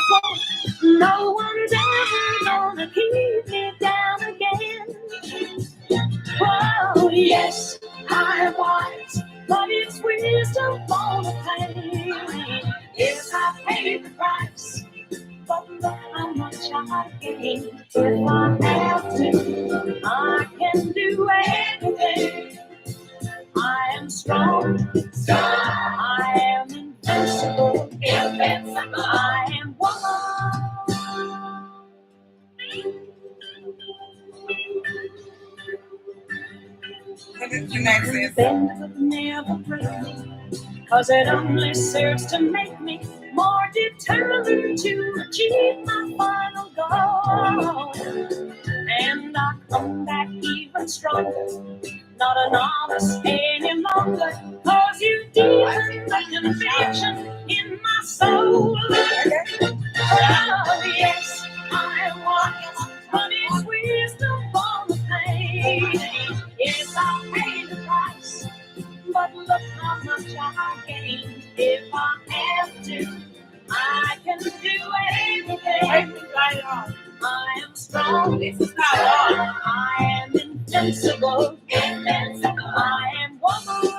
floor. No one's ever gonna keep me down again. Oh, yes, I was, but it's wisdom for the pain. Yes, I paid the price, but look how much I gained. If I have to, I can do anything. I am strong, I am invincible, I am woman. What did your next say? Bend but never break me, 'cause it only serves to make me more determined to achieve my final goal. And I come back even stronger, not a novice any longer, 'cause you deepen the conviction in my soul. Oh, yes, I was, but it's wisdom for the pain. Yes, I paid the price, but look how much I gained. If I have to, I can do anything. I am strong, I am invincible, I am woman.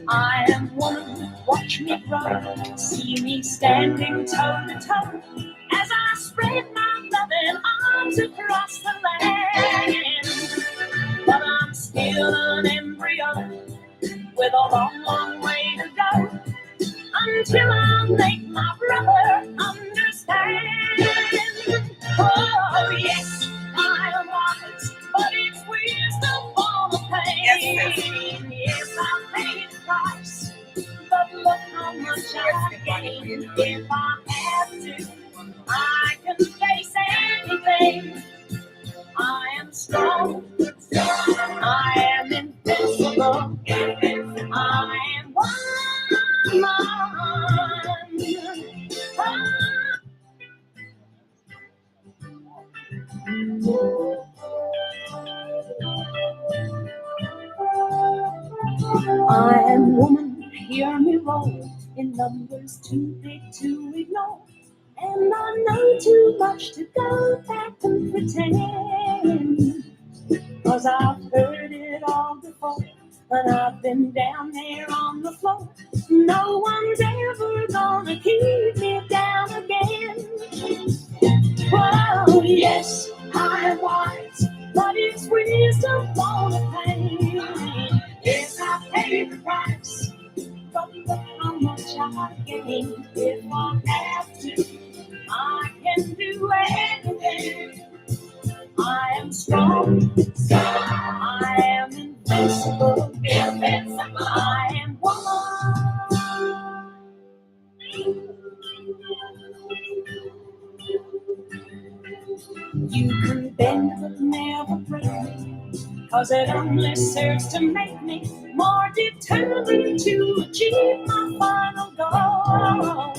I am woman, watch me grow, see me standing toe to toe, as I spread my loving arms across the land. But I'm still an embryo, with a long, long way to go, until I make my brother understand. Oh, yes, I am wise, but it's wisdom for the pain. Yes, I paid the price, but look how much I gained. If I have to, I can face anything. I am strong, I am invincible, I am woman. I am woman, hear me roll, in numbers too big to ignore. And I know too much to go back and pretend, 'cause I've heard it all before, and I've been down there on the floor. No one's ever gonna keep me down again. Oh, yes, I'm wise, but it's wisdom for the pain. Yes, I paid the price, but look how much I gained. If I have to, I can do anything. I am strong, I am invincible, I am woman. You can bend but never break me, 'cause it only serves to make me more determined to achieve my final goal.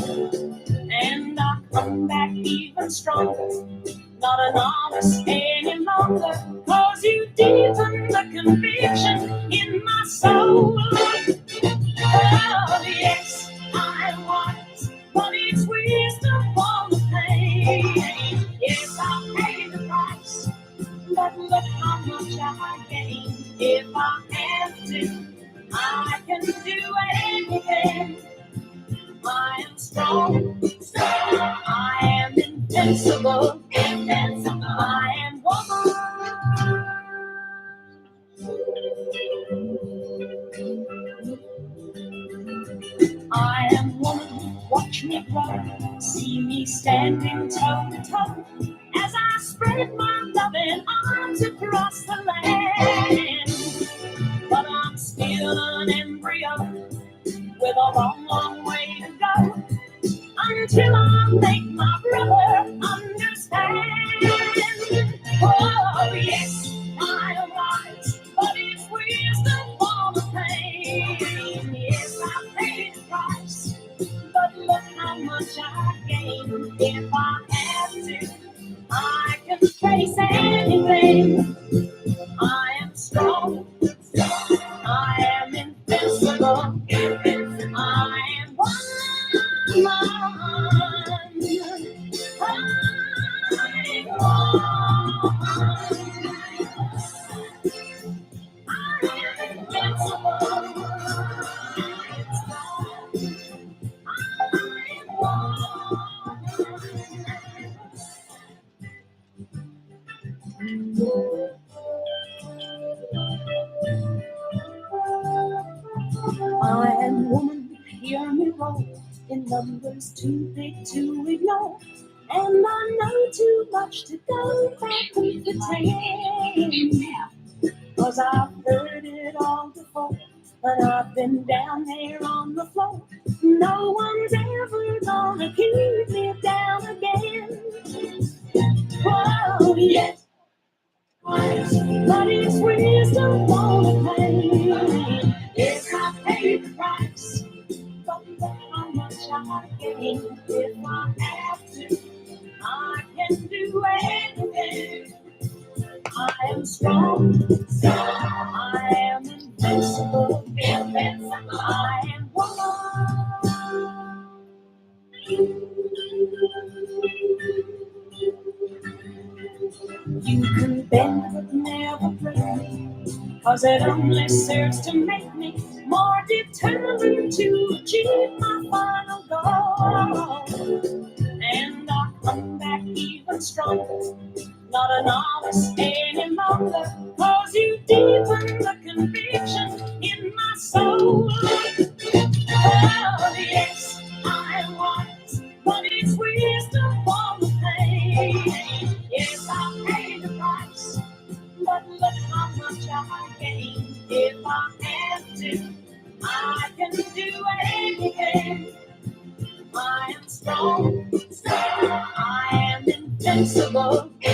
And I come back even stronger, not a novice any longer, 'cause you deepen the conviction in my soul. Oh, yes, I was, but it's wisdom for the pain. Yes, I paid the price, but look how much I gained. If I have to, I can do anything. I am strong, I am invincible, I am woman. I am woman, watch me grow, see me standing toe to toe, as I spread my loving arms across the land. But I'm still an embryo, with a long, long way to go, until I make my brother understand. Oh, yes, I am wise, but it's wisdom for the pain. Yes, I paid the price, but look how much I gained. If I have to, I can face anything. I am strong, I am I am woman, hear me roll, in numbers too big to ignore. And I know too much to go back and pretend. 'Cause I've heard it all before, but I've been down there on the floor. No one's ever gonna keep me down again. Oh, yes, but it's wisdom won't pay. Yes, I paid the price, but look how much I gain. If I have to, I can do anything. I am strong, I am invincible, I am woman. You can bend but never break me, 'cause it only serves to make me more determined to achieve my final goal. And I come back even stronger, not a novice any longer, 'cause you deepen the conviction in my soul. Oh, yes, I am wise, but it's wisdom for the pain. Yes, I paid the price, but look how much I gain. If I have to, I can do anything. I am strong, I am invincible, I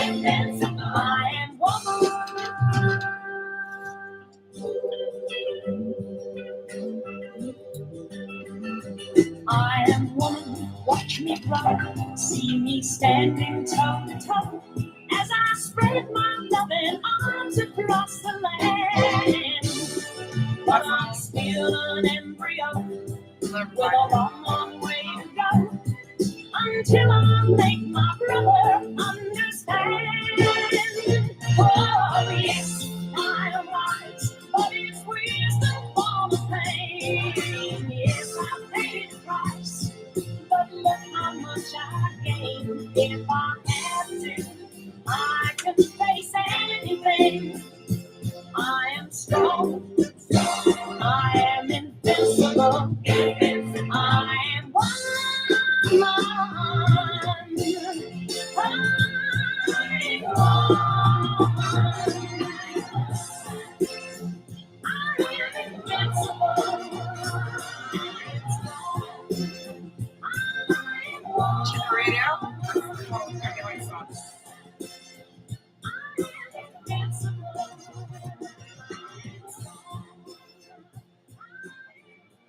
am woman. I am woman, watch me grow, see me standing toe to toe, as I spread my loving arms across the land. But I'm still an embryo, with a long, long way to go, until I make my brother understand. Oh, yes, I am wise, but it's wisdom for the pain. Yes, I paid the price, but look how much I gain. If I have to, I can face anything. I am strong, I am invincible, I am one. Check the radio. Oh, turn your lights on.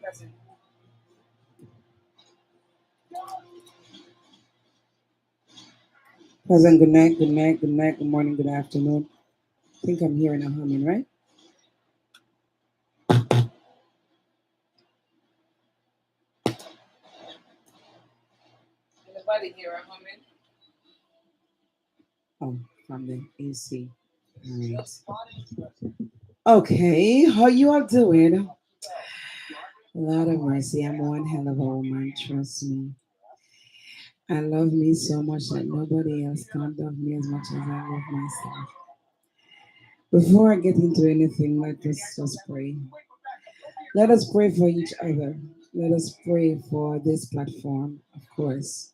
That's it. Pleasant good night, good night, good night, good morning, good afternoon. I think I'm hearing a humming, right? Anybody hear a humming? Oh, from the AC. All right. Okay, how you all doing? Lord of mercy, I'm one hell of a woman, trust me. I love me so much that nobody else can love me as much as I love myself. Before I get into anything, let us just pray. Let us pray for each other. Let us pray for this platform, of course.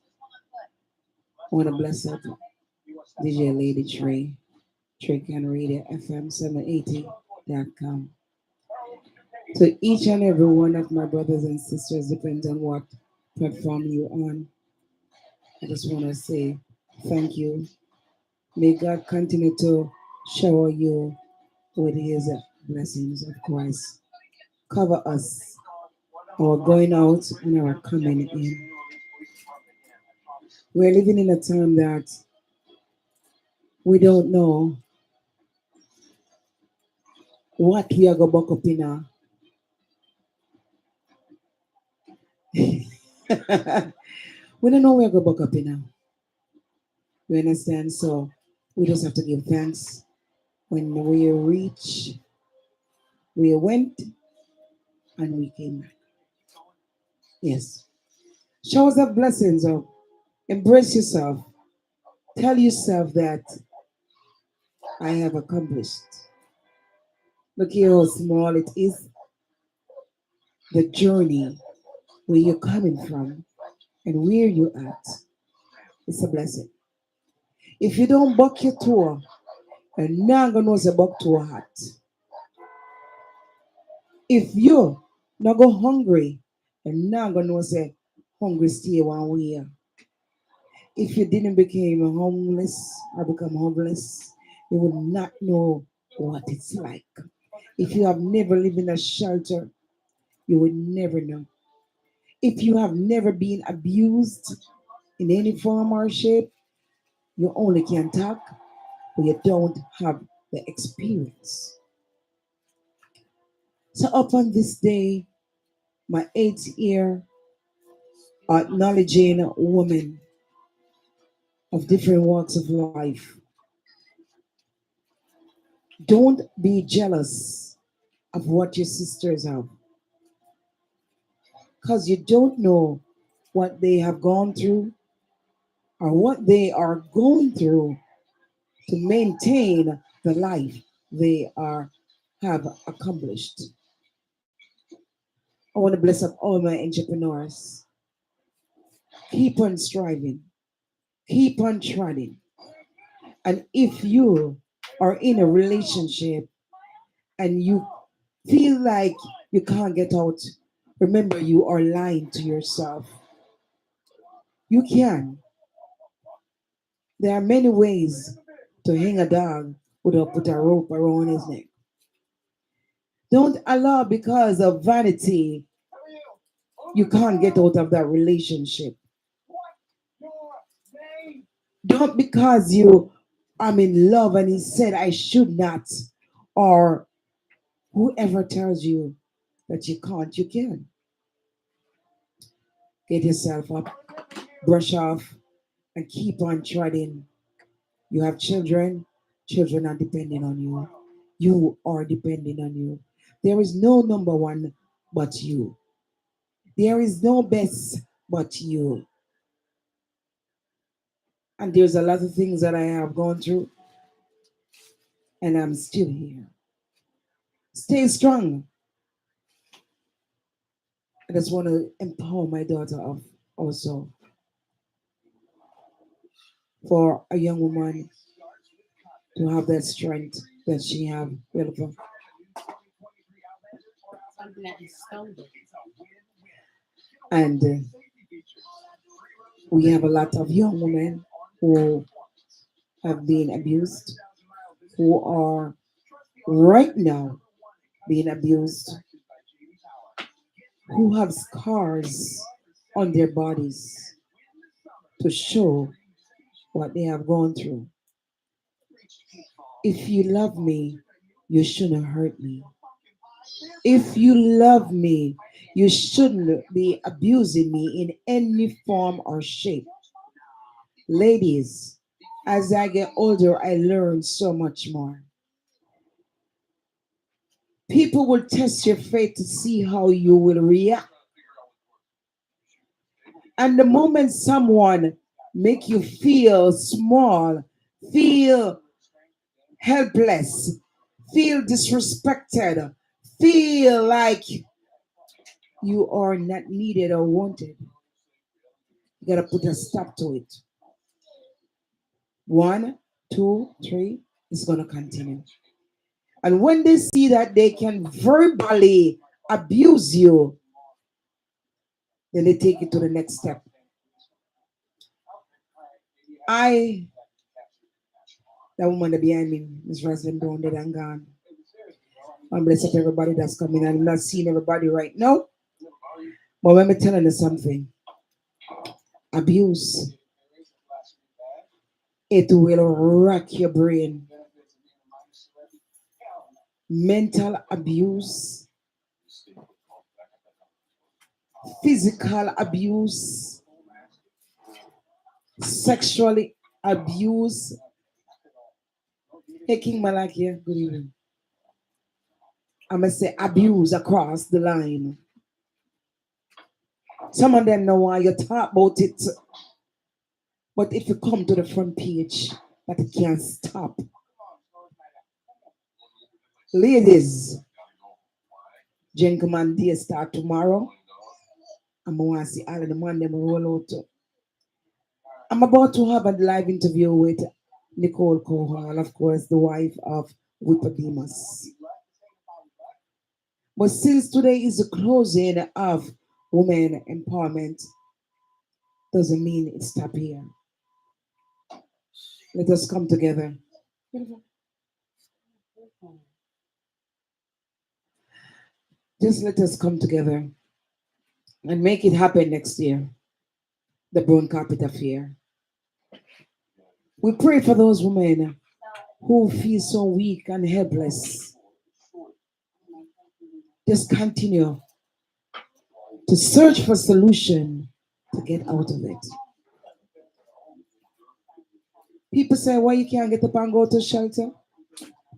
I want to bless up DJ Lady Trey, Trey Can Radio FM 780.com. To each and every one of my brothers and sisters, depends on what platform you're on. I just want to say thank you. May God continue to shower you with his blessings, of course. Cover us, our going out and our coming in. We're living in a time that we don't know what we are going to buck up in now. We don't know where we're going to buck up in now. You understand? So we just have to give thanks. When we reach, we went and we came back. Yes. Showers of blessings of embrace yourself. Tell yourself that I have accomplished. Look here how small it is. the journey where you're coming from and where you're at. It's a blessing. If you don't buck your toe, and now gonna know the buck toe hat. If you not go hungry, and now gonna know say hungry stay one way. If you didn't become homeless or become homeless, you would not know what it's like. If you have never lived in a shelter, you would never know. If you have never been abused in any form or shape, you only can talk, but you don't have the experience. So upon this day, my eighth year, acknowledging women of different walks of life, don't be jealous of what your sisters have, because you don't know what they have gone through or what they are going through to maintain the life they are have accomplished. I want to bless up all my entrepreneurs. Keep on striving, keep on trying. And if you are in a relationship and you feel like you can't get out, remember you are lying to yourself. You can. There are many ways to hang a dog without put a rope around his neck. Don't allow because of vanity you can't get out of that relationship. Don't because you I'm in love and he said I should not, or whoever tells you that you can't, you can. Get yourself up, brush off, and keep on treading. You have children, children are depending on you. You are depending on you. There is no number one but you. There is no best but you. And there's a lot of things that I have gone through, and I'm still here. Stay strong. I just want to empower my daughter of also for a young woman to have that strength that she have. Beautiful. And we have a lot of young women who have been abused, who are right now being abused, who have scars on their bodies to show what they have gone through. If you love me, you shouldn't hurt me. If you love me, you shouldn't be abusing me in any form or shape. Ladies, as I get older, I learn so much more. People will test your faith to see how you will react. And the moment someone make you feel small, feel helpless, feel disrespected, feel like you are not needed or wanted, you gotta put a stop to it. One, two, three, it's gonna continue. And when they see that they can verbally abuse you, then they take it to the next step. I, that woman that behind me, Miss Roslyn Brown, dead and gone. I'm bless up everybody that's coming. I'm not seeing everybody right now. But let me tell you something. Abuse, it will wreck your brain. Mental abuse, physical abuse, sexually abuse. Hey, King Malakia, good evening. I'm going to say abuse across the line. Some of them know why you talk about it. But if you come to the front page, that it can't stop. Ladies, Gentleman Day start tomorrow. I'm going to see all of the man them roll out. I'm about to have a live interview with Nicole Cohal, of course, the wife of Wikipedia. But since today is the closing of women empowerment, doesn't mean it stop here. Let us come together. Just let us come together and make it happen next year, the Brown Carpet Affair. We pray for those women who feel so weak and helpless. Just continue to search for solution to get out of it. People say, why you can't get up and go to shelter?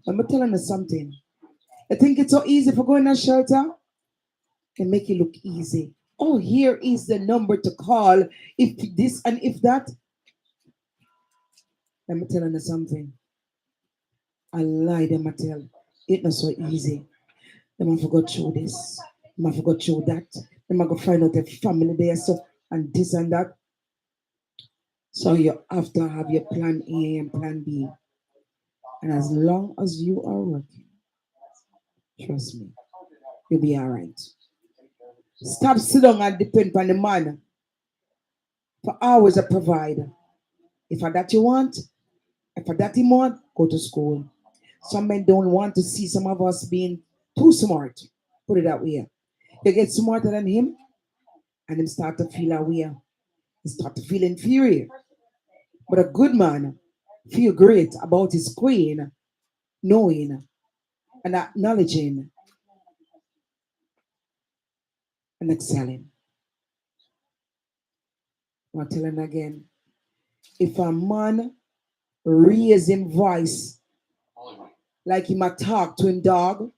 I'm telling you something. I think it's so easy for going to shelter and make it look easy. Oh, here is the number to call if this and if that. I'm telling you something. I lie them, I tell. It's not so easy. Them have to go through this. Them have to go through that. Them have to find out the family there, so and this and that. So you have to have your plan A and plan B. And as long as you are working, trust me, you'll be all right. Stop sitting down and depend on the man for always a provider. If for that you want, if for that you want, go to school. Some men don't want to see some of us being too smart. Put it that way. You get smarter than him, and him start to feel aware. He start to feel inferior. But a good man feel great about his queen, knowing and acknowledging and excelling. I'll tell him again. If a man raise him voice like he might talk to him dog,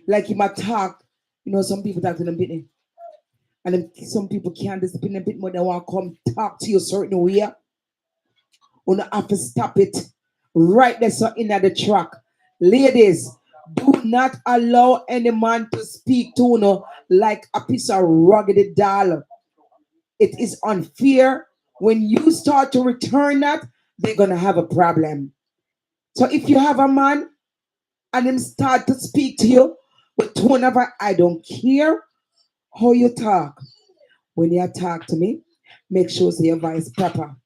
like he might talk, some people talk to them bit, and then some people can't discipline a bit more. They want to come talk to you a certain way. You don't have to stop it right there so in at the track. Ladies, do not allow any man to speak to you like a piece of rugged doll. It is unfair. When you start to return that, they're gonna have a problem. So if you have a man and him start to speak to you with tone of I don't care how you talk. When you talk to me, make sure your voice proper.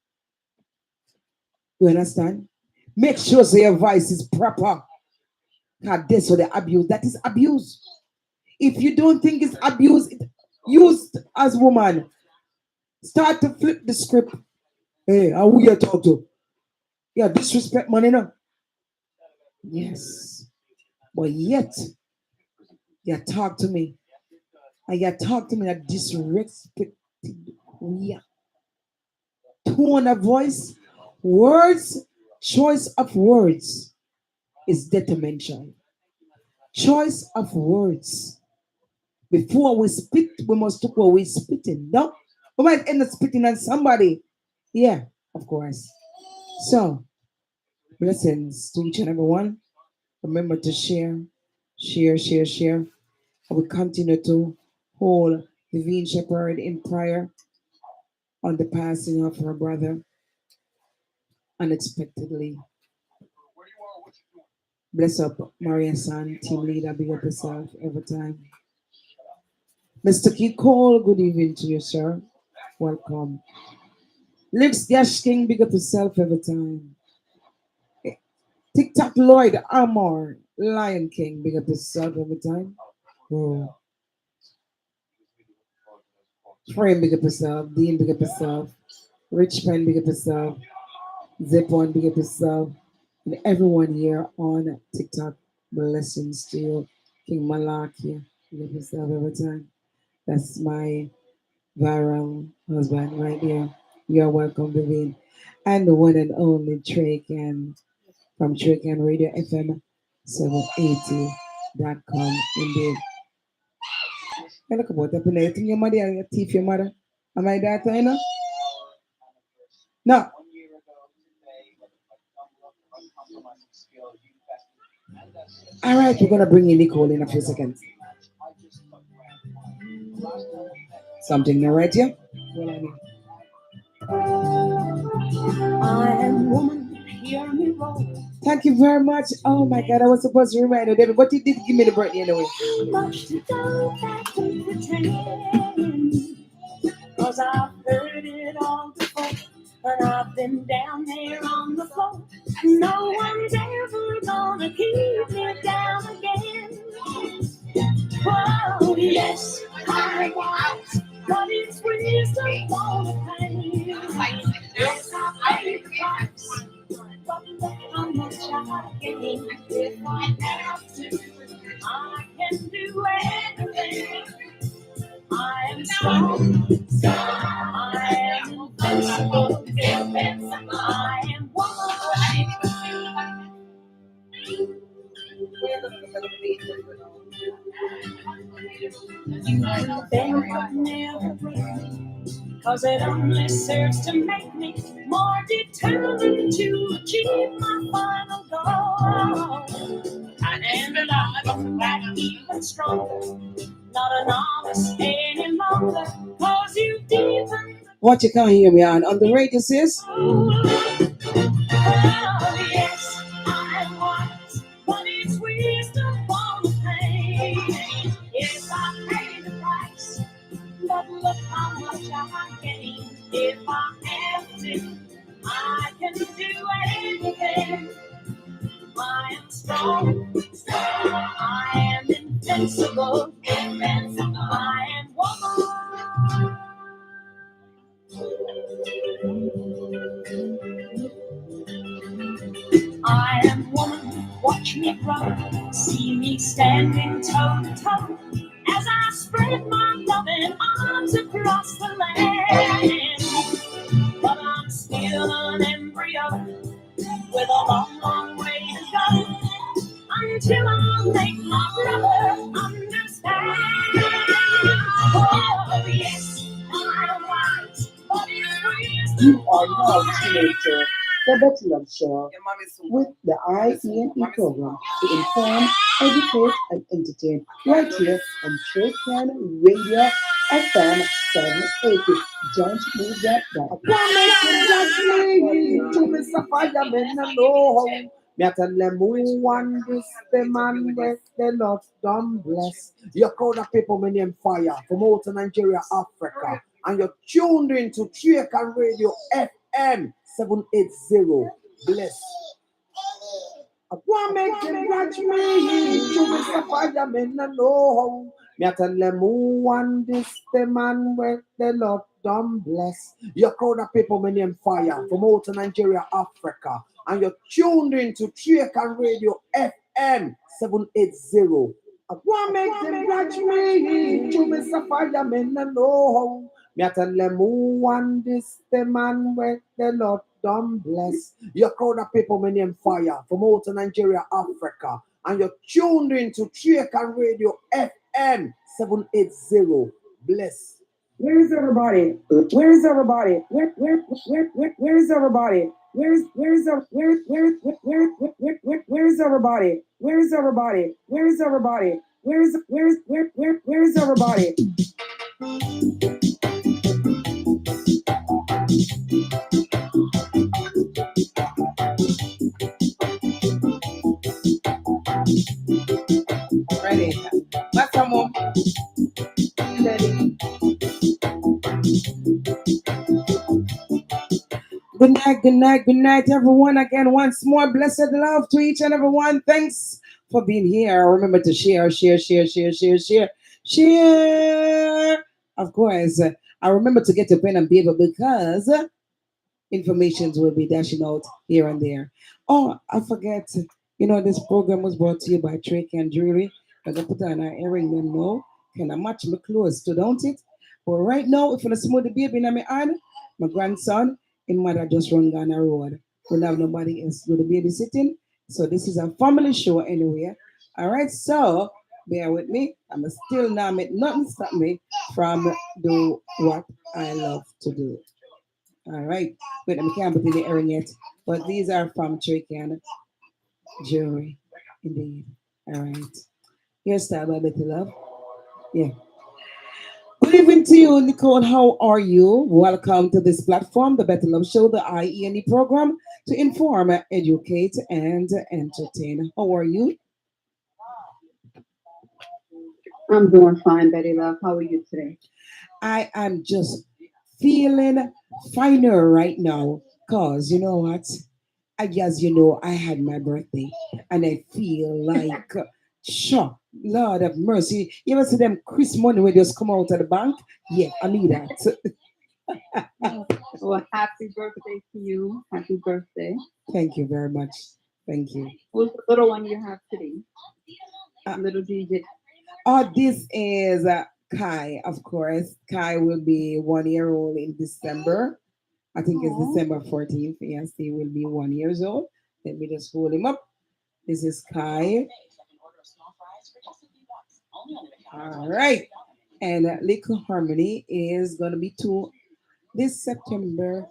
You understand? Make sure your voice is proper. God, this or the abuse. That is abuse. If you don't think it's abuse, used as woman, start to flip the script. Hey, how we you talk to? Yeah, disrespect money now. Yes. But yet, you talk to me. And you talk to me that disrespected yeah. Tone of voice, words, choice of words is detrimental. Choice of words. Before we spit, we must look what we're spitting. No? We might end up spitting on somebody. Yeah, of course. So, blessings to each and every one. Remember to share, share, share, share. And we continue to hold Divine Shepherd in prayer on the passing of her brother unexpectedly. Bless up Maria San, team leader, big up yourself every time. Mr. Key Cole, good evening to you, sir. Welcome. Lips Dash King, big up yourself every time. TikTok Lloyd Armor, Lion King, big up yourself every time. Oh. Frame, big up yourself. Dean, big up yourself. Rich Pen, big up yourself. Zip One, big up yourself. And everyone here on TikTok, blessings to you. King Malaki, big up yourself every time. That's my viral husband right there. You're welcome, Vivian. And the one and only Trey Can from Trey Can Radio FM 780.com. Indeed. Hey, look about that. You think your mother and your teeth, your mother? Am I that, you know? No. All right, we're going to bring in Nicole in a few seconds. Something new right here? I am woman, hear me roll. Thank you very much. Oh my God, I was supposed to remind you, David, but you did give me the birthday anyway. Much to go back and pretend. Cause I've heard it all before. But I've been down there on the floor. No one's ever gonna keep me down again. Oh, yes, I was. But it's wisdom on the pain. Yes, I paid the price. But look how much I gain. If I have to, I can do anything. I am strong. I am invincible. I am woman. Then could never break me, cause it only serves to make me more determined to achieve my final goal. And I come back even stronger, not a novice any longer, cause you deepened. What you can't hear me on the radio, sis? Oh, yes, I was, but it's wisdom for the pain. Yes, I paid the price, but look how much I gained. If I have to, I can do anything. I am strong, I am invincible, I am woman. I am woman, watch me grow, see me standing toe to toe, as I spread my loving arms across the land. But I'm still an embryo, with a long, long way to go, until I make my brother understand. Oh, yes, I'm wise, but it's You wisdom are now for listening to the Betty Love Show with the IENE program to inform, educate, and entertain right here on Churchman Radio FM 780. Don't move that down. To Mr. Fireman, I know. Me a tell them who want this the man with the Lord done bless. You call the people my name Fire from out of Nigeria, Africa. And you're tuned in to Triacan Radio FM 780. Bless. I want make them watch me. To Mr. Fireman, I know. Me a tell them who want this the man with the Lord done bless. You call the people my name Fire from out of Nigeria, Africa. And you're tuned in to Triacan Radio FM 780. I want make them watch me. To Mr. Fireman, I know. Me a tell them who want this the man with the Lord done bless. You crowd of people my name Fire from out of Nigeria, Africa. And you're tuned in to Triacan Radio FM 780. Bless. Where is everybody? Where is everybody? Where is everybody? Where's everybody? Where's everybody? Where's everybody? Where's everybody? Ready. Let's come on. Ready. Good night, everyone. Again, once more, blessed love to each and every one. Thanks for being here. Remember to share. Of course, I remember to get a pen and paper because informations will be dashing out here and there. Oh, I forget. This program was brought to you by Trick and Jewelry. I'm gonna put on our earring them now. Can I match my clothes to, don't it? But right now, if you smooth the baby in my hand, my grandson, his mother just run down the road. We don't have nobody else do the babysitting. So this is a family show anyway. All right, so bear with me. I'm still not make nothing stop me from do what I love to do. All right. Wait, I can't put in the earring yet. But these are from Trick and Jewelry. Indeed. All right. Your style by Betty Love. Yeah. Good evening to you, Nicole. How are you? Welcome to this platform, the Better Love Show, the IENE program to inform, educate, and entertain. How are you? I'm doing fine, Betty Love. How are you today? I am just feeling finer right now because you know what? As you know, I had my birthday and I feel like, sure, Lord have mercy. You ever see them Chris money when they just come out of the bank? Yeah, I need that. Well, happy birthday to you. Happy birthday. Thank you very much. Thank you. Who's the little one you have today? Uh, Little DJ. oh, this is Kai, of course. Kai will be 1 year old in December. I think it's Aw. December 14th. Yes, he will be 1 years old. Let me just hold him up. This is Kai. All right. And Little Harmony is going to be two this September.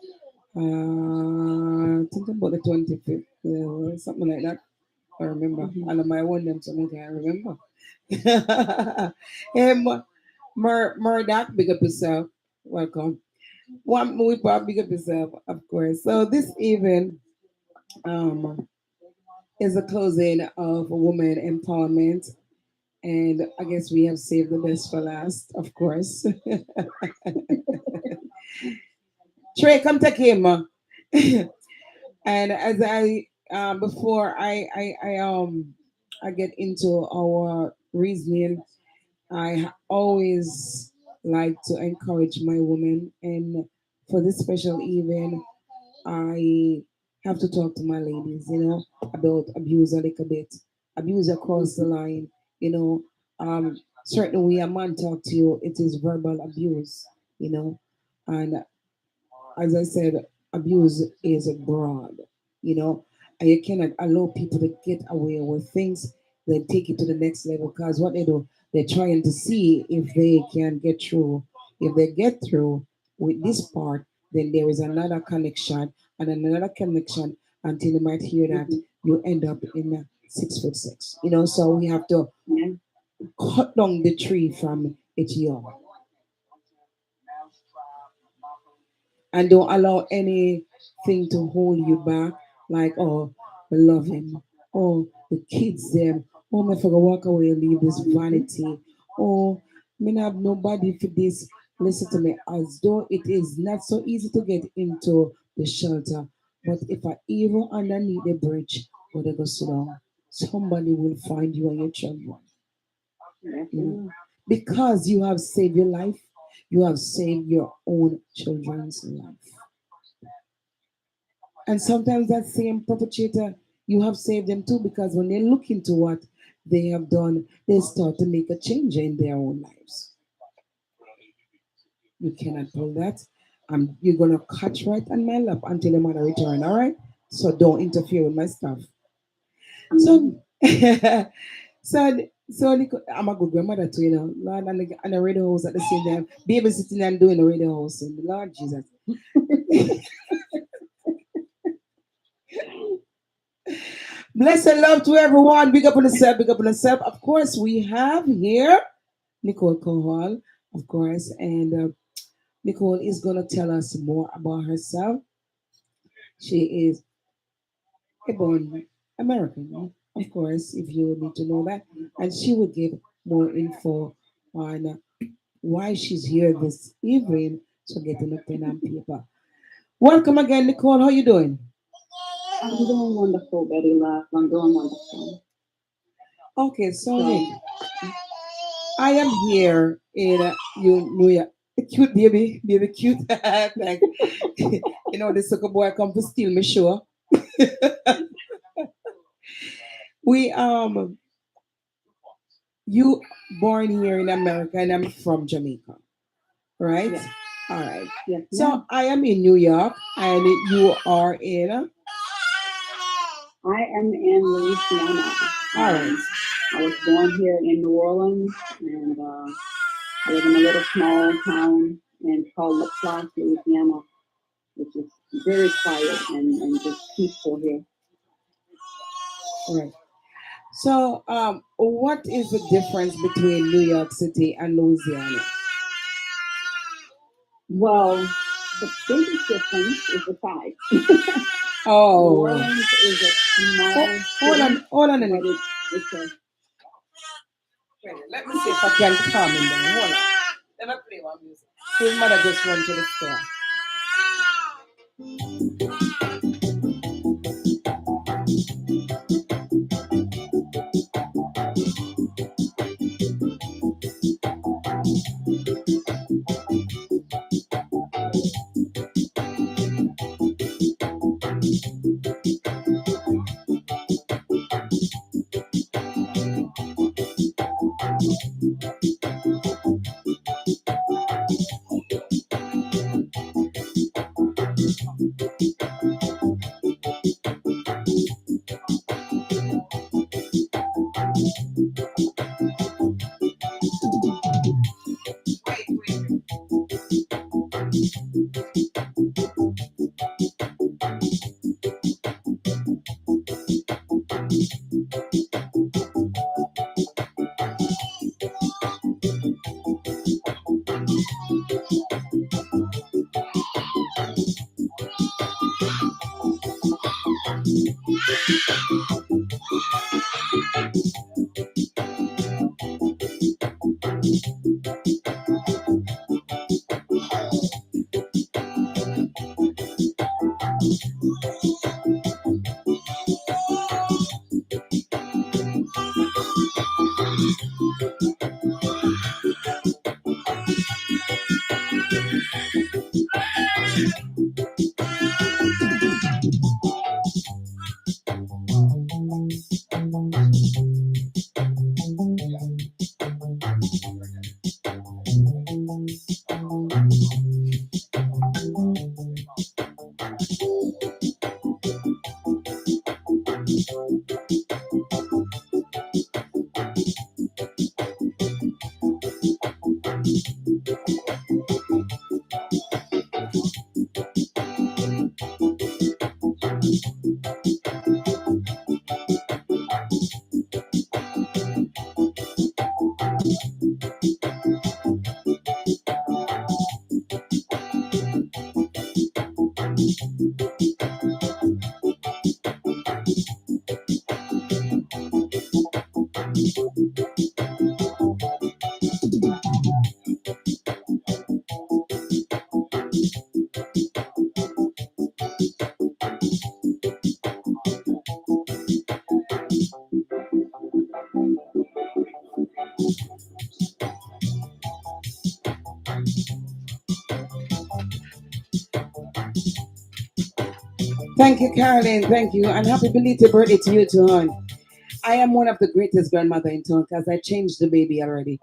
Think about the 25th, something like that. I remember. Mhm. And I want them something I remember. Hey, Murdoch, big up yourself. Welcome. One movie pop, big up yourself, of course. So this evening um, is a closing of woman empowerment. And I guess we have saved the best for last, of course. Trey, come take him. And as before I get into our reasoning, always like to encourage my women, and for this special event, I have to talk to my ladies, about abuse a little bit, abuse across the line, you know. Certainly, a man talk to you, it is verbal abuse, and as I said, abuse is broad, you know, and you cannot allow people to get away with things, then take it to the next level. Because what they do, they're trying to see if they can get through. If they get through with this part, then there is another connection and another connection until you might hear that Mhm. you end up in a 6 foot 6. So we have to Yeah. cut down the tree from its young and don't allow anything to hold you back. Like, oh, I love him. Oh, the kids them. Oh, me for walk away and leave this Mhm. vanity. Oh, me not have nobody for this. Listen to me, as though it is not so easy to get into the shelter. But if I even underneath the bridge, where they go slow, somebody will find you and your children. Yes, You it know, is. because you have saved your life, you have saved your own children's life. And sometimes that same perpetrator, you have saved them too, because when they look into what they have done, they start to make a change in their own lives. You cannot pull that. You're gonna catch right on my lap until the mother return, all right? So don't interfere with my stuff. So, Mhm. I'm a good grandmother too, Lord, and the radio house at the same time, babysitting and doing the radio house, and Lord Jesus. Bless and love to everyone. Big up on yourself, big up on yourself. Of course, we have here Nicole Kohal, of course, and Nicole is going to tell us more about herself. She is a born American, of course, if you need to know that. And she will give more info on why she's here this evening. So get in a pen and paper. Welcome again, Nicole. How you doing? I'm doing wonderful, Betty Love. I'm doing wonderful. Okay, so So, Nick, I am here in New York. Cute baby, baby cute. Thank the sucker boy come to steal me show. We you born here in America and I'm from Jamaica, right? yes, All right. yes, So ma'am. I am in New York and you are in I am in Louisiana. all right. I was born here in New Orleans, and I live in a little small town and called Laplace, Louisiana, which is very quiet and just peaceful here. All right. So what is the difference between New York City and Louisiana? Well, the biggest difference is the size. New Oh, Orleans is a small hold on, city, hold on a but minute. it's a Wait, let me see if I can calm him down. Hold on. Let me play one music. His mother just run to the store. Thank you, Caroline. Thank you. And happy belated birthday to you too, hon. I am one of the greatest grandmother in town because I changed the baby already.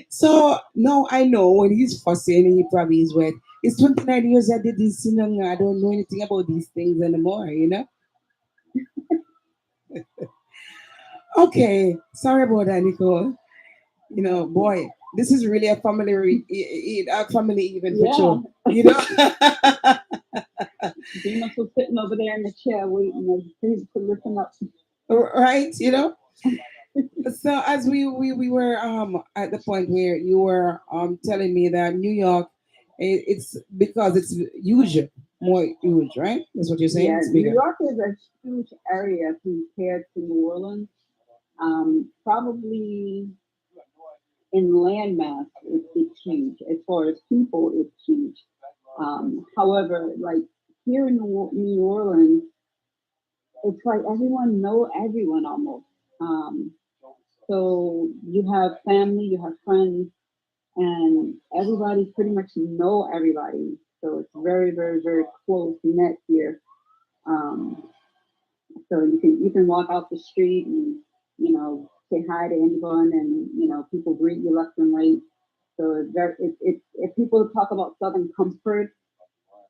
So now I know when he's fussy and he probably is wet. It's 29 years I did this, I don't know anything about these things anymore. Okay, sorry about that, Nicole. Boy, this is really a a family event for yeah. sure. You know, Venus was sitting over there in the chair waiting to listen up. right? So as we were at the point where you were telling me that New York, it's because it's huge, more huge, right? That's what you're saying. Yeah, It's New bigger. York is a huge area compared to New Orleans. Probably in landmass, it's huge. As far as people, it's huge. However, like here in New Orleans, it's like everyone know everyone almost. Um, so you have family, you have friends, and everybody pretty much know everybody. So it's very, very, very close net here. Um, so you can walk out the street and say hi to anyone, and people greet you left and right. So it's very if people talk about Southern comfort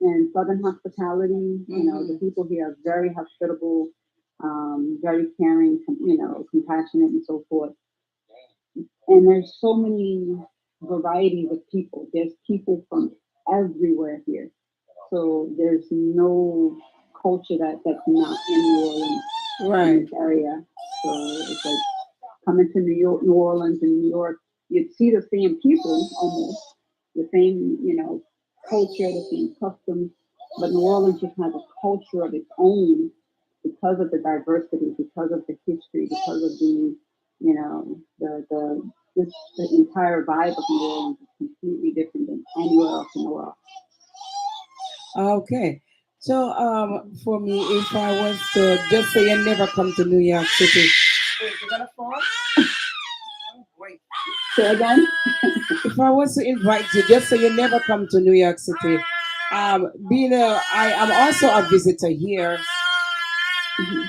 and Southern hospitality, the people here are very hospitable, very caring, compassionate, and so forth. And there's so many varieties of people. There's people from everywhere here. So there's no culture that's not in New Orleans in Right. this area. So it's like coming to New Orleans and New York, you'd see the same people almost, the same, culture, the same customs, but New Orleans just has a culture of its own because of the diversity, because of the history, because of the just the entire vibe of New Orleans is completely different than anywhere else in the world. Okay. So for me, if I was to just say you never come to New York City. Wait, you're gonna fall? Oh, wait. So again, If I was to invite you, just so you never come to New York City, being I am also a visitor here, mhm,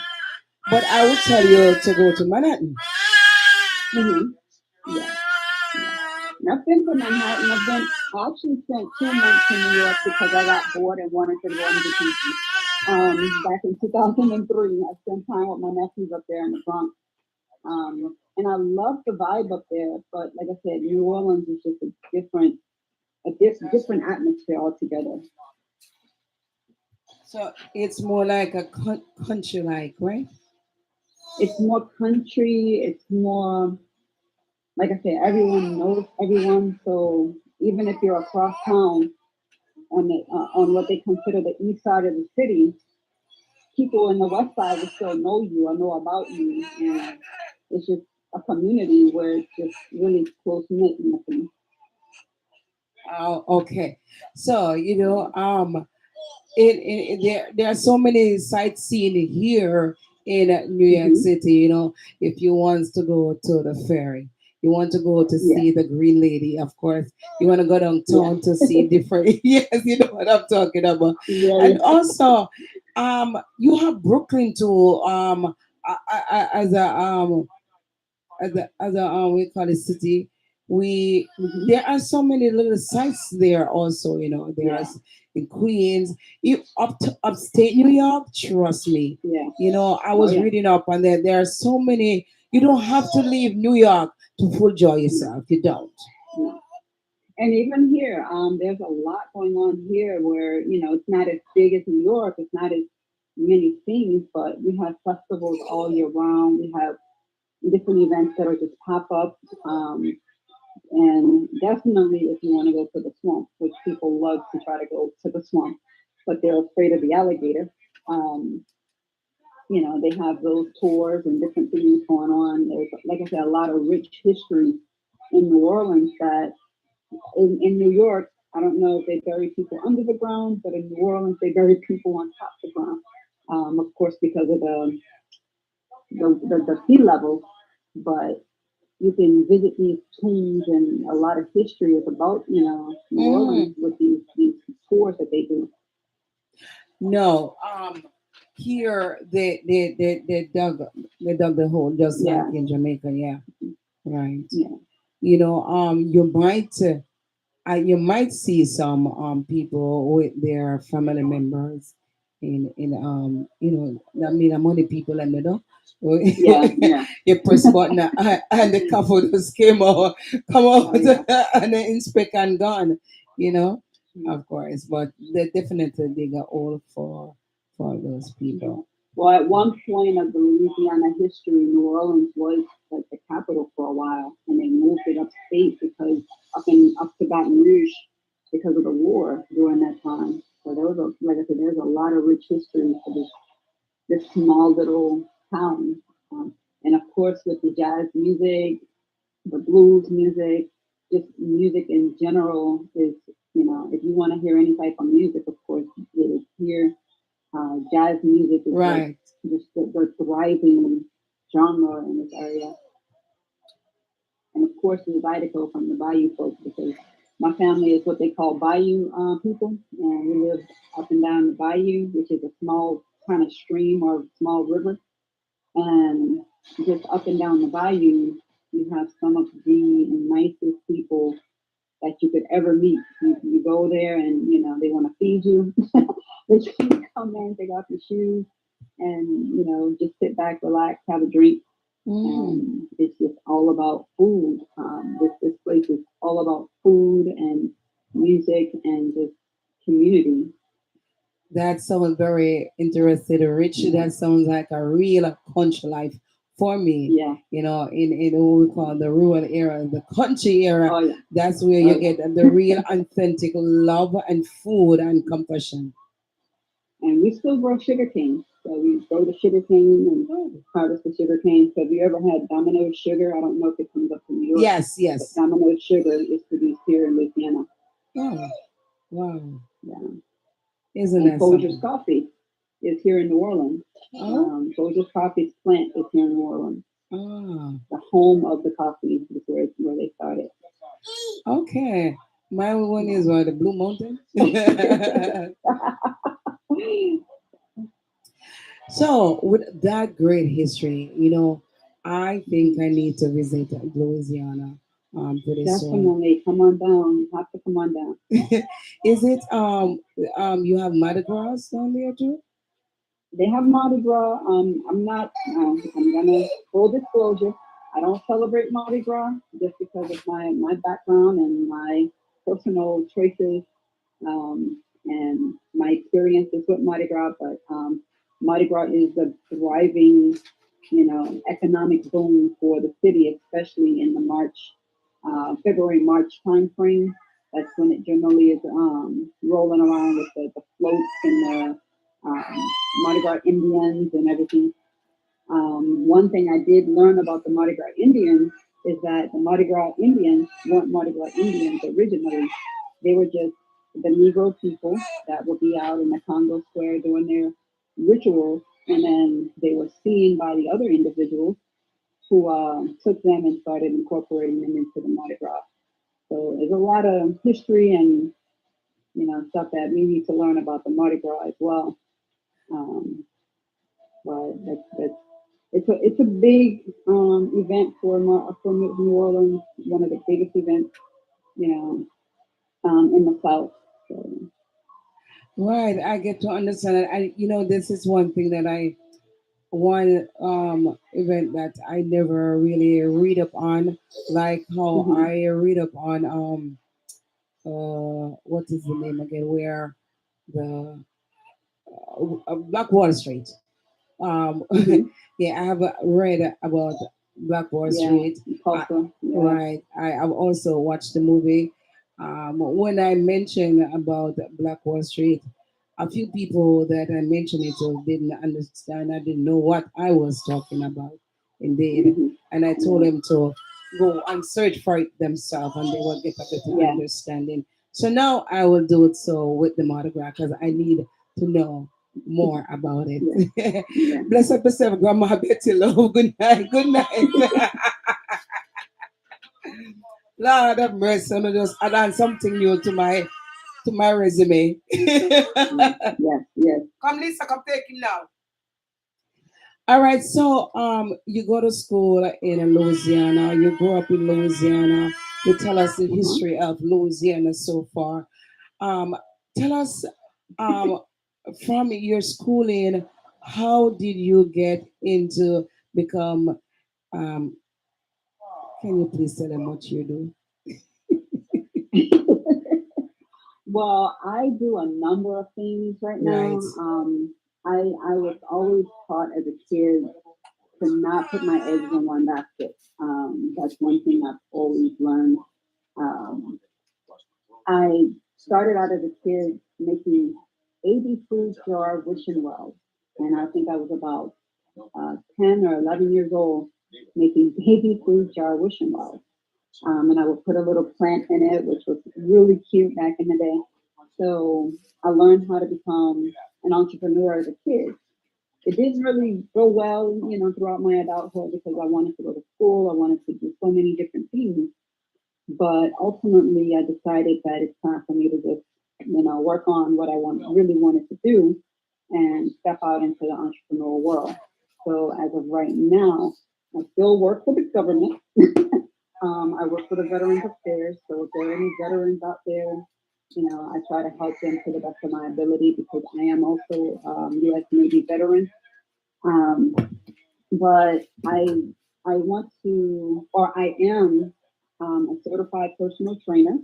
but I would tell you to go to Manhattan. mhm, yeah, yeah. And I've been to Manhattan. I actually spent 2 months in New York because I got bored and wanted to go on vacation. Back in 2003, I spent time with my nephews up there in the Bronx. And I love the vibe up there, but like I said, New Orleans is just different atmosphere altogether. So it's more like a country, like, right? It's more country. It's more, like I said, everyone knows everyone. So even if you're across town on what they consider the east side of the city, people in the west side will still know you or know about you, and it's just a community where it's just really close knit and nothing. Oh, okay. So there are so many sightseeing here in New York Hmm. City. If you want to go to the ferry, you want to go to Yeah, see the Green Lady, of course. You want to go yeah, downtown to see different. Yes, you know what I'm talking about. yeah, And yeah. also, you have Brooklyn too. As a we call it city. We Hmm. There are so many little sites there also. Yeah, There's in Queens, you up to upstate New York. Trust me. yeah. I Oh was yeah. reading up on that. There are so many. You don't have to leave New York to full enjoy yourself. You don't. No. And even here, there's a lot going on here where, it's not as big as New York, it's not as many things, but we have festivals all year round. We have different events that are just pop up. And definitely if you want to go to the swamp, which people love to try to go to the swamp, but they're afraid of the alligator. Um, they have those tours and different things going on. There's, like I said, a lot of rich history in New Orleans that in New York, I don't know if they bury people under the ground, but in New Orleans, they bury people on top of the ground. Of course, because of the sea level, but you can visit these tombs, and a lot of history is about New Orleans Mm, with these tours that they do. no. Here they dug the hole just like Yeah, in Jamaica. Yeah. Right. yeah, You might see some people with their family members I mean among the people and yeah, yeah. you press button and the couple just come out Oh yeah. and then inspect and gone, you know, Mm-hmm. of course. But they definitely dig a hole for those Mhm. people. Well, at one point of the Louisiana history, New Orleans was like the capital for a while, and they moved it upstate because up to Baton Rouge because of the war during that time. So there was like I said, there's a lot of rich history for this small little town, and of course with the jazz music, the blues music, just music in general is if you want to hear any type of music, of course it is here. Jazz music is like Right. just the thriving genre in this area. And of course, the Zydeco from the Bayou folks because my family is what they call Bayou people. And we live up and down the Bayou, which is a small kind of stream or small river. And just up and down the Bayou, you have some of the nicest people that you could ever meet. You go there and they want to feed you. They can come in, take off your shoes, and just sit back, relax, have a drink, Mm. and it's just all about food. This place is all about food and music and just community. That sounds very interesting, Rich. Yeah, That sounds like a real country life for me. Yeah. In what we call the rural era, the country era, Oh yeah. that's where Oh you yeah. get the real authentic love and food and compassion. And we still grow sugar cane. So we grow the sugar cane and Oh. harvest the sugar cane. So have you ever had Domino's sugar? I don't know if it comes up to New York, Yes, but yes. Domino's sugar is produced here in Louisiana. Oh, wow. Yeah. Isn't And that Folgers something? coffee is here in New Orleans. Oh, Folgers coffee's plant is here in New Orleans. ah, The home of the coffee is where they started. okay. My one is the Blue Mountain. So, with that great history, I think I need to visit Louisiana pretty soon. Definitely come on down. You have to come on down. Is it you have Mardi Gras down there too? They have Mardi Gras. I'm not. I'm gonna full disclosure. I don't celebrate Mardi Gras just because of my background and my personal choices and my experiences with Mardi Gras. But Mardi Gras is a thriving, economic boom for the city, especially in the February, March time frame. That's when it generally is rolling around with the floats and the Mardi Gras Indians and everything. One thing I did learn about the Mardi Gras Indians is that the Mardi Gras Indians weren't Mardi Gras Indians originally. They were just the Negro people that would be out in the Congo Square doing their rituals, and then they were seen by the other individuals who took them and started incorporating them into the Mardi Gras. So there's a lot of history and stuff that we need to learn about the Mardi Gras as well. Um, but it's a big event for New Orleans, one of the biggest events, you know, in the South. So, Right, I get to understand it. This is one thing that one event that I never really read up on, like how hmm I read up on what is the name again? Where the Black Wall Street. Um, hmm yeah, I have read about Black Wall yeah, Street. Uh, Tulsa, yeah. right. I've also watched the movie. When I mentioned about Black Wall Street, a few people that I mentioned it to didn't understand. I didn't know what I was talking about, indeed. hmm And I told yeah, them to go and search for it themselves, and they will get a better yeah, understanding. So now I will do it so with the Mardi Gras because I need to know more about yeah, it. yeah. Bless up yourself, Grandma Betty Love. Good night. Good night. Lord have mercy. I'm gonna just add on something new to my resume. Yes, yes. Come, Lisa, come take him now. All right, so you go to school in Louisiana. You grew up in Louisiana. You tell us the Uh-huh. history of Louisiana so far. Um, Tell us um, from your schooling, how did you get into become? Um, can you please tell them what you do? Well, I do a number of things right Right. now. I was always taught as a kid to not put my eggs in one basket. That's one thing I've always learned. Um, I started out as a kid making baby food jar wishing wells, and I think I was about 10 or 11 years old making baby food jar wishing wells. And I would put a little plant in it, which was really cute back in the day. So I learned how to become an entrepreneur as a kid. It didn't really go well, throughout my adulthood because I wanted to go to school. I wanted to do so many different things. But ultimately, I decided that it's time for me to just, work on what I really wanted to do and step out into the entrepreneurial world. So as of right now, I still work for the government. I work for the Veterans Affairs. So if there are any veterans out there, I try to help them to the best of my ability because I am also U.S. Navy veteran. Um, but I want to, or I am a certified personal trainer.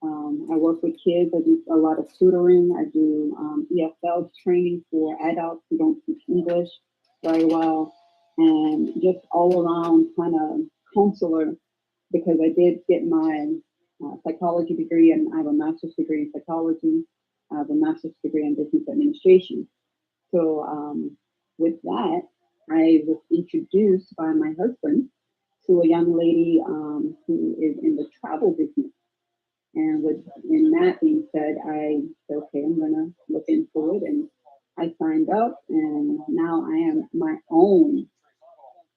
I work with kids. I do a lot of tutoring. I do ESL training for adults who don't speak English very well. and just all around kind of counselor, because I did get my psychology degree and I have a master's degree in psychology. I have a master's degree in business administration. So with that, I was introduced by my husband to a young lady who is in the travel business. And with in that being said, I said, okay, I'm gonna look into it, and I signed up, and now I am my own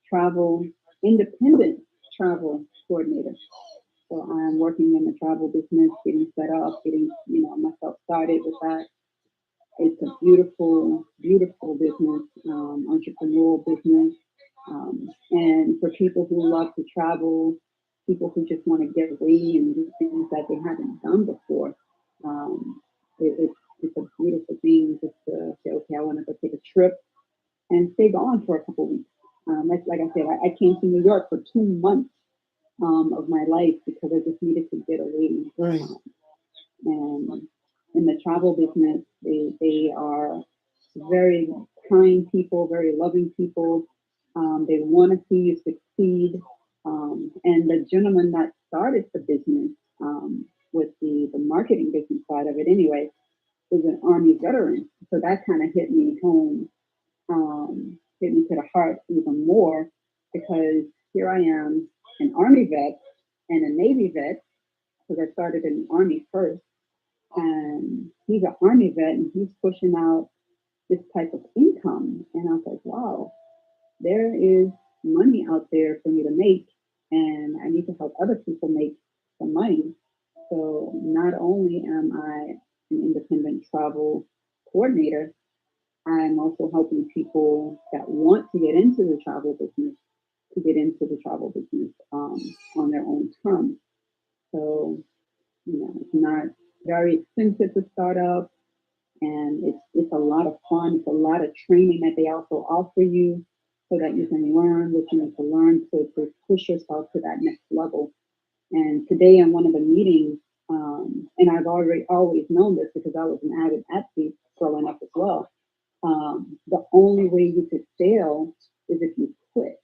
travel independent travel coordinator. So I'm working in the travel business, getting set up, getting myself started with that. It's a beautiful, beautiful business, entrepreneurial business. And for people who love to travel, people who just want to get away and do things that they haven't done before, it's a beautiful thing just to say, okay, I want to go take a trip and stay gone for a couple weeks. Like I said, I came to New York for 2 months of my life because I just needed to get away. Right. And in the travel business, they are very kind people, very loving people. They want to see you succeed. And the gentleman that started the business with the marketing business side of it anyway is an Army veteran. So that kind of hit me home, hit me to the heart even more, because here I am, an Army vet and a Navy vet, because I started in the Army first. And he's an Army vet and he's pushing out this type of income. And I was like, wow, there is money out there for me to make, and I need to help other people make some money. So not only am I an independent travel coordinator, I'm also helping people that want to get into the travel business to get into the travel business on their own terms. So, it's not very expensive to start up, and it's a lot of fun. It's a lot of training that they also offer you so that you can learn what you need to learn to push yourself to that next level. And today in one of the meetings, and I've already always known this because I was an avid athlete growing up as well. The only way you could fail is if you quit.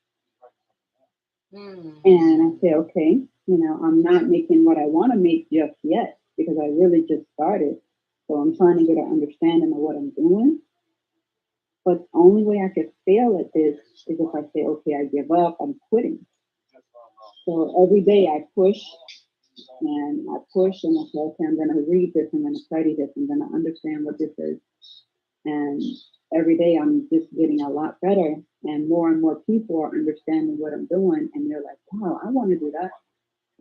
And I say, okay, I'm not making what I want to make just yet because I really just started. So I'm trying to get an understanding of what I'm doing. But the only way I could fail at this is if I say, okay, I give up, I'm quitting. So every day I push and I push and I say, okay, I'm going to read this, I'm going to study this, I'm going to understand what this is. And every day I'm just getting a lot better, and more people are understanding what I'm doing. And they're like, wow, I want to do that.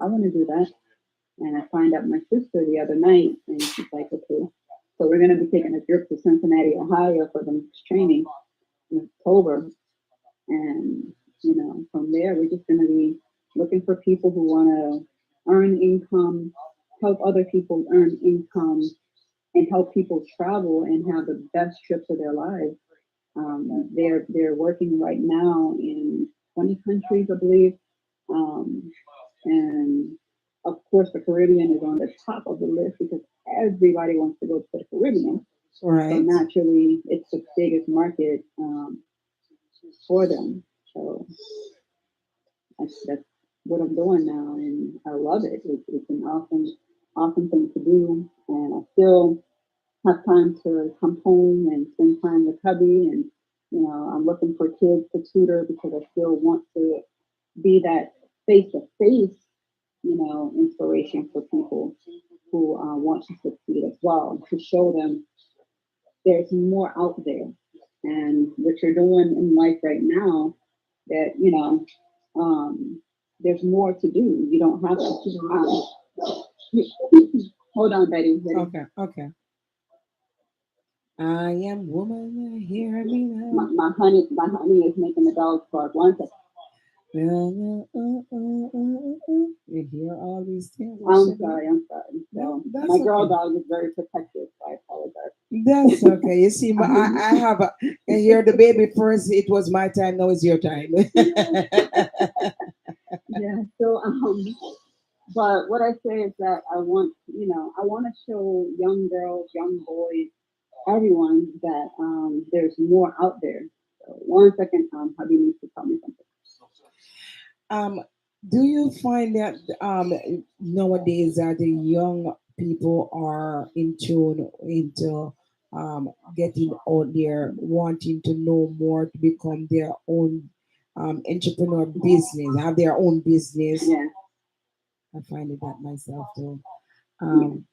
I want to do that. And I find out my sister the other night, and she's like, okay, so we're going to be taking a trip to Cincinnati, Ohio for the next training in October. And, from there, we're just going to be looking for people who want to earn income, help other people earn income, and help people travel and have the best trips of their lives. They're working right now in 20 countries, I believe. And of course, the Caribbean is on the top of the list because everybody wants to go to the Caribbean. So Right. naturally, it's the biggest market for them. So that's what I'm doing now, and I love it. It's an awesome thing to do, and I still have time to come home and spend time with hubby, and I'm looking for kids to tutor because I still want to be that face to face, inspiration for people who want to succeed as well, to show them there's more out there, and what you're doing in life right now, that there's more to do. You don't have to sit around. Hold on, Betty. Okay. Okay. I am woman. Hear me My, now. my honey is making the dogs bark. One second. You hear all these things? I'm sorry. No, So that's my girl okay. dog is very protective, so I apologize. That's okay. You see, I have a, I hear the baby first. It was my time. Now it's your time. Yeah. So but what I say is that I want to show young girls, young boys, everyone that there's more out there. So 1 second, hubby needs to tell me something. Um, do you find that nowadays that the young people are in tune into getting out there, wanting to know more to become their own entrepreneur business, have their own business? Yeah, I find it that myself too. yeah. Um,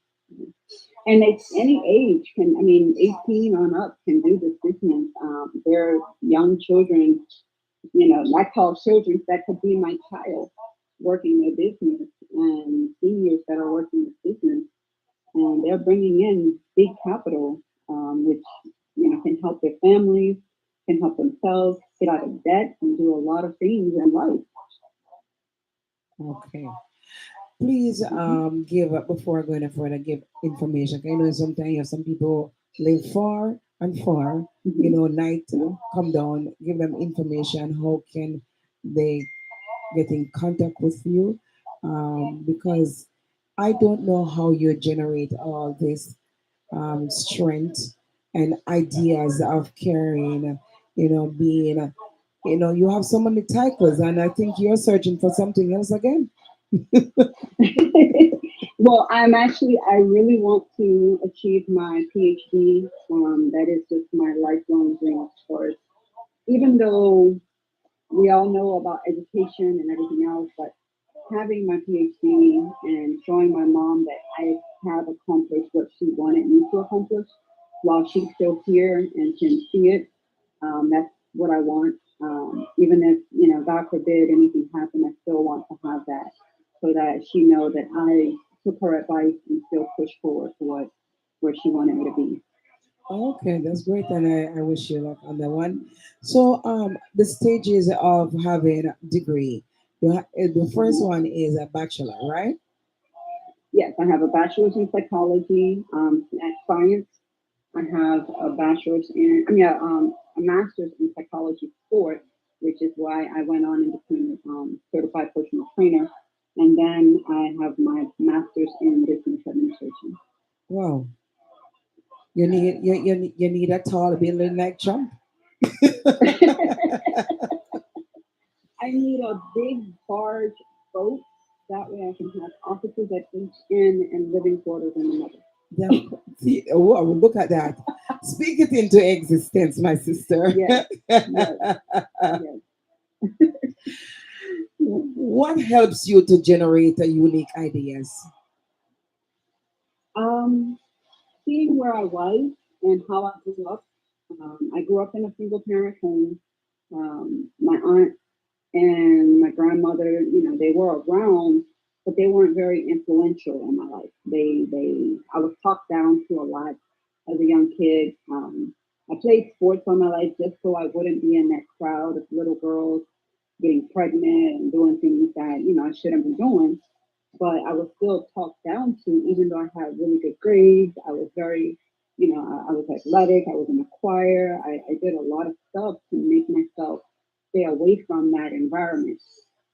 And it's any age can, I mean, 18 on up can do this business. They're young children, I call children that could be my child working their business, and seniors that are working this business, and they're bringing in big capital, which, can help their families, can help themselves get out of debt and do a lot of things in life. okay. Please Hmm. give up before going any further, give information. I know sometimes some people live far and far, Hmm. night Yeah. come down, give them information. How can they get in contact with you? Because I don't know how you generate all this strength and ideas of carrying, being, you have so many titles, and I think you're searching for something else again. Well, I really want to achieve my PhD. That is just my lifelong dream, of course. Even though we all know about education and everything else, but having my PhD and showing my mom that I have accomplished what she wanted me to accomplish while she's still here and can see it, that's what I want. Even if, God forbid anything happened, I still want to have that so that she know that I took her advice and still push forward to where she wanted me to be. Okay, that's great, and I wish you luck on that one. So, the stages of having a degree. The first Mhm. one is a bachelor, right? Yes, I have a bachelor's in psychology, at science. I have a bachelor's in, I mean, a master's in psychology sport, which is why I went on and became certified personal trainer. And then I have my master's in business administration. Wow, you need a tall building like Trump. I need a big barge boat. That way I can have offices at each end and living quarters in another. See, oh, look at that. Speak it into existence, my sister. Yes, yes, yes. What helps you to generate unique ideas? Um, Seeing where I was and how I grew up. I grew up in a single parent home. My aunt and my grandmother, they were around, but they weren't very influential in my life. I was talked down to a lot as a young kid. I played sports all my life just so I wouldn't be in that crowd of little girls getting pregnant and doing things that, I shouldn't be doing. But I was still talked down to, even though I had really good grades. I was very, I was athletic. I was in a choir. I did a lot of stuff to make myself stay away from that environment.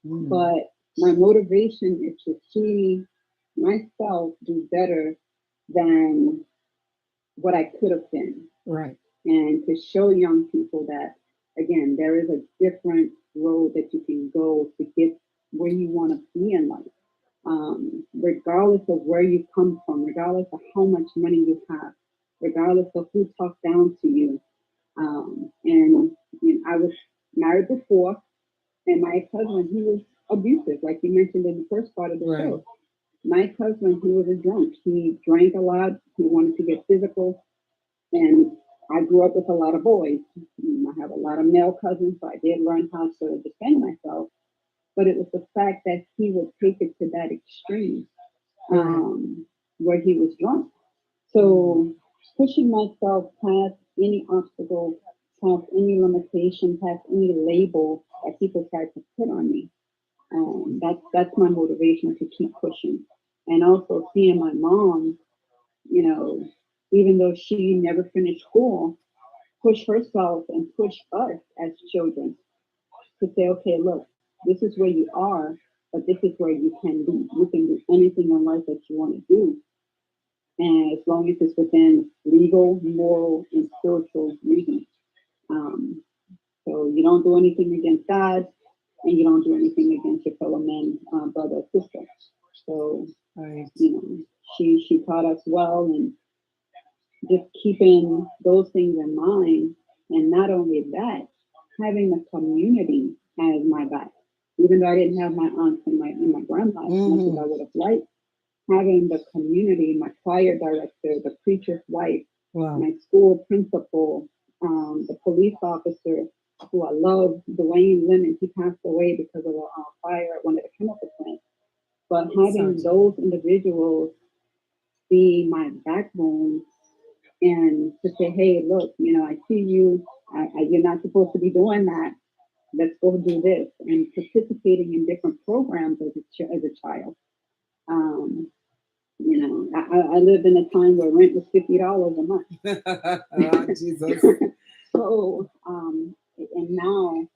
Hmm, But my motivation is to see myself do better than what I could have been, right. and to show young people that, again, there is a different road that you can go to get where you want to be in life. Regardless of where you come from, regardless of how much money you have, regardless of who talked down to you. And I was married before, and my ex-husband, he was abusive, like you mentioned in the first part of the Right. show. My ex-husband, he was a drunk. He drank a lot. He wanted to get physical, and I grew up with a lot of boys. I have a lot of male cousins, so I did learn how to defend myself. But it was the fact that he would take it to that extreme, Right. where he was drunk. Hmm, So pushing myself past any obstacle, past any limitation, past any label that people tried to put on me. That's my motivation to keep pushing. And also seeing my mom, you know, even though she never finished school, push herself and push us as children to say, okay, look, this is where you are, but this is where you can be. You can do anything in life that you want to do. And as long as it's within legal, moral, and spiritual reasoning. Um, So you don't do anything against God, and you don't do anything against your fellow man, brother or sister. So Right. she taught us well, and just keeping those things in mind, and not only that, having the community as my back. Even though I didn't have my aunts and my grandma as much as I would have liked, having the community, my choir director, the preacher's wife, Wow. my school principal, the police officer who I love, Dwayne Lemon, he passed away because of a fire at one of the chemical plants. But having Sorry. those individuals be my backbone and to say, hey, look, I see you. You're not supposed to be doing that. Let's go do this. And participating in different programs as a child. Um, I lived in a time where rent was $50 a month. Ah, Jesus. So, and now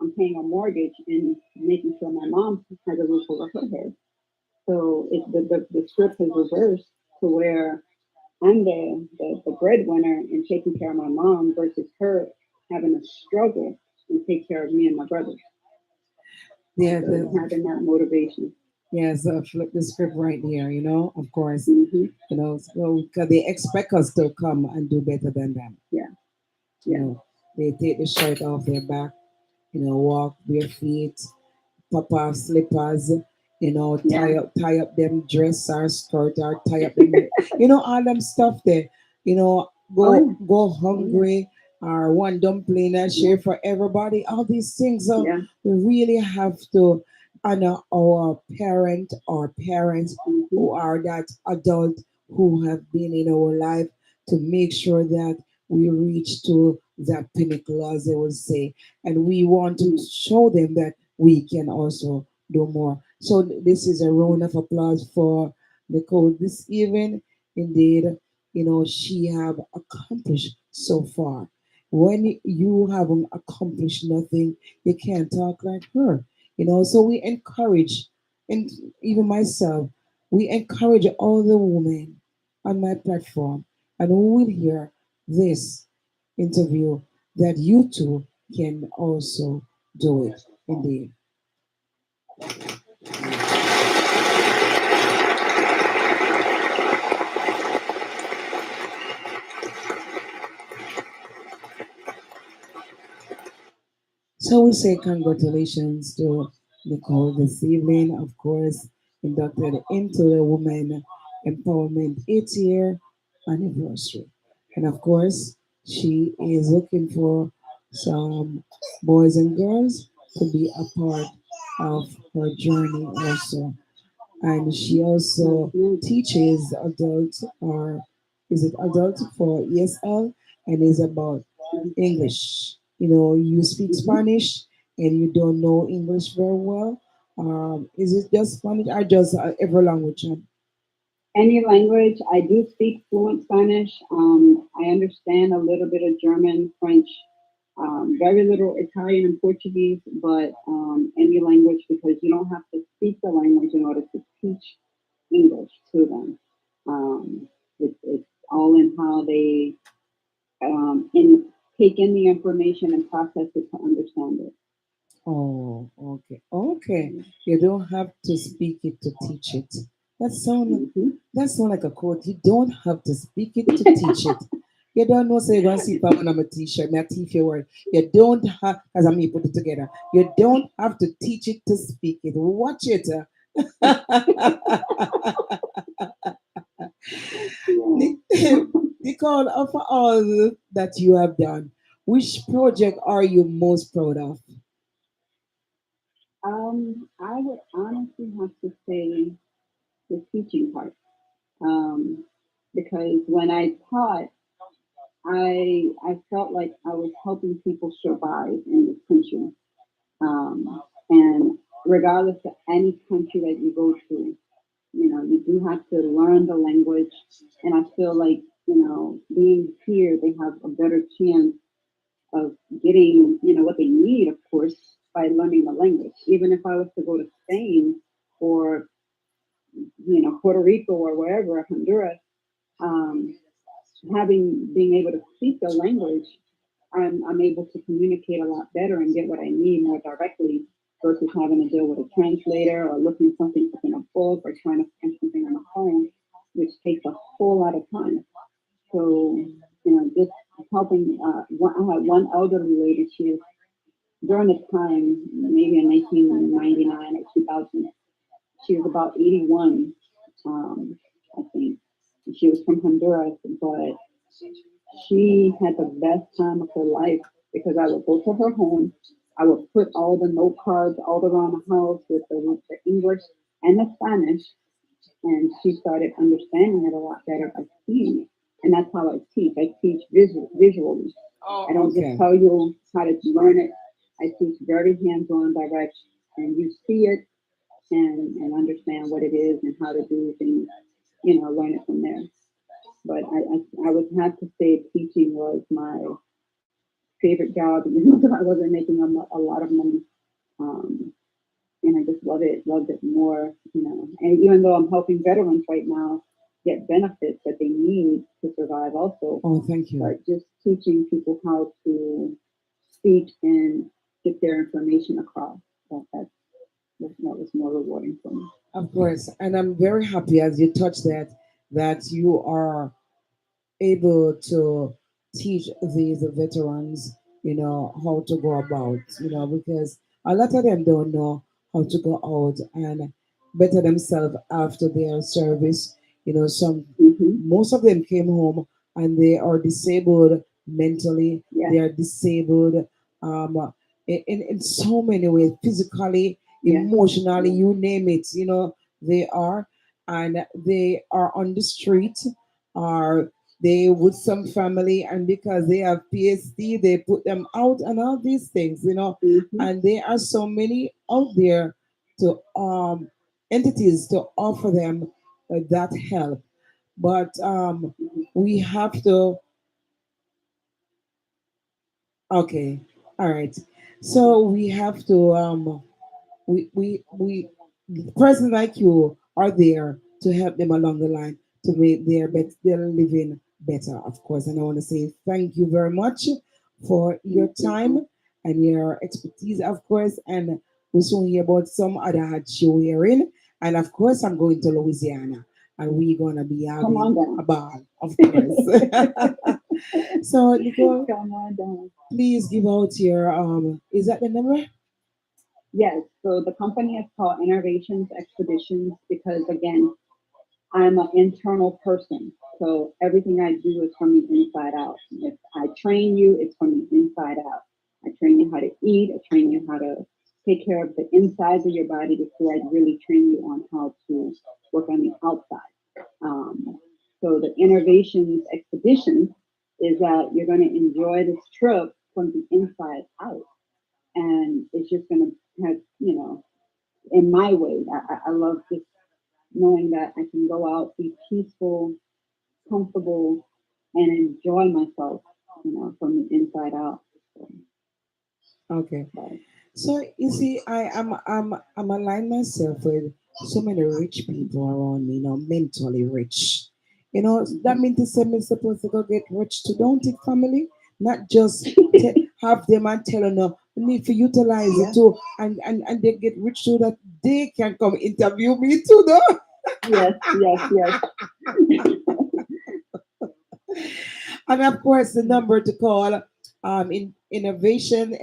I'm paying a mortgage and making sure my mom has a roof over her head. So the script has reversed to where I'm the breadwinner and taking care of my mom versus her having to struggle and take care of me and my brothers. Yeah, So having that motivation. yeah, so flip the script right there, of course, Hmm. so because they expect us to come and do better than them. Yeah, You yeah, know, they take the shirt off their back, walk bare feet, pop off slippers, yeah. tie up them dress or skirt or tie up them, all them stuff there, Oh go yeah, oh yeah, hungry or one dumpling and yeah, share for everybody. All these things, yeah. we really have to honor our parents Hmm. who are that adult who have been in our life to make sure that we reach to that pinnacle, as they would say, and we want to Hmm. show them that we can also do more. So this is a round of applause for Nicole this evening. Indeed, she have accomplished so far. When you haven't accomplished nothing, you can't talk like her. So we encourage, and even myself, we encourage all the women on my platform and who will hear this interview that you too can also do it. Indeed. So we say congratulations to Nicole this evening, of course, inducted into the Women Empowerment 8th year anniversary. And of course, she is looking for some boys and girls to be a part of her journey also. And she Yes, also ma'am. teaches adults, or is it adult for ESL, and is about English. You speak Hmm. Spanish and you don't know English very well. Is it just Spanish or just every language? Any language. I do speak fluent Spanish. I understand a little bit of German, French, very little Italian and Portuguese, but any language because you don't have to speak the language in order to teach English to them. It's all in how they take in the information and process it to understand it. Oh, okay, okay. You don't have to speak it to teach it. That sound Hmm. that sound like a quote. You don't have to speak it to teach it. You don't know, say, you're going to see Pam on my t-shirt, my t-shirt word. You don't have, as I mean, put it together. You don't have to teach it to speak it. Watch it. Yeah. Nicole, of all that you have done, which project are you most proud of? I would honestly have to say the teaching part. Um, because when I taught, I felt like I was helping people survive in this country. And regardless of any country that you go to, you do have to learn the language. And I feel like, being here, they have a better chance of getting, what they need, of course, by learning the language. Even if I was to go to Spain or, Puerto Rico or wherever, Honduras, um, being able to speak the language, I'm able to communicate a lot better and get what I need more directly versus having to deal with a translator or looking something up in a book or trying to find something on the phone, which takes a whole lot of time. So, just helping, I had one elderly lady, she was, during this time, maybe in 1999 or 2000, she was about 81, I think. She was from Honduras, but she had the best time of her life because I would go to her home. I would put all the note cards all around the house with the English and the Spanish, and she started understanding it a lot better by seeing it. And that's how I teach. I teach visually. Oh, I don't okay. just tell you how to learn it. I teach very hands-on direct, and you see it and understand what it is and how to do things, learn it from there. But I would have to say teaching was my favorite job, even though I wasn't making a lot of money. Um, and I just loved it more, And even though I'm helping veterans right now get benefits that they need to survive also, Oh, thank you. but just teaching people how to speak and get their information across, that was more rewarding for me. Of course, and I'm very happy as you touch that you are able to teach these veterans, how to go about, because a lot of them don't know how to go out and better themselves after their service. Hmm. Most of them came home and they are disabled mentally, Yeah, they are disabled in so many ways, physically, yeah, emotionally, yeah. you name it, they are, and they are on the street, or they with some family, and because they have PhD, they put them out and all these things, Hmm. and there are so many out there to entities to offer them that help. But we have to, okay, all right. So we have to we person like you are there to help them along the line to make their living better, of course. And I want to say thank you very much for your Thank you. time and your expertise, of course. And we soon hear about some other hard show hearing. And of course, I'm going to Louisiana, and we're gonna be Come having on a down. ball, of course. So Nicole, Come on down. please give out your is that the number? Yes, so the company is called Innovations Expeditions because, again, I'm an internal person. So everything I do is from the inside out. If I train you, it's from the inside out. I train you how to eat. I train you how to take care of the insides of your body before I really train you on how to work on the outside. So the Innovations Expeditions is that you're going to enjoy this trip from the inside out. And it's just going to have, in my way, I love just knowing that I can go out, be peaceful, comfortable, and enjoy myself, from the inside out. So, Okay. but, So you see, I'm aligned myself with so many rich people around me, mentally rich. That mhm. means to say me supposed to go get rich to don't it family, not just have them and tell them no, we need to utilize it Yeah, too, and they get rich so that they can come interview me too, though. yes, yes, yes. And of course, the number to call in Innovation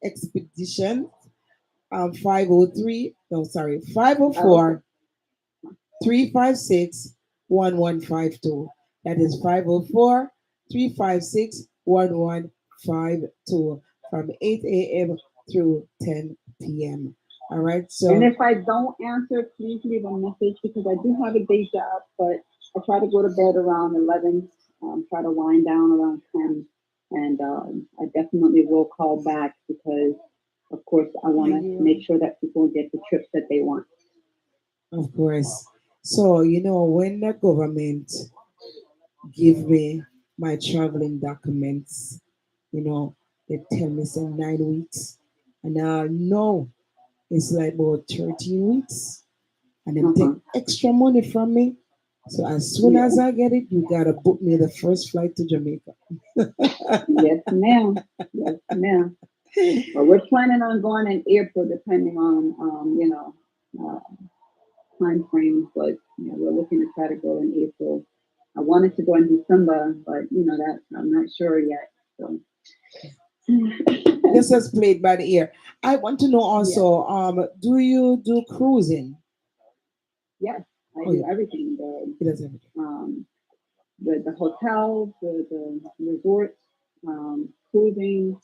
Expedition 503, no, sorry, Okay. 504 356 1152. That is 504 356 1152 from 8 a.m. through 10 p.m. All right, And so if I don't answer, please leave a message because I do have a day job, but I try to go to bed around 11, try to wind down around 10. And I definitely will call back because, of course, I want to make sure that people get the trips that they want. of course, so when the government give me my traveling documents, they tell me say 9 weeks, and I know it's like about 13 weeks, and them take Uh-huh. extra money from me. So as soon Yeah. as I get it, you gotta book me the first flight to Jamaica. Yes, ma'am. Yes, ma'am. But we're planning on going in April, depending on, uh, time frames. But we're looking to try to go in April. I wanted to go in December, but that I'm not sure yet. So This is played by the ear. I want to know yeah, also, do you do cruising? yes, I Oh, do yeah, everything. he does everything. Um, the hotels, the resorts, cruising,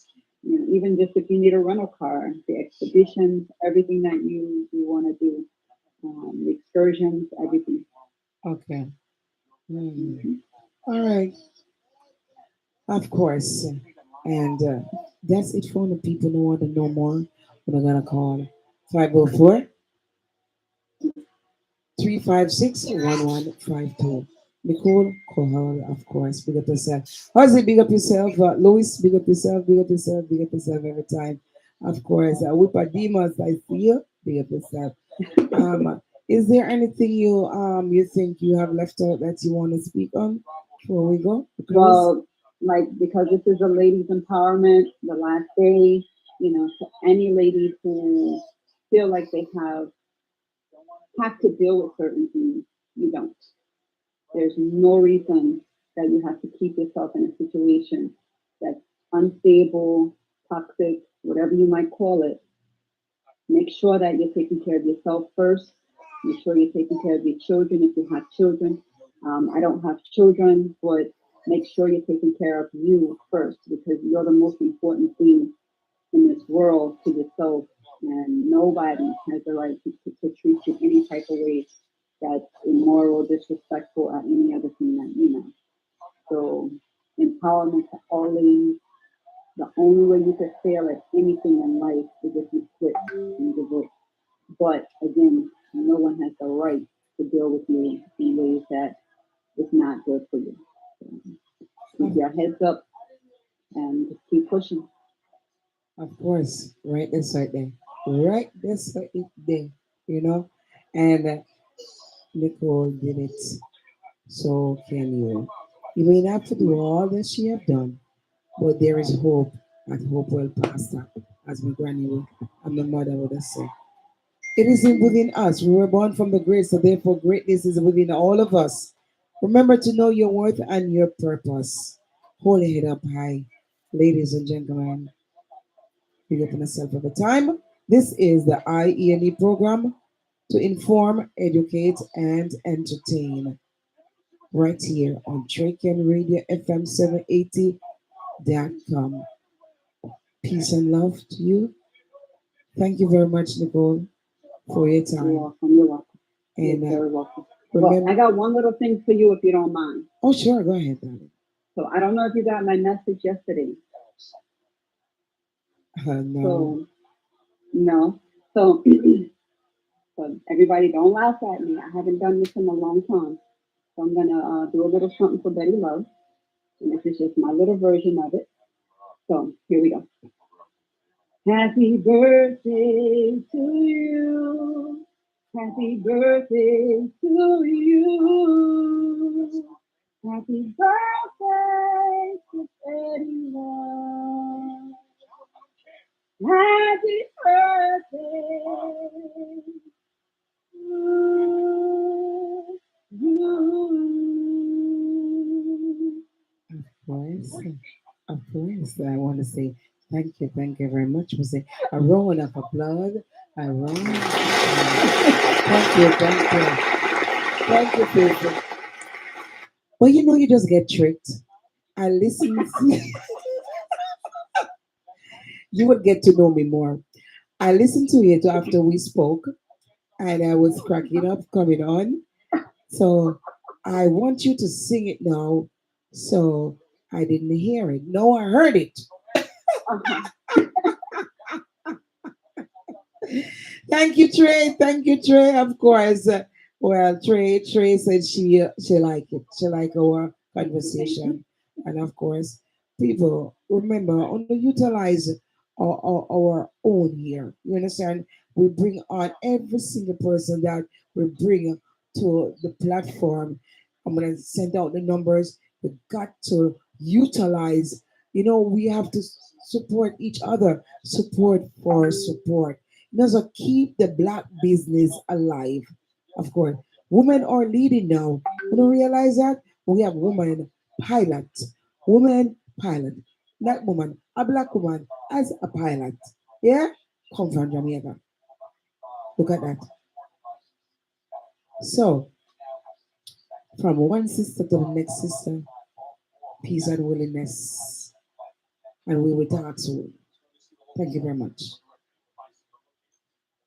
even just if you need a rental car, the expeditions, everything that you want to do, the excursions, everything. Okay. Hmm. Mhm. All right. Of course. And that's it for the people who want to know more. We're gonna call 504 356 1152. Nicole Kohal, of course. Big up yourself. How's it? Big up yourself. Louis, big up yourself. Big up yourself. Big up yourself every time. Of course. Whippademas, I see you. Big up yourself. Is there anything you think you have left out that you want to speak on before we go to close? Well, like because this is a ladies empowerment, the last day, to any ladies who feel like they have to deal with certain things, you don't. There's no reason that you have to keep yourself in a situation that's unstable, toxic, whatever you might call it. Make sure that you're taking care of yourself first. Make sure you're taking care of your children if you have children. I don't have children, but make sure you're taking care of you first because you're the most important thing in this world to yourself. And nobody has the right to treat you any type of way that's immoral, disrespectful, or any other thing that you know. So, empowerment to all ladies. The only way you can fail at anything in life is if you quit and give up. But again, no one has the right to deal with you in ways that is not good for you. So keep Of, your heads up and just keep pushing. of course, right this right there. Right this right there, you know? And Nicole did it. So can you. You may not have to do all that she have done, but there is hope, and hope will pass that, as my granny would, and my mother would have said. It is within us. We were born from the great, so therefore greatness is within all of us. Remember to know your worth and your purpose. Hold your head up high. Ladies and gentlemen, big up on yourself at the time. This is the IENE program to inform, educate, and entertain. Right here on Draken Radio FM 780.com. Peace and love to you. Thank you very much, Nicole, for your You're time. welcome. You're welcome. You're And very welcome. Well, I remember, got one little thing for you if you don't mind. oh, sure, go ahead, darling. So I don't know if you got my message yesterday. No. So no. So so everybody don't laugh at me. I haven't done this in a long time. So I'm gonna do a little something for Betty Love. And this is just my little version of it. So here we go. Happy birthday to you. Happy birthday to you. Happy birthday to Betty Love. Happy birthday to you. Of course. Of course. I want to say thank you very much for saying a round of applause. A round. Thank you, thank you. Thank you, people. Well, you know, you just get tricked. I listen, you would get to know me more. I listened to it after we spoke, and I was cracking up coming on. So I want you to sing it now. So I didn't hear it. No, I heard it. Uh-huh. Thank you, Trey. Thank you, Trey. Of course. Well, Trey said she like it. She like our Thank you. conversation, and of course, people remember underutilize our own here. You understand? We bring on every single person that we bring to the platform. I'm gonna send out the numbers. You got to utilize. We have to support each other. Support for support. So keep the black business alive. Of course, women are leading now. You don't realize that we have women pilot, women pilot, black woman, a black woman as a pilot. Yeah, come from Jamaica. Look at that. So from one sister to the next sister, peace and willingness, and we will talk soon. Thank you very much.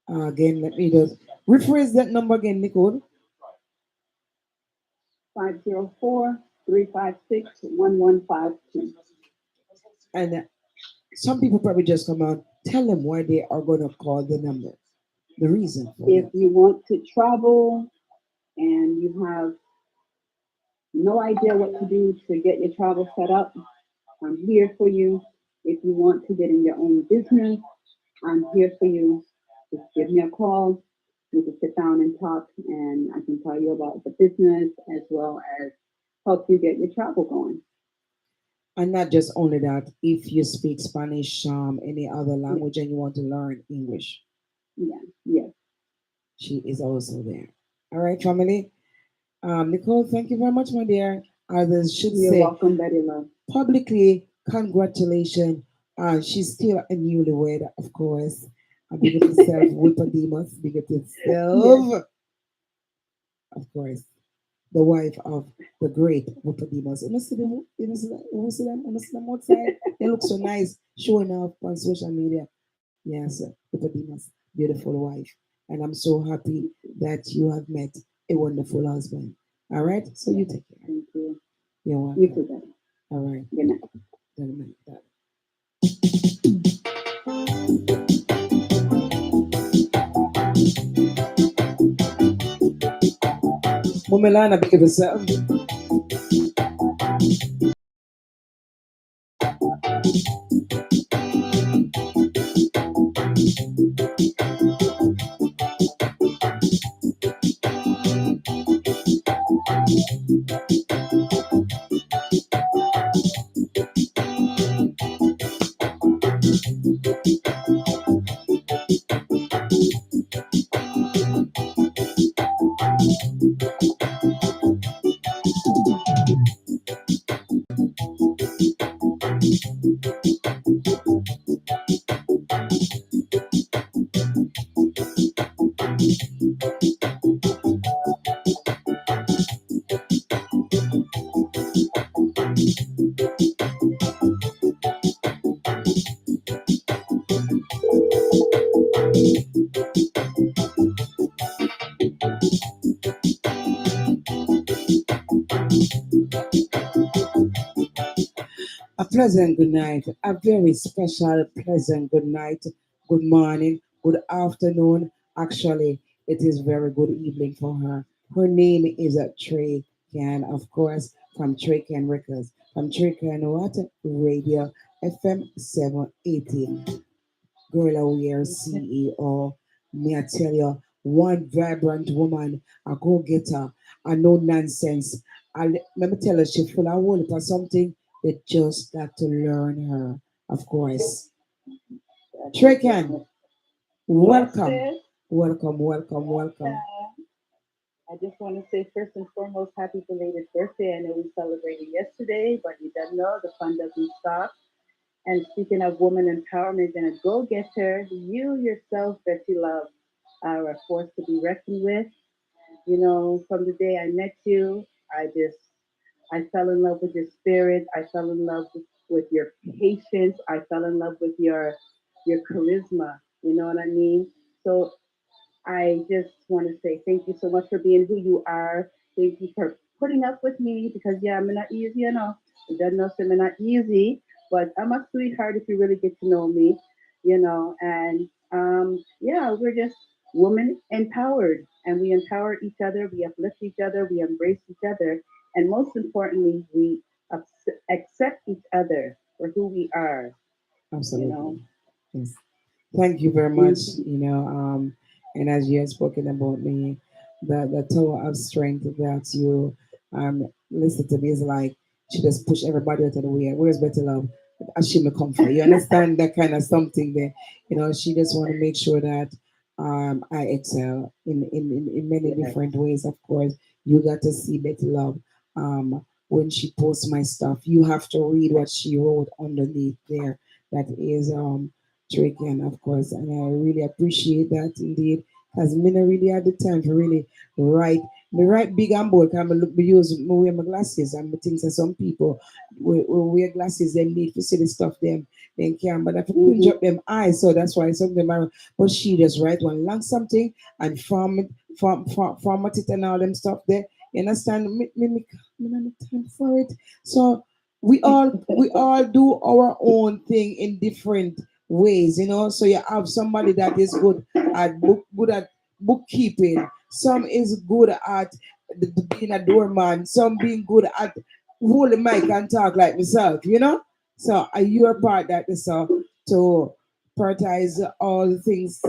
Again, let me just rephrase that number again, Nicole. 504-356-1152. And some people probably just come out. Tell them why they are going to call the number. The reason for If it. you want to travel and you have no idea what to do to get your travel set up, I'm here for you. If you want to get in your own business, I'm here for you. Just give me a call. We can sit down and talk, and I can tell you about the business as well as help you get your travel going. And not just only that, if you speak Spanish, any other Yeah, language, and you want to learn English, yeah, yes. she is also there. All right, family. Nicole, thank you very much, my dear. Others should You're say welcome, Betty Love. publicly, congratulations. She's still a newlywed, of course. Big up yourself, Whippodemus. Big up Yes. yourself, of course. The wife of the great Whippodemus. You know see them outside? They look so nice, showing off on social media. Yes, Whippodemus, beautiful wife. And I'm so happy that you have met a wonderful husband. All right, so you take care. Thank you. You're You welcome. too, Betty. All right. Good night. Gentlemen. Mumelana, big of yourself. A pleasant good night, a very special pleasant good night, good morning, good afternoon. Actually, it is very good evening for her. Her name is Trey Can, of course, from Trey Can Records, from Trey Can what? Radio FM 780. Girl, we are CEO. May I tell you, one vibrant woman, a go getter, a no nonsense. Let me tell you, she full of wool for something. They just got to learn her, of course. That's it. Trekan, Yes, welcome, sis. welcome, welcome, welcome. I just want to say first and foremost, happy belated birthday. I know we celebrated yesterday, but you don't know the fun doesn't stop. And speaking of woman empowerment and a go-getter, you yourself, Betty Love, are a force to be reckoned with. You know, from the day I met you, I fell in love with your spirit. I fell in love with your patience. I fell in love with your charisma. You know what I mean? So I just want to say thank you so much for being who you are. Thank you for putting up with me because yeah, I'm not easy, you know. It doesn't know I'm not easy, but I'm a sweetheart if you really get to know me, you know. And yeah, we're just women empowered, and we empower each other. We uplift each other. We embrace each other, and most importantly, we accept each other for who we are. You Absolutely. know. Yes. Thank you very much. Mhm. And as you have spoken about me, the tower of strength that you listen to me is like she just push everybody out of the way. Where's Betty Love? She may come for you. Understand that kind of something there. You know, she just want to make sure that I excel in many Yes. different ways. Of course, you got to see Betty Love when she posts my stuff. You have to read what she wrote underneath there. That is tricky, and of course, and I really appreciate that indeed. Because me not really had the time to really write. Me write big and bold. Cause me look, me use me wear my glasses, and me think that some people will wear glasses. They need to see the stuff them. Then can, but if you pinch Mm-hmm. up them eyes, so that's why some of them are. But she just write one long something and format it and all them stuff there. You understand? Me not have time for it. So we all do our own thing in different ways, you know. So you have somebody that is good at bookkeeping. Some is good at being a doorman. Some being good at hold the mic and talk like myself, you know. So your part that is to prioritize all the things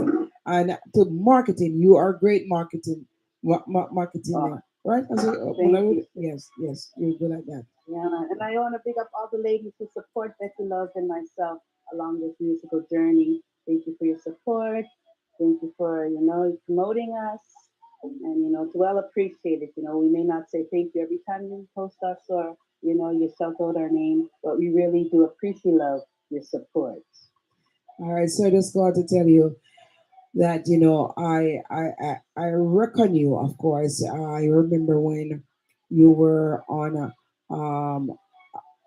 and to marketing. You are great marketing Oh, there, right? thank you. Yes, yes, you're good at that. Yeah, and I want to big up all the ladies who support Becky Love and myself along this musical journey. Thank you for your support. Thank you for, promoting us. And, it's well appreciated. We may not say thank you every time you post us or, you shout out our name, but we really do appreciate love, your support. All right, so I just got to tell you that I reckon you. Of course, I remember when you were on a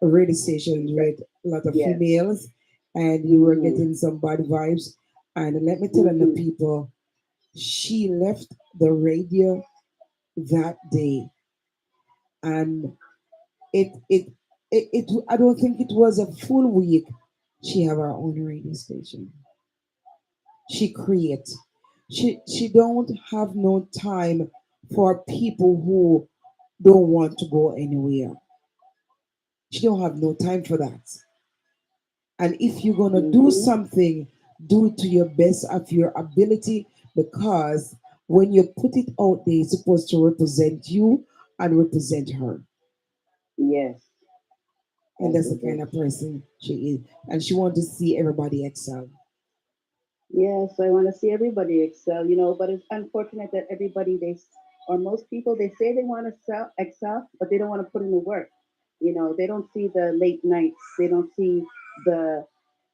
radio station with a lot of Yes. females, and you were Mm-hmm. getting some bad vibes. And let me tell the Mm-hmm. people, she left the radio that day, and it it I don't think it was a full week. She have her own radio station. She creates. She don't have no time for people who don't want to go anywhere. She don't have no time for that. And if you're gonna do Mm-hmm. something, do it to your best of your ability, because when you put it out there, it's supposed to represent you and represent her. Yes, And as that's the it kind is. of person she is. And she wants to see everybody excel. Yes, I want to see everybody excel, but it's unfortunate that everybody or most people they say they want to excel, but they don't want to put in the work. They don't see the late nights. They don't see the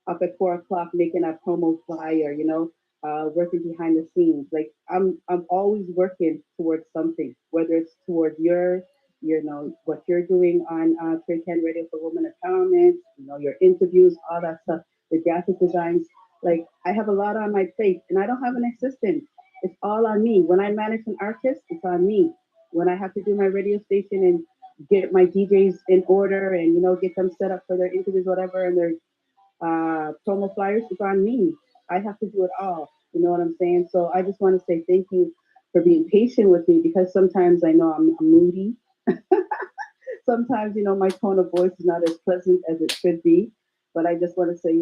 up at 4 o'clock making a promo flyer, working behind the scenes. Like I'm always working towards something, whether it's towards what you're doing on Trade Can Radio for Women Empowerment, your interviews, all that stuff, the graphic designs. Like I have a lot on my plate, and I don't have an assistant. It's all on me. When I manage an artist, it's on me. When I have to do my radio station and get my DJs in order and get them set up for their interviews, whatever, and their promo flyers, it's on me. I have to do it all. You know what I'm saying? So I just want to say thank you for being patient with me because sometimes I know I'm moody. Sometimes, my tone of voice is not as pleasant as it should be. But I just want to say,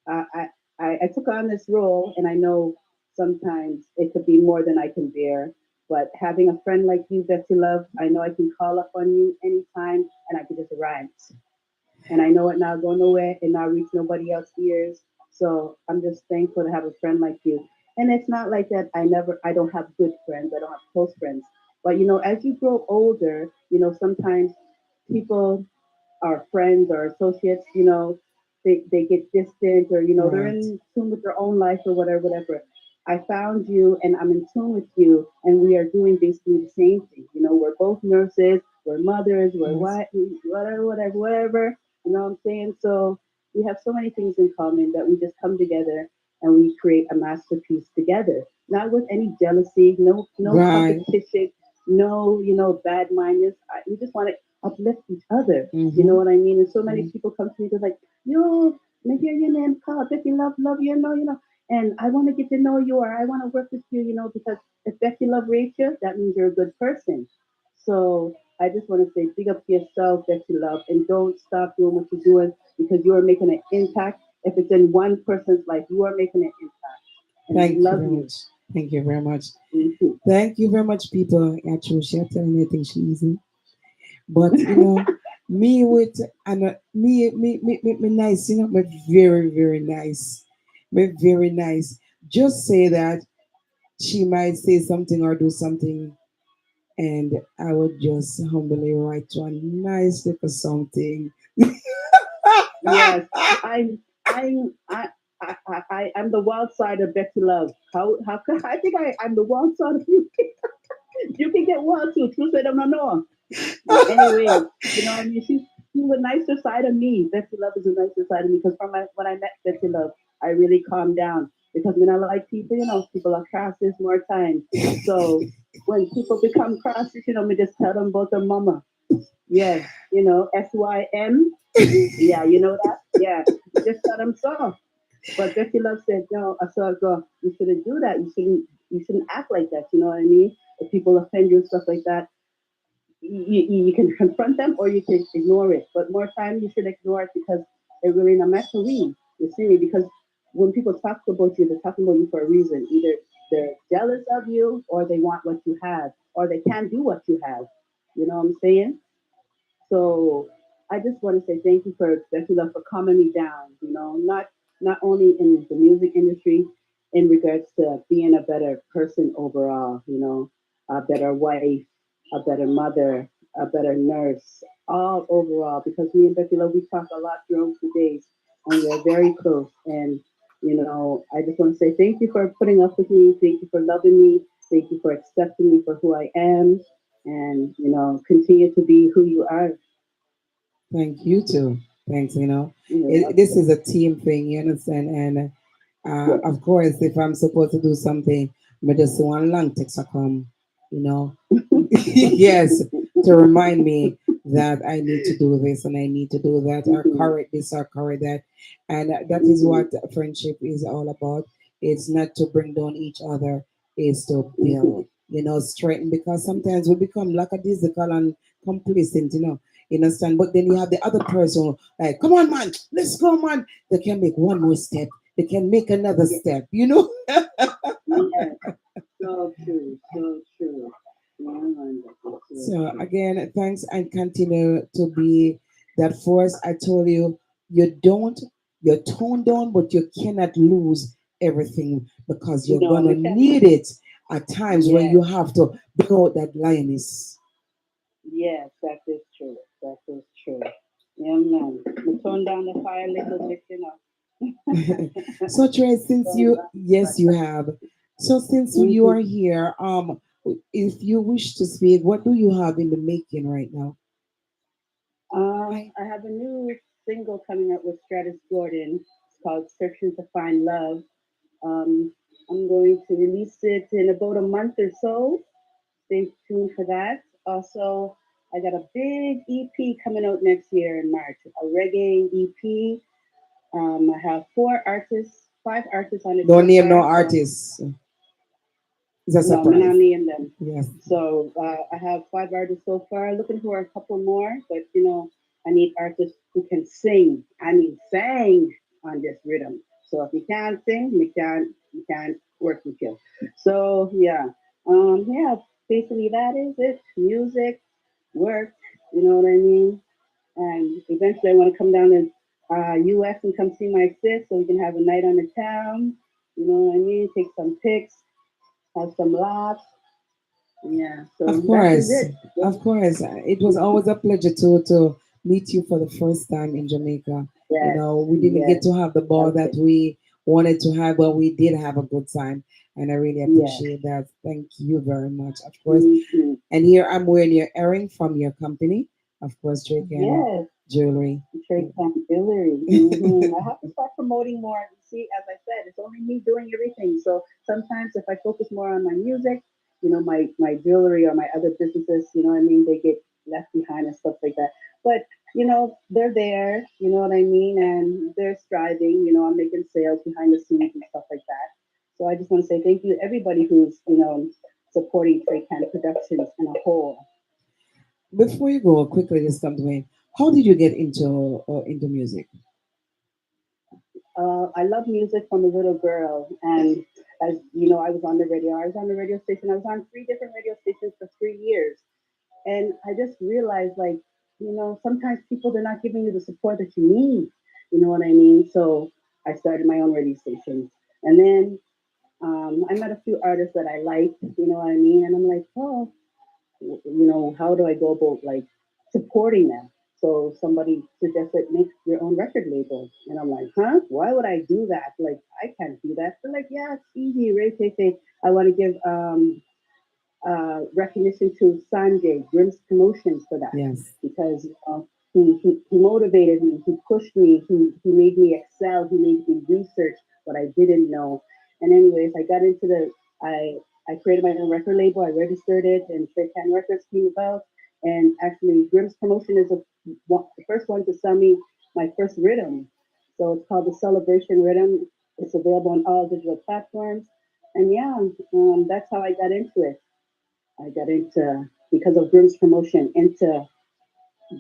I, I, I took on this role and I know sometimes it could be more than I can bear. But having a friend like you that you love, I know I can call up on you anytime and I can just rant and I know it now go nowhere and not reach nobody else's ears. So I'm just thankful to have a friend like you. And it's not like that I don't have good friends, I don't have close friends. But as you grow older, sometimes people our friends or associates, they get distant or, they're Right. in tune with their own life or whatever, whatever. I found you and I'm in tune with you and we are doing basically the same thing. We're both nurses, we're mothers, we're Yes. what, whatever, whatever, whatever. You know what I'm saying? So we have so many things in common that we just come together and we create a masterpiece together. Not with any jealousy, no Right. competition, no, bad mindedness. We just want to uplift each other. You know Mm-hmm. what I mean? And so many people come to me, they're like, yo, me hear your name called, Becky Love you, and I want to get to know you or I want to work with you, because if Becky Love rates you, that means you're a good person. So I just want to say, big up to yourself, Becky Love, and don't stop doing what you're doing because you are making an impact. If it's in one person's life, you are making an impact. And I Thank you love very you. much. Thank you very much. Mhm. Thank you very much, people. Yeah, true. She telling me I think she easy. But me with and me nice, me very, very nice. Me very nice. Just say that she might say something or do something, and I would just humbly write to a nice little something. Yes, I'm I'm I'm the wild side of Becky Love. How could I think I'm the wild side of you? You can get wild too. True say them no know. But anyway, you know what I mean? She's a nicer side of me. Betsy Love is a nicer side of me because when I met Betsy Love, I really calmed down because when I like people, people are crosses more time. So when people become crosses, me just tell them about their mama. Yes, SYM. Yeah, you know that? Yeah, you just tell them so. But Becky Love said, no, I saw her go, you shouldn't do that. You shouldn't act like that. You know what I mean? If people offend you and stuff like that, you can confront them or you can ignore it. But more time you should ignore it because it really not matter we. You see me? Because when people talk about you, they're talking about you for a reason. Either they're jealous of you or they want what you have or they can't do what you have. You know what I'm saying? So I just want to say thank you for Betula for calming me down. Not only in the music industry, in regards to being a better person overall. A better wife, a better mother, a better nurse, all overall. Because me and Betula, we talk a lot throughout the days, and we're very close. And I just want to say thank you for putting up with me. Thank you for loving me. Thank you for accepting me for who I am and continue to be who you are. Thank you too. Thanks. You're This welcome. is a team thing, you understand? And Yes. of course, if I'm supposed to do something, I just one long text to come, you know. Yes, to remind me that I need to do this and I need to do that or Mhm, correct this or correct that. And that is mhm, what friendship is all about. It's not to bring down each other, it's to build, mhm. strengthen because sometimes we become lackadaisical and complacent, you understand? But then you have the other person, like, come on, man, let's go, man. They can make one more step, they can make another Yes, step. yes. So true. So true. Yeah, man, that's so So true. again, thanks and continue to be that force. I told you, you're toned down, but you cannot lose everything because you're No, gonna we can. need it at times when Yes, you have to bring out that lioness. yes, that is true. That is true. Yeah, man. We turn down the fire a little bit, So Trey, since Turn you down yes the you have. So since fire. you Hmm. are here, if you wish to speak, what do you have in the making right now? I have a new single coming out with Stratus Gordon. It's called Searching to Find Love. Um, I'm going to release it in about a month or so. Stay tuned for that. Also, I got a big EP coming out next year in March, a reggae EP. I have five artists on it Don't so name no far. So artists. It's a no, I'm surprise. not naming them. Yes. So I have five artists so far. Looking for a couple more, but I need artists who can sing. I mean, sing on this rhythm. So if you can't sing, we can't work with you. So yeah. Basically that is it. Music, work. You know what I mean? And eventually, I want to come down to U.S. and come see my sis, so we can have a night on the town. You know what I mean? Take some pics, have some laughs. Yeah, Of so that is course, it. of course. It was always a pleasure to meet you for the first time in Jamaica. Yes, We didn't get yes, to have the ball that okay, we wanted to have, but we did have a good time, and I really yes. appreciate that. Thank you very much. Of course, Hmm. and here I'm wearing your earring from your company, of course, Drake and Yes, Jewelry. Trade Camp Hillary. I have to start promoting more. You see, as I said, it's only me doing everything. So sometimes if I focus more on my music, my jewelry or my other businesses, you know what I mean, they get left behind and stuff like that. But they're there, you know what I mean, and they're striving. I'm making sales behind the scenes and stuff like that. So I just want to say thank you to everybody who's supporting Trade Camp Productions in a whole. Before you go, quickly, just come to me. How did you get into music? I love music from a little girl, and as you know, I was on the radio. I was on the radio station. I was on three different radio stations for 3 years. And I just realized, like, sometimes people, they're not giving you the support that you need. You know what I mean? So I started my own radio station. And then I met a few artists that I liked, you know what I mean? And I'm like, oh, how do I go about like supporting them? So somebody suggested make your own record label, and I'm like, huh? Why would I do that? Like, I can't do that. They're like, yeah, it's easy. Ray Tay, I want to give recognition to Sanjay Grimm's Promotions for that Yes. because he motivated me, he pushed me, he made me excel, he made me research what I didn't know. And anyways, I created my own record label, I registered it, and Shaitan Records came about. And actually, Grimm's Promotion is the first one to sell me my first rhythm. So it's called the Celebration Rhythm. It's available on all digital platforms. And yeah, that's how I got into it. I got into because of Grimm's Promotion into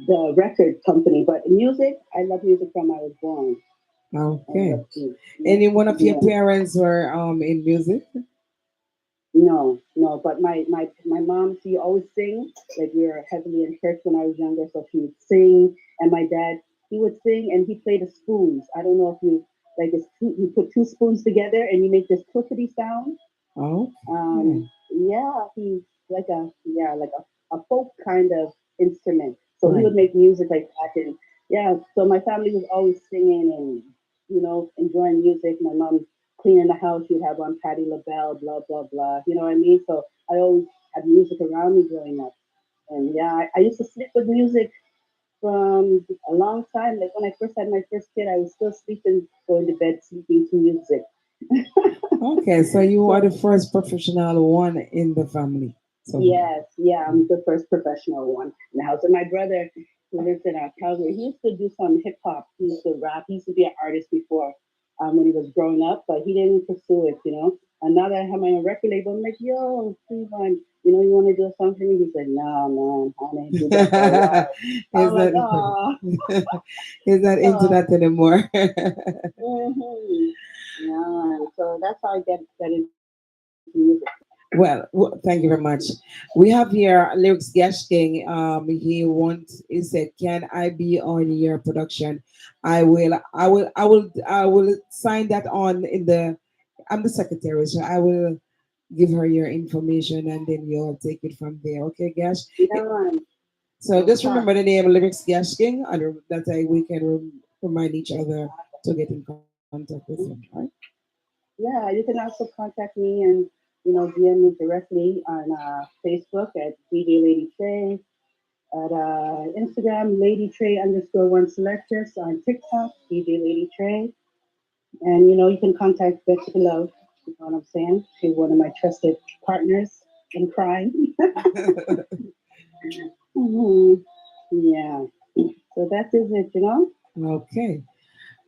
the record company. But music, I love music from I was born. I Okay. love music. Any one of your Yeah. parents were in music? No, no. But my mom, she always sing. Like we were heavily in church when I was younger, so she would sing. And my dad, he would sing and he played the spoons. I don't know if you like it's you put two spoons together and you make this clickety sound. Okay. Yeah, he's like a folk kind of instrument. So he Right. would make music like that, and yeah. So my family was always singing and enjoying music. My mom cleaning the house, she'd have on Patti LaBelle, blah blah blah. You know what I mean? So I always had music around me growing up, and yeah, I used to sleep with music from a long time. Like when I first had my first kid, I was still sleeping, going to bed, sleeping to music. Okay, so you are So the first professional one in the family. So yes, yeah, I'm the first professional one in the house. And my brother, who lives in Calgary, he used to do some hip hop. He used to rap. He used to be an artist before when he was growing up, but he didn't pursue it. And now that I have my own record label, I'm like, yo, Cleveland, you want to do a song for me? He's like, nah, man, I didn't do that for a while. is I'm like, that oh, is that into oh, that anymore? mm-hmm. Yeah. So that's how I get into music. Well, thank you very much. We have here Lyrics Gashking. He said, "Can I be on your production?" I will sign that on in the. I'm the secretary, so I will give her your information, and then you'll take it from there. Okay, Gash. Yeah, man. So No just problem. remember the name Lyrics Gashking, and that we can remind each other to get in contact with you. Right? Yeah, you can also contact me and DM me directly on Facebook at DJ Lady Trey, at Instagram Lady Trey underscore one selectress, on TikTok DJ Lady Trey, and you can contact Betsy Love. You know what I'm saying? She's one of my trusted partners in crime. hmm Yeah. So that is it. Okay.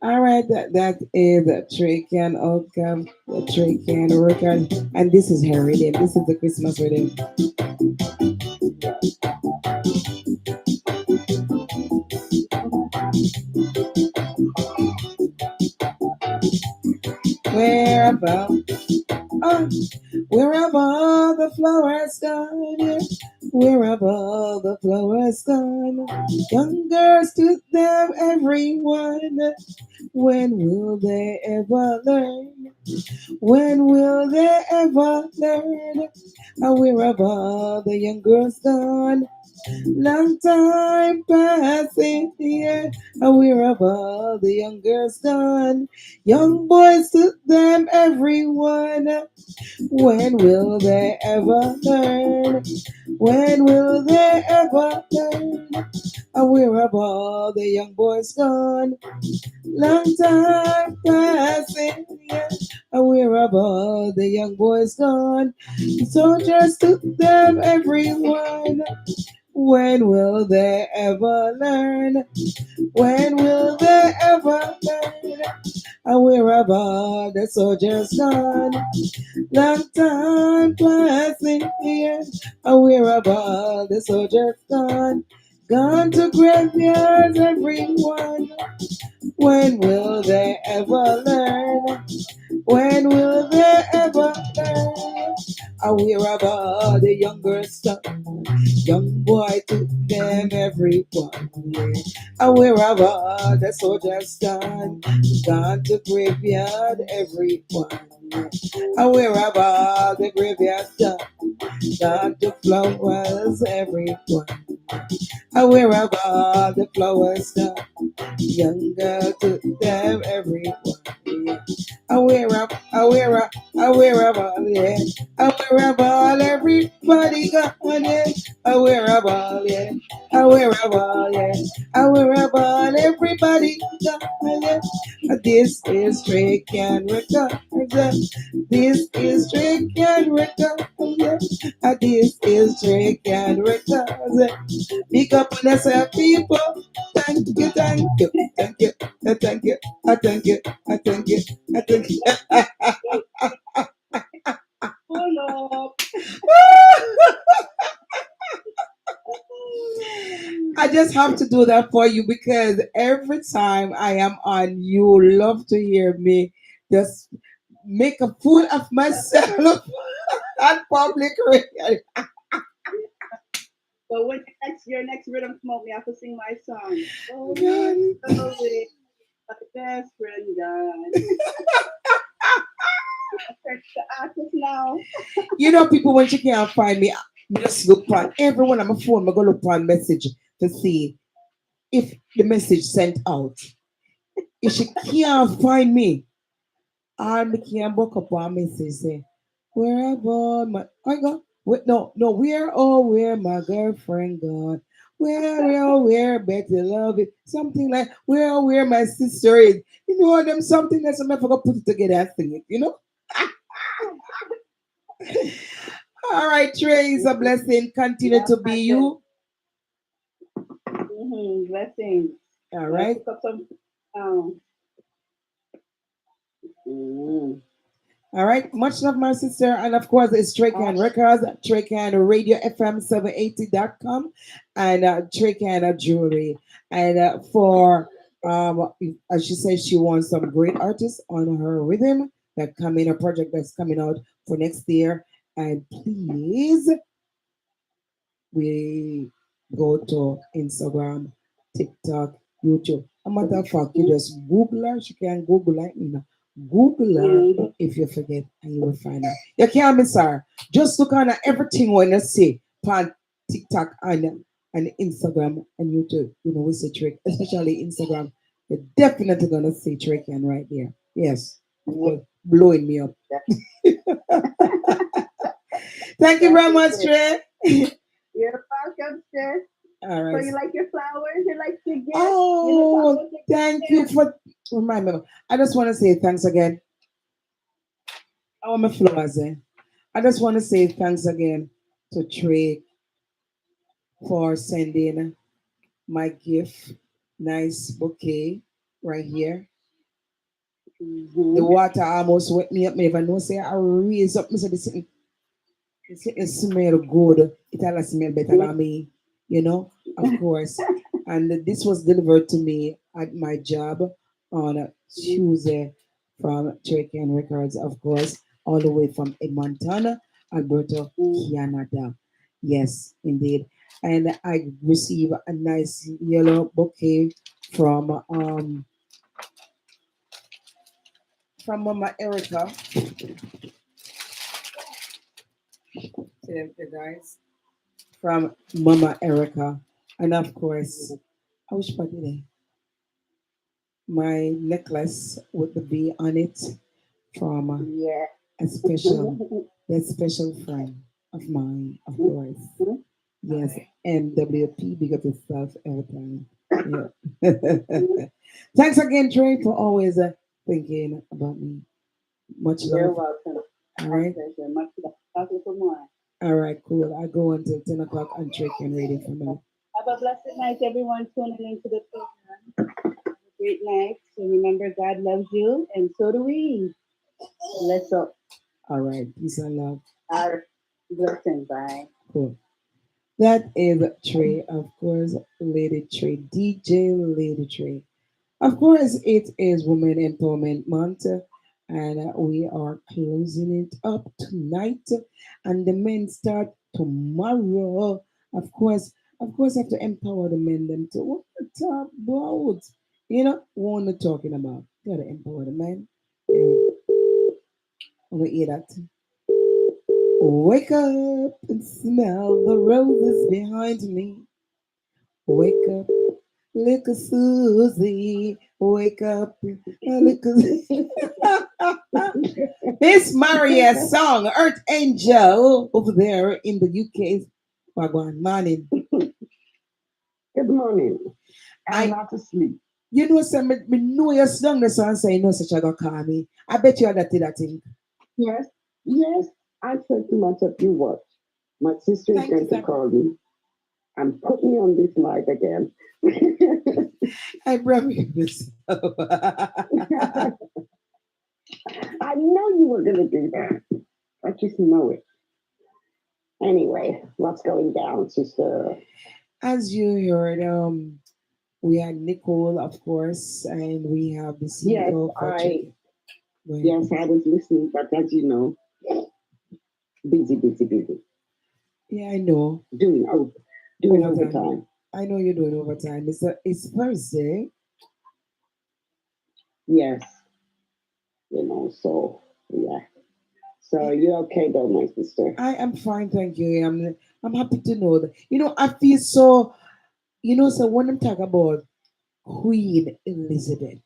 All right, that is Trey Can Outcome, Trey Can Record, and this is her rhythm. This is the Christmas rhythm. Wherever, oh, wherever the flowers gone, yeah. Wherever the flowers gone, young girls to them, everyone. When will they ever learn? When will they ever learn? Wherever the young girls gone, long time passing here, wherever the young girls gone, young boys to them, everyone. When will they ever learn? When will they ever learn? Wherever the young boys gone, long time passing, yeah. Wherever the young boys gone, soldiers to them, everyone. When will they ever learn? When will they ever learn? Wherever the soldiers gone, long time passing here. Wherever the soldiers gone, Gone to graveyards, everyone. When will they ever learn? When will they ever learn? Aware about the younger stuff. Young boy took them everyone. Yeah. Aware about the soldiers done. Gone to graveyard, everyone. Yeah. Aware about the graveyard done. Gone to flowers, everyone. Aware about the flowers done. Young girl to them everyone. Yeah. Aware of all, yeah. Aware of all, everybody got one, yeah. Aware of all, yeah. Aware of all, yeah. Aware of all, everybody got one, yeah. This is Drake and Records. This is Drake and Records. Yeah. This is Drake and Records. Pick up on yourself, people. Thank you, thank you, thank you, thank you, thank you, thank you, thank you. Pull up. I just have to do that for you because every time I am on, you love to hear me just make a fool of myself on public radio. So when your next rhythm smoke, me have to sing my song. Oh, God. away, my best friend gone. Search the artist now. You know, people when she can't find me, me just look on everyone on my phone, I go look on message to see if the message sent out. If she can't find me, I can't book up one message say, wherever my I go wait, no, where my girlfriend gone? Where Betty love it? Something like where my sister is. You know them something that's I forgot put it together and sing it, you know? All right, Trey, it's a blessing. Continue Yeah, to be Patrick. you. Blessings. All I right. took up some. Um, mm, All right. Much love, my sister. And of course, it's Trey uh, Can Records, Trey Can Radio FM 780.com, and Trey Can Jewelry. And as she says, she wants some great artists on her rhythm that come in a project that's coming out for next year. And please, we go to Instagram, TikTok, YouTube. A matter of fact, you just Google her. She can Google her, you know. Google her mhm. if you forget and you will find her. You can't miss her. Just look on her everything when you see on TikTok and Instagram and YouTube. You know, we see trick, especially Instagram. You're definitely gonna see trick and right there. Yes. Yeah, Blowing me up. that, Thank you that very is much, it. Trey. You're welcome, sis. All So right. you like your flowers? You like your gifts? You know, talk Oh, about your gift thank you there. for remind me. I just want to say thanks again. I want my flowers. I just want to say thanks again to Trey for sending my gift. Nice bouquet right here. The Mm-hmm. water almost wet me up. Me even know say I raise up. Me say this smell good. It all smell better than me. You know, of course. And this was delivered to me at my job on Tuesday from Cherokee Records, of course, all the way from Edmonton, Alberta, Canada. Yes, indeed. And I received a nice yellow bouquet from Mama Erica. See them, you guys. From Mama Erica. And of course, I wish I did my necklace with the V on it from Yeah. a special friend of mine, of course. Yes, MWP, big up yourself every time. Yeah. Thanks again, Trey, for always thinking about me. Much You're love. welcome. All My right. pleasure. Much love. Talk to you some more. All right, cool. I go until 10 o'clock on Trey and Radio Family. Have a blessed night, everyone tuning into the program. Have a great night. So remember, God loves you, and so do we. Let's up. All right. Peace and love. Our blessing. Bye. Cool. That is Trey, of course, Lady Trey, DJ Lady Trey. Of course, it is Women Empowerment Month, and we are closing it up tonight, and the men start tomorrow. Of course, have to empower the men them to what to talk about. What we're talking about. Gotta empower the men. And I'm gonna hear that. Wake up and smell the roses behind me. Wake up, little Susie. Wake up, little. This Maria song, Earth Angel, over there in the UK. Wagwan morning. Good morning. I'm I, not asleep. me know your song, the song say, such a go call me. I bet you that did that thing. Yes, yes. I said to myself, you watch. My sister is Thank you, going to thank you. call me and put me on this mic again. I brought you this. I know you were going to do that. I just know it. Anyway, what's going down, sister? As you heard, we had Nicole, of course, and we have the Yes, CEO for I Chicken. Go ahead. yes, I was listening, but as you know, busy, busy, busy. Yeah, I know. Doing over, doing Overtime. overtime. I know you're doing overtime. It's Thursday. Yes, so yeah. So you're okay though, my sister. I am fine, thank you. I'm happy to know that. I feel so. So when I'm talking about Queen Elizabeth,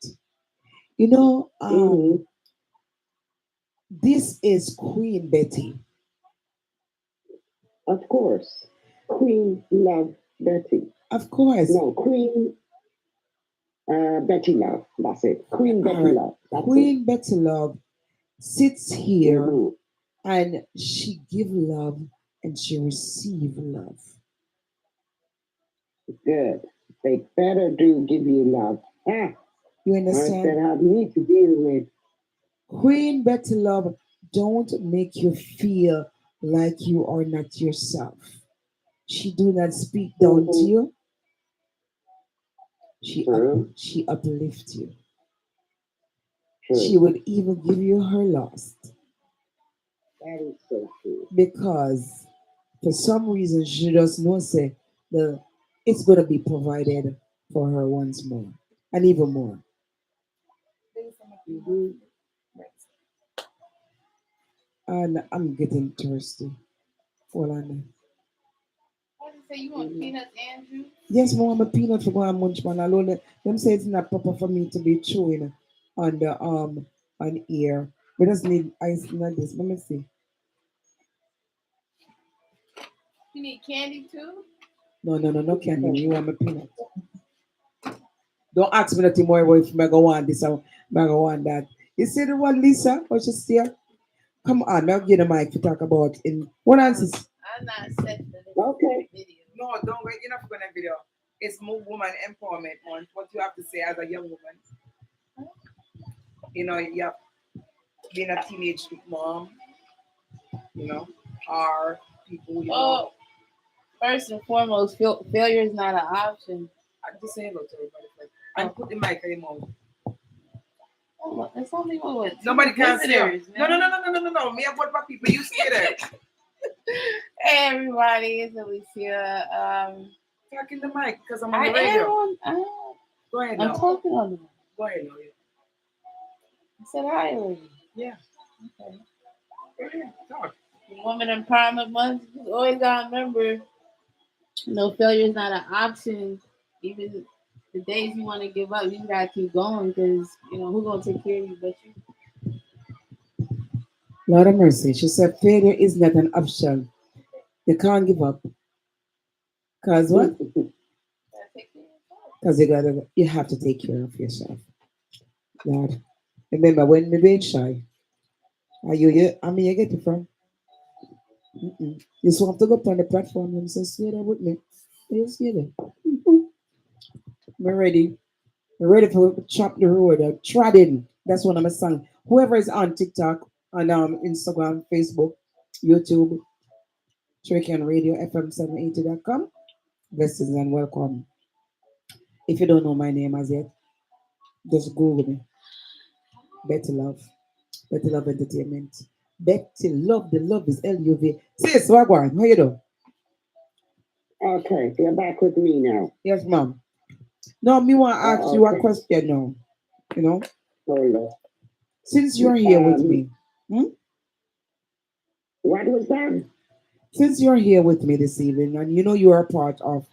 you know, Mm-hmm. um, this is Queen Betty. Of course. Queen Love Betty. Of course. No, Queen Betty Love. That's it. Queen All Betty right. Love. That's it. Queen Betty Love sits here Mm-hmm. and she give love and she receive love. Good. They better do give you love. Ah, You or else understand? they'll have me to deal with. Queen Betty Love don't make you feel like you are not yourself. She do not speak down to Mm-hmm. you. True. She uplift you. She True. would even give you her last That is so true. because for some reason she does not say the it's gonna be provided for her once more and even more. Mm-hmm. And I'm getting thirsty. Hold on. What did you say? You want Mm-hmm. peanuts and juice? Yes, mom, I'm a peanut for going munch man alone. Them say it's not proper for me to be chewing on the on ear. We just need ice in this. Let me see. You need candy too? No candy. You want my peanut. Don't ask me nothing more if I go on this or I go on that. You see the one Lisa? What's she still? Come on, I'll get the mic to talk about in what answers. I'm not set for this Okay. video. No, don't wait enough for the video. It's more woman empowerment month. What you have to say as a young woman. You have being a teenage mom, you know, are people, Oh, first and foremost, failure is not an option. I just say hello to everybody first. And put the mic in your mouth. Oh, look, it's only what, two Nobody can see you. visitors, No, man. no. Me, what about people? You stay there. Hey, everybody, it's Alicia. Talk in the mic because I'm on I the am radio. on. Go ahead I'm now. talking on them. Go ahead now. I said hi already. Yeah. Okay. Go ahead. Talk. Woman Empowerment Month. You always gotta remember, no failure is not an option. Even the days you want to give up, you gotta keep going because who's gonna take care of you but you. Lord of mercy. She said failure is not an option. You can't give up. Cause what? Gotta take care of yourself. Because you have to take care of yourself. Lord. Remember when me being shy. Are you get it from? Mm-mm. You just have to go up on the platform and say, "See there with me." Yes, see there. We're ready. We're ready for chop the road. Treading. That's one of my song. Whoever is on TikTok, on Instagram, Facebook, YouTube, Tricky Radio FM 780.com. Blessings and welcome. If you don't know my name as yet, just Google me. Betty Love. Betty Love Entertainment. Betty Love. The love is LUV. Sis, Wagwan, how you doing? Okay, you're back with me now. Yes, ma'am. No, me want to ask you a Okay, question now. You know, hold on. since you're here with Um, me, hmm? what was that? Since you're here with me this evening, and you know you are part of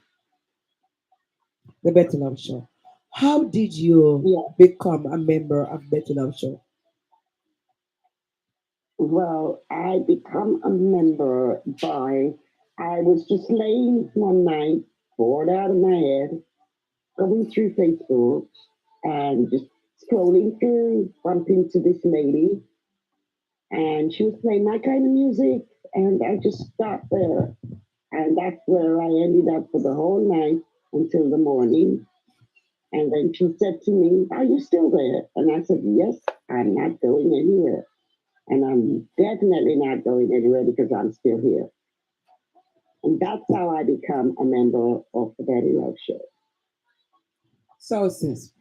the Betty Love Show, how did you Yeah. become a member of Betty Love Show? Well, I become a member by I was just laying one night, bored out of my head, going through Facebook and just scrolling through, bumped into this lady, and she was playing my kind of music, and I just stopped there, and that's where I ended up for the whole night until the morning. And then she said to me, "Are you still there?" And I said, "Yes, I'm not going anywhere." And I'm definitely not going anywhere because I'm still here. And that's how I become a member of the Betty Love Show. So, sis,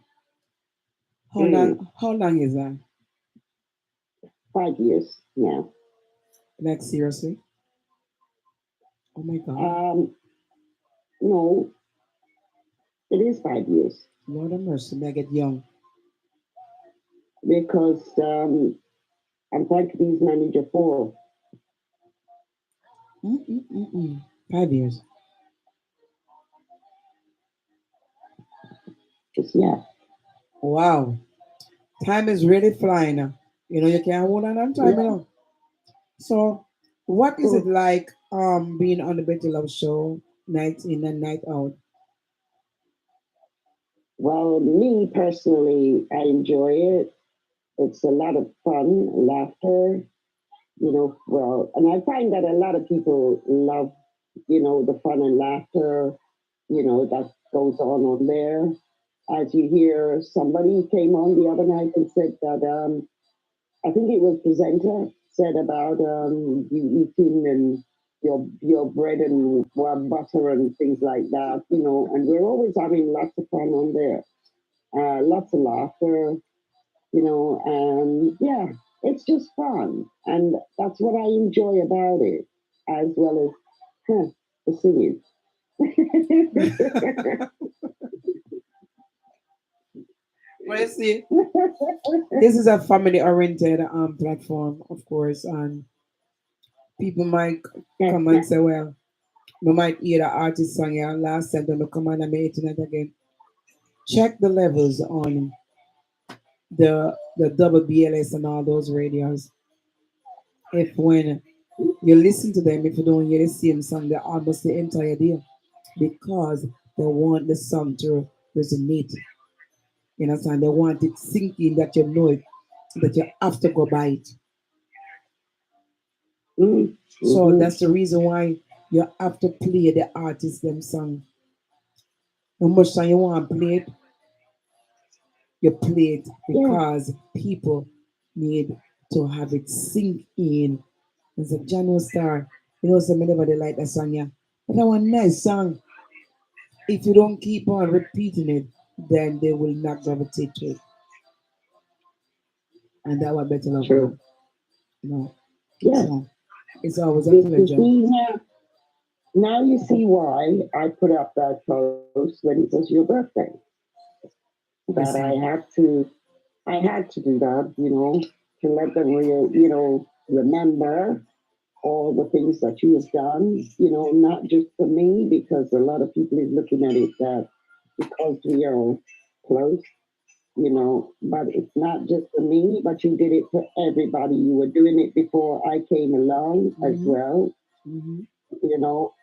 Mm, how long is that? 5 years now. Like, seriously? Oh my God. Um, no, it is 5 years Lord have mercy, may I get young. because I'm Portuguese manager for. Mm-mm-mm-mm. 5 years. Just yeah. Wow. Time is really flying now. You know, you can't hold on time, you Yeah. know. So, what is it Mm. like being on the Betty Love Show night in and night out? Well, me personally, I enjoy it. It's a lot of fun, laughter, well, and I find that a lot of people love, the fun and laughter, that goes on there. As you hear, somebody came on the other night and said that, I think it was presenter, said about you eating and your bread and butter and things like that, and we're always having lots of fun on there, lots of laughter, and yeah, it's just fun. And that's what I enjoy about it, as well as the singing. Well, you see, this is a family-oriented platform, of course, and people might That's come and not say, "Well, we might hear the artist song here last time, then we come on and make it tonight again." Check the levels on the WBLS and all those radios. If when you listen to them, if you don't hear the same song, they're almost the entire day because they want the song to resonate. You understand? They want it sink in that you know it, that you have to go by it. So mm-hmm. that's the reason why you have to play the artist them song. How much time you want to play it, you play it Yeah, because people need to have it sink in. It's a John Star. You know, some nobody like that song, yeah. But that one nice song. If you don't keep on repeating it, then they will not gravitate to it. And that was better love true. you know. Yeah, So it's always a you pleasure. see now you see why I put up that post when it was your birthday. That I see. I had to do that, to let them remember all the things that you have done, not just for me, because a lot of people is looking at it that because we are close, but it's not just for me, but you did it for everybody. You were doing it before I came along as Mm-hmm. well, Mm-hmm. you know,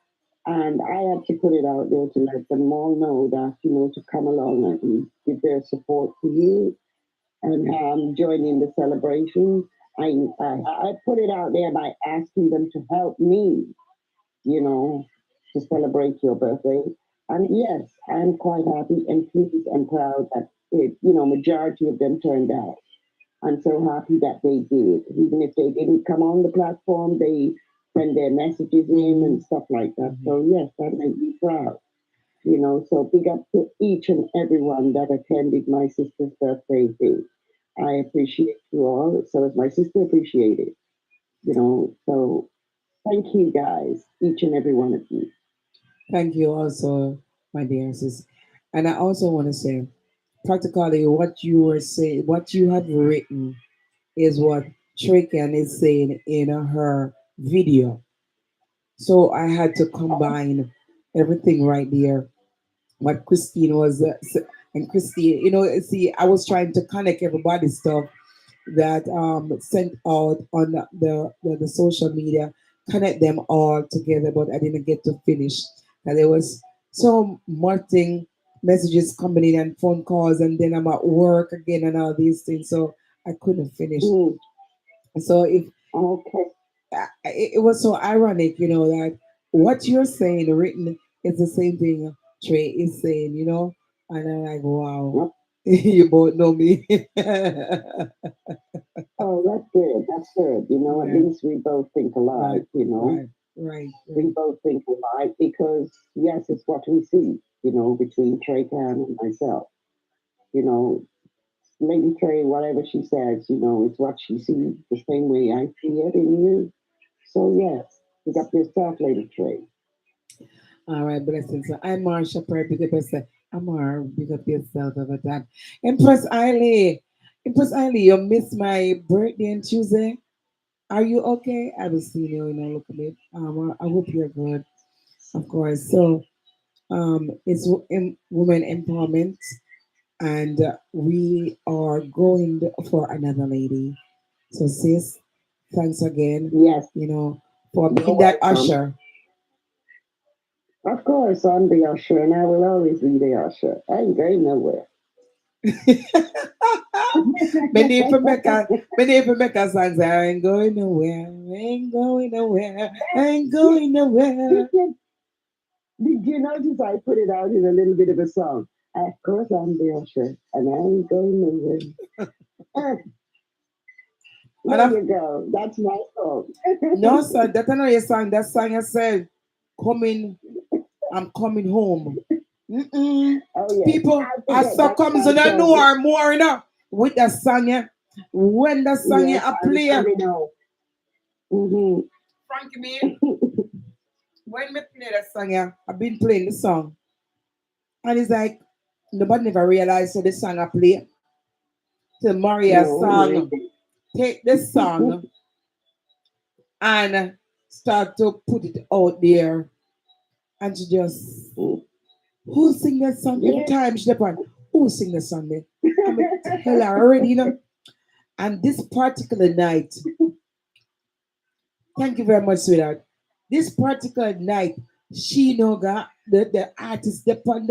and I had to put it out there to let them all know that, to come along and give their support to you and join in the celebration. I put it out there by asking them to help me, you know, to celebrate your birthday. And yes, I'm quite happy and pleased and proud that majority of them turned out. I'm so happy that they did. Even if they didn't come on the platform, they send their messages in and stuff like that. Mhm. So yes, that makes me proud. So big up to each and everyone that attended my sister's birthday thing. I appreciate you all. So as my sister appreciated, so thank you guys, each and every one of you. Thank you also, my dear sis. And I also want to say, practically what you were saying, what you have written is what Trican is saying in her video. So I had to combine everything right there. What Christine was, and Christine, see, I was trying to connect everybody's stuff that sent out on the social media, connect them all together, but I didn't get to finish. And there was so much thing, messages coming in and phone calls, and then I'm at work again and all these things, so I couldn't finish. Mm, So if okay. it was so ironic, that what you're saying written is the same thing Trey is saying, and I'm like, wow, Yep. you both know me. Oh, that's good. That's good. At Yeah, least we both think right, alike, right, right, We right. both think alike because, yes, it's what we see, between Trey Khan and myself. You know, Lady Trey, whatever she says, it's what she sees the same way I see it in you. So, yes, pick up yourself, Lady Trey. All right, blessings. So I'm Marsha Prayer, big up yourself. Amar, big up yourself over that. Empress Eiley. Empress Eiley, you missed my birthday on Tuesday. Are you okay? I haven't seen you in a little bit. I hope you're good, of course. So, it's women empowerment, and we are going for another lady. So, sis, thanks again, Yes, for you're being that welcome. usher. Of course, I'm the usher, and I will always be the usher. I ain't going nowhere. Many people make a song say, I ain't going nowhere, I ain't going nowhere, I ain't going nowhere. Did you notice I put it out in a little bit of a song? Of course, I'm the usher, and I ain't going nowhere. Ah, And there I've, you go. That's my song. no, sir, that's another song. That song I said, coming, I'm coming home. Mm-mm. Oh yeah, People, I as forget so that's comes my and I song. know her more enough with the song, yeah. When the song Yes, yeah, I I'm play, coming home. Hmm. Frankie me, when me play that song, yeah, I've been playing the song. And it's like, nobody never realized so the song I play. To Maria No, song, amazing. take this song and start to put it out there. And she just, who sing that song every Yes. time she depend? Who sing that song then? I'm going to tell her already, And this particular night, thank you very much, sweetheart. This particular night, she know got the artist upon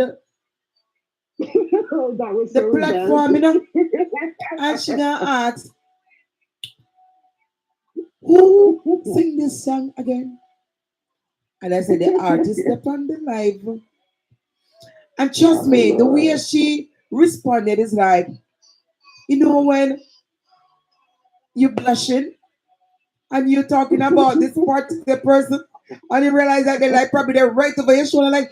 Oh, that was the so platform, embarrassing. and she gonna ask, who sing this song again? And I said, the artist upon the live. And trust Oh me, the way Lord. she responded is like, when you blushing and you're talking about this particular person, and you realize that they're like probably they're right over your shoulder, like,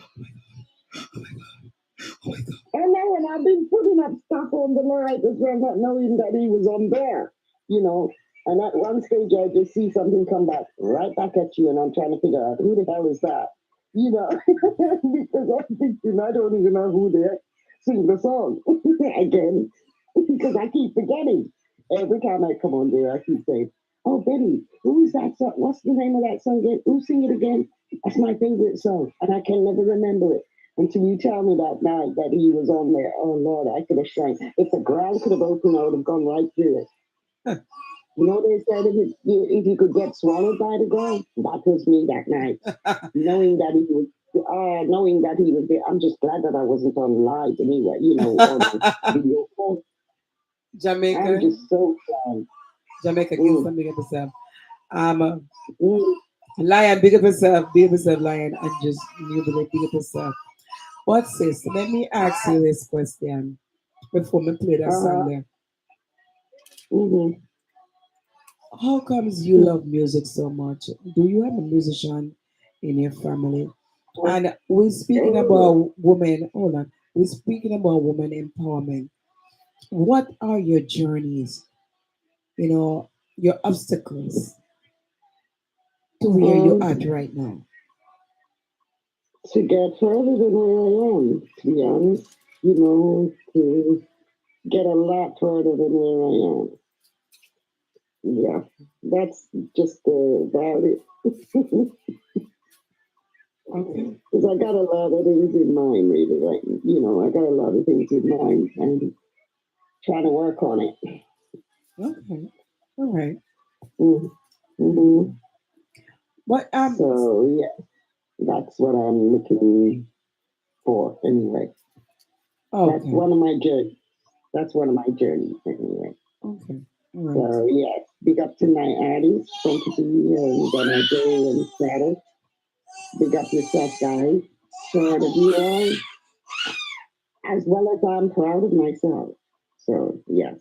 And then when I've been putting up stuff on the light as well, not knowing that he was on there, you know. And at one stage, I just see something come back right back at you, and I'm trying to figure out who the hell is that, because I'm thinking I don't even know who they sing the song again, because I keep forgetting. Every time I come on there, I keep saying, "Oh, Betty, who's that song? What's the name of that song again? Who sing it again? That's my favorite song, and I can never remember it." Until you tell me that night that he was on there. Oh Lord, I could have shrank. If the ground could have opened, I would have gone right through it. They said if you could get swallowed by the ground, that was me that night. Knowing that he was there. I'm just glad that I wasn't on live anyway, on video phone. I'm Jamaica, just so glad. Jamaica, give Mm, some big up yourself. Um, mm, Lion, big up yourself, Lion, and just you big up yourself. What sis? Let me ask you this question before me play that song uh-huh. there. Mm-hmm. How comes you love music so much? Do you have a musician in your family? And we're speaking Oh, about women. Hold on. We're speaking about women empowerment. What are your journeys? Your obstacles to where you're um, at right now. to get further than where I am, to be honest, to get a lot further than where I am. Yeah, that's just about it. Okay. Because I got a lot of things in mind, really, right? I got a lot of things in mind and trying to work on it. Okay. All right. Mm-hmm. But So, yeah, that's what I'm looking for anyway. That's okay. one of my journeys. That's one of my journeys anyway. Okay. All right. So, yes, big up to my artists, Fantasy and Donna J and Status. Big up yourself, guys. Proud of you all, as well as I'm proud of myself. So, yes.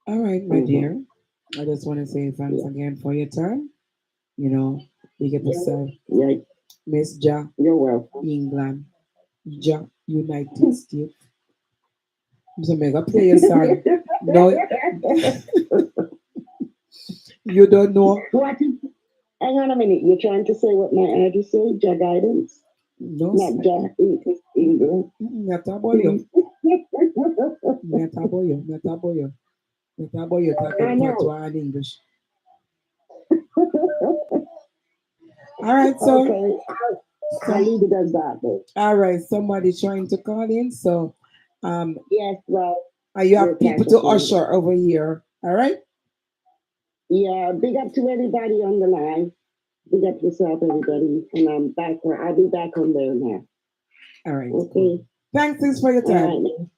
All right, my Mm-hmm. dear. I just want to say thanks Yeah. again for your time. You know, big up yourself, Yeah. Miss Ja, You're welcome. England, Ja, United States. So mega play your song. No, you don't know. What? Hang on a minute. You're trying to say what my artist say? Ja guidance? No, Not Ja English. Nataboyo, Nataboyo, Nataboyo, Nataboyo, I talking know. patois and English. All right, so, Okay. I'll some, leave it as that, though. all right, somebody trying to call in. So, um, Yes, well, you we're have people to practicing. usher over here. All right. Yeah, big up to everybody on the line. Big up yourself, everybody. And I'm back. I'll be back on there now. All right, cool. Okay. Thanks for your All time. right.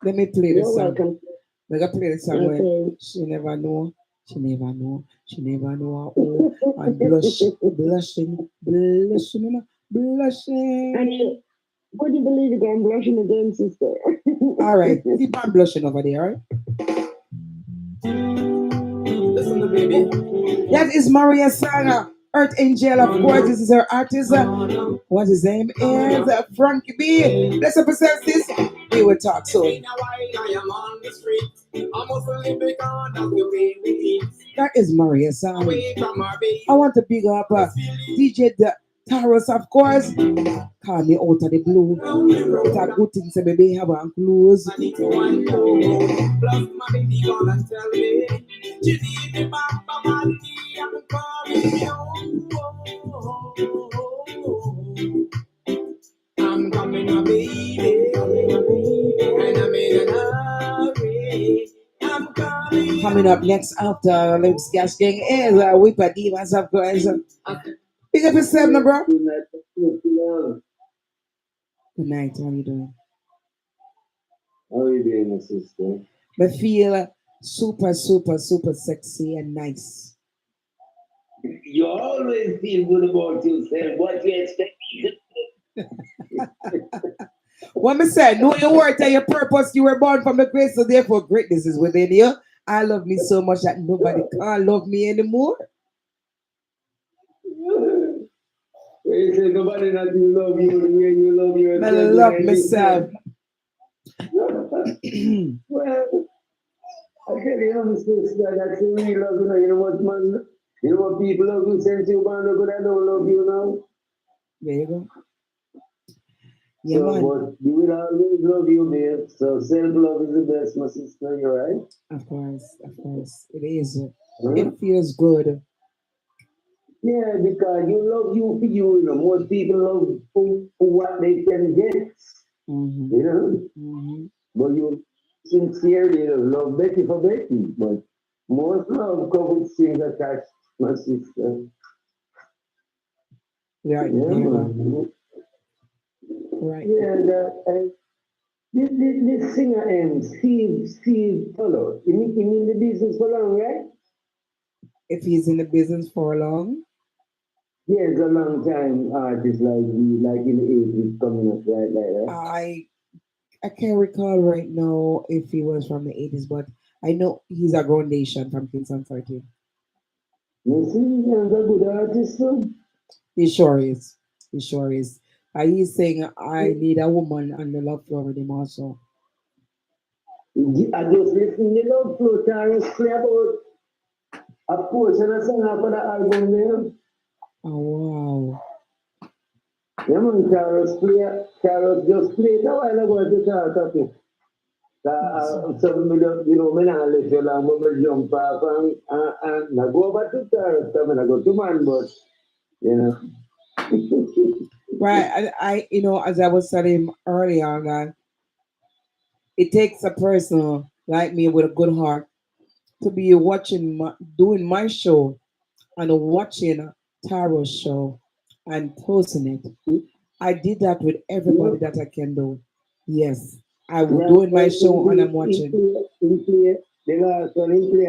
Let me play the You're song. welcome. We're gonna play the song where Okay. she never know, she never know, she never know. Oh, and blush, blushing, blushing, And blushing. would you believe it? I'm blushing again, sister. All right, keep on blushing over there. All right. Listen to baby. That is Maria Saga, Earth Angel. Of course, this is her artist. What his name is Frankie B. Let's represent this. We will talk soon. That is Maria Saga. I want to big up DJ Taros, of course. Call me out of the blue. It's a good thing to maybe have a close. I need to wind up. Plus, my baby gonna tell me she need me back for money. I'm calling you. I'm coming, my baby, and I'm in a hurry. I'm coming. Coming up next after Lips Gas Gang is Whipper Divas, of course. Pick up yourself, no, bro. Good night. How are you doing? How are you doing, my sister? I feel super, super, super sexy and nice. You always feel good about yourself. What you expect? What me say? Know your worth and your purpose. You were born from the grace, so therefore greatness is within you. I love me so much that nobody can't love me anymore. You say nobody not you love you the way you love I yourself. love myself. Well, I tell you, I'm sister, that's the real love, you know what, man? You know what people love you since you born, look I don't love you now. There you go. Yeah, So, man. but you will always love you, babe. So, self love is the best, my sister, you're right. Of course, of course. It is. Huh? It feels good. Yeah, because you love you for you, you know. Most people love for what they can get, Mm-hmm. you know. Mm-hmm. But you sincerely love Betty for Betty. But most love comes with strings attached, my sister. Right, Yeah, there you go. man. Right. Yeah, this singer, Steve Tolo, he in the business for long, right? If he's in the business for long, Yeah, it's a long time artist like we, like in the 80s coming up, right, like that. I can't recall right now if he was from the 80s, but I know he's a groundation from Kingston 13. You see, he's a good artist, too. He sure is. He sure is. He's saying, I need a woman on the love floor with him also. I just listen to Love Flow, Taurus play about a portion of song for the album there. Oh, wow. Yeah, man, Taurus just played a while ago at the start of it. Some million, me not let you long, but me jump off and I go back to Taurus, I go to man, but, you know. Right. As I was telling him earlier, that it takes a person like me with a good heart to be doing my show and watching Taro's show and posting it. I did that with everybody that I can do. Yes. I was doing my show and I'm watching. The last one in play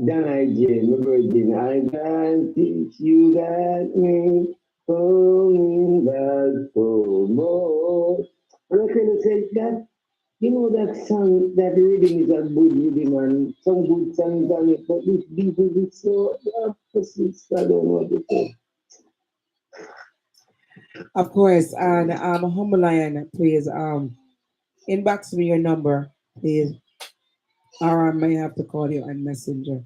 Dan I Jane, Virgin, I can teach you that me, coming back for more. And I can say that, that song, that rhythm is a good rhythm and some good songs on it, but this beat is so opposite, I don't know what to say. Of course, and Humble Lion, please inbox me your number, please, or I may have to call you on Messenger.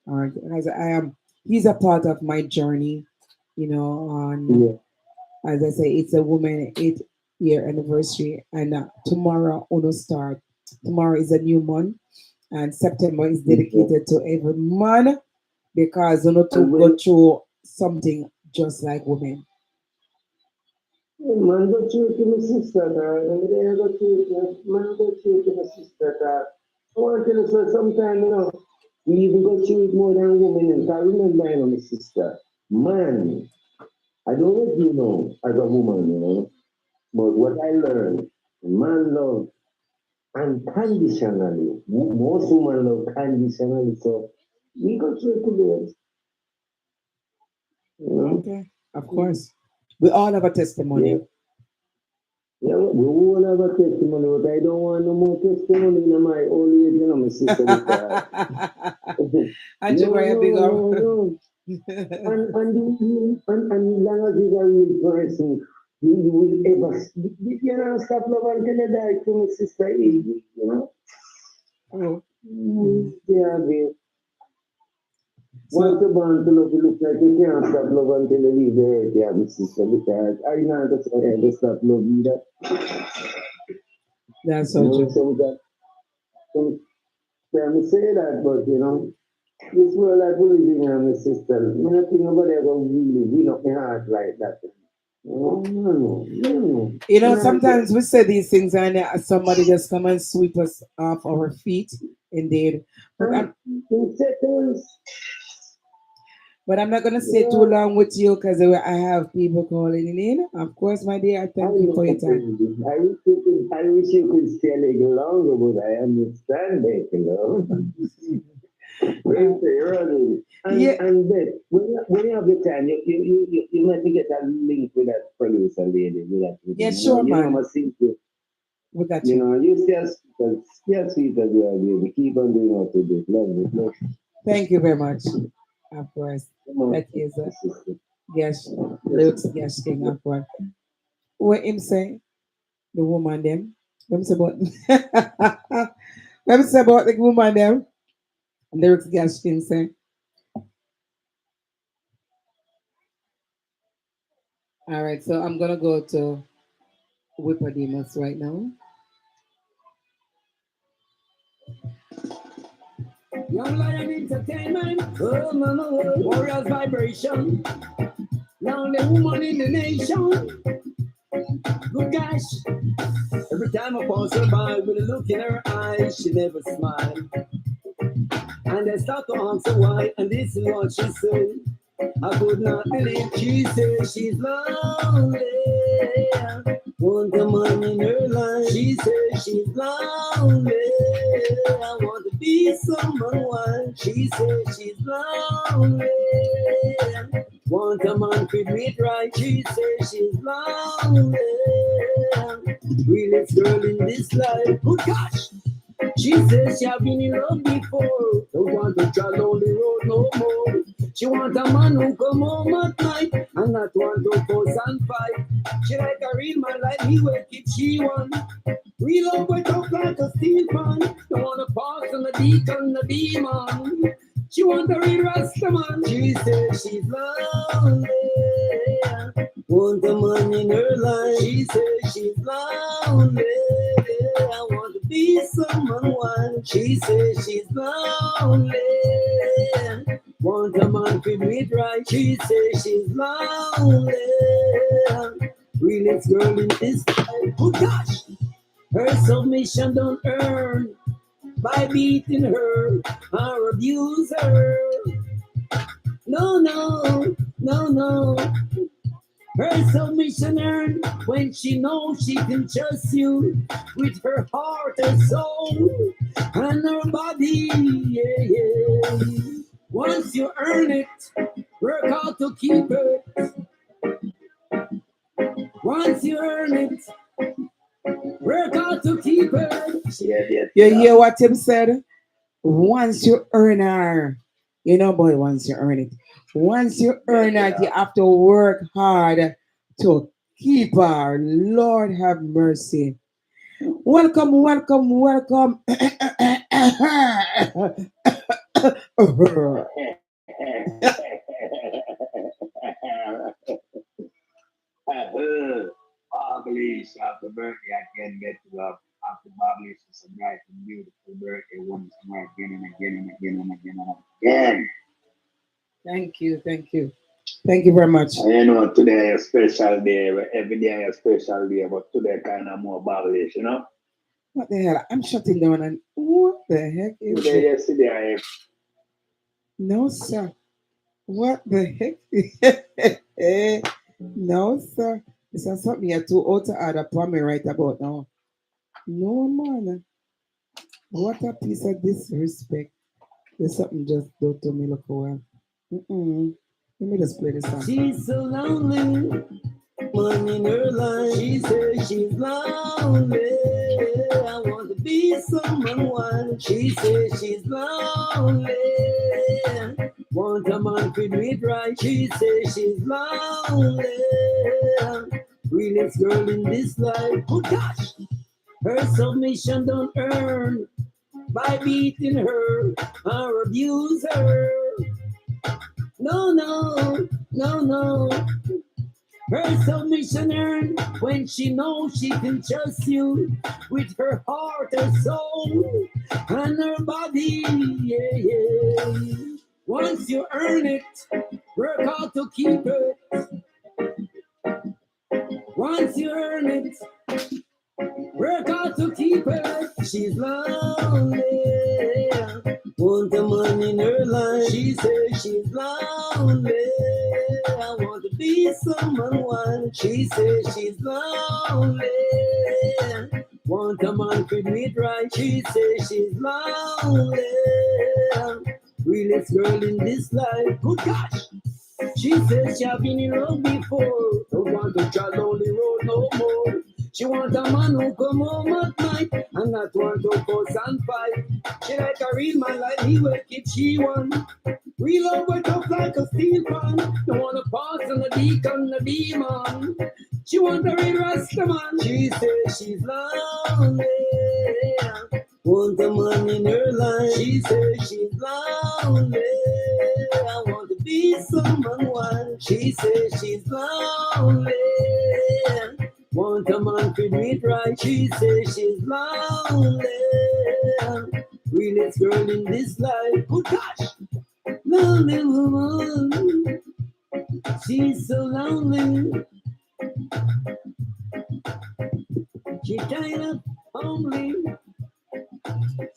Because he's a part of my journey, on, as I say, it's a woman 8-year anniversary, and tomorrow Uno start. Tomorrow is a new month, and September is dedicated to every man because Uno to go through something just like women. Man, go through to my sister, man, go through to my sister. I want to tell you, so sometimes, we even go through it more than women. And I remember, my sister, man, I don't know if you know as a woman, but what I learned, man love unconditionally. Most women love conditionally. So we go through it together. Okay, of course. We all have a testimony. Yeah, we all have a testimony, but I don't want no more testimony in my old age, my sister. And you are a big no. And long as you're a real person, you will ever, stop love until you die to my sister, Oh. Yeah, babe. Once you're born to love, you look like you can't stop love until you leave the earth, yeah, my sister, because I know that's why I just stop love either. That's so true. Sometimes say that, but this world I believe in, my sister, nothing nobody ever really win up my heart like that. Sometimes we say these things and somebody just come and sweep us off our feet, indeed. But I'm not going to stay too long with you because I have people calling in. Of course, my dear, I thank you for your time. I wish you could stay a little longer, but I understand that, And then, when you have the time, you might get a link with that producer lady. Yeah, sure, man. We got you. You still sweet as you are, baby. Keep on doing what you do. Love you. Thank you very much. Of course. That is lyrics guesting, of course. What him say? The woman them. Let me say about the woman them. Lyrics guesting say. All right, so I'm gonna go to Whippodemus right now. Young Lion Entertainment, oh mama, Warriors Vibration. Now the woman in the nation. Good gosh. Every time I pass her by with a look in her eyes, she never smiled. And I start to answer why, and this is what she said. I could not believe she said she's lonely. Want a man in her life. She said she's lonely. I want to be someone wild. She said she's lonely. Want a man to do it right. She said she's lonely. Realest girl in this life. Good gosh. She says she have been in love before. Don't want to travel on the road no more. She want a man who come home at night and not want to fuss and fight. She like a real man like me, will keep she one. Real love went up like a steel pan. Don't wanna pass on the deacon, the demon. She want a real rasta man. She says she's lonely. Want a man in her life. She says she's lonely. I want to be someone one. She says she's lonely. Want a man to meet right. She says she's lonely. Realest girl in this life. Oh gosh. Her submission don't earn by beating her or abuse her. No, no, no, no. Her submission earn when she knows she can trust you with her heart and soul and her body. Yeah, yeah. Once you earn it, work hard to keep it. Once you earn it, work hard to keep it. You hear what him said? Once you earn her, you know, boy, once you earn it. Once you earn it, you have to work hard to keep her. Lord have mercy. Welcome, welcome, welcome. Babblies, happy birthday again, get to love. Happy Babblies, it's a bright and beautiful birthday once more again and again and again and again and again. Thank you, thank you. Thank you very much. And you know, today is a special day, every day is a special day, but today kind of more Babblies, you know? What the hell? I'm shutting down and what the heck is Today, it? yesterday, I No, sir. What the heck? No, sir. This is something you're too old to add upon me right about now. No, man. What a piece of disrespect. There's something just do to me look well. Mm-mm. Let me just play this song. she's so lonely. One in her life, she says she's lonely. I want to be someone one. She says she's lonely. Want a man to meet right. She says she's lonely. Realest girl in this life. Oh gosh, her submission don't earn by beating her or abuse her. No, no, no, no. Her submission earned when she knows she can trust you with her heart and soul and her body. Yeah, yeah. Once you earn it, work hard to keep it. Once you earn it, work hard to keep it. She's lonely. Want a man in her life. She says she's lonely. I want to be someone one. She says she's lonely. Want a man to meet right. She says she's lonely. Realest girl in this life. Good gosh. She says she have been in love before. Don't want to travel on the road no more. She want a man who come home at night and not want to fuss and fight. She like a real man like me, will keep she one. Real love went up like a steel pan. Don't wanna pass on the deacon, the demon. She want a real rasta man. She says she's lonely. Want a man in her life. She says she's lonely. I want to be someone one. She says she's lonely. Want a man to meet right. She says she's lonely. Realest girl in this life. Oh gosh. Lonely woman. She's so lonely. She kind of homely.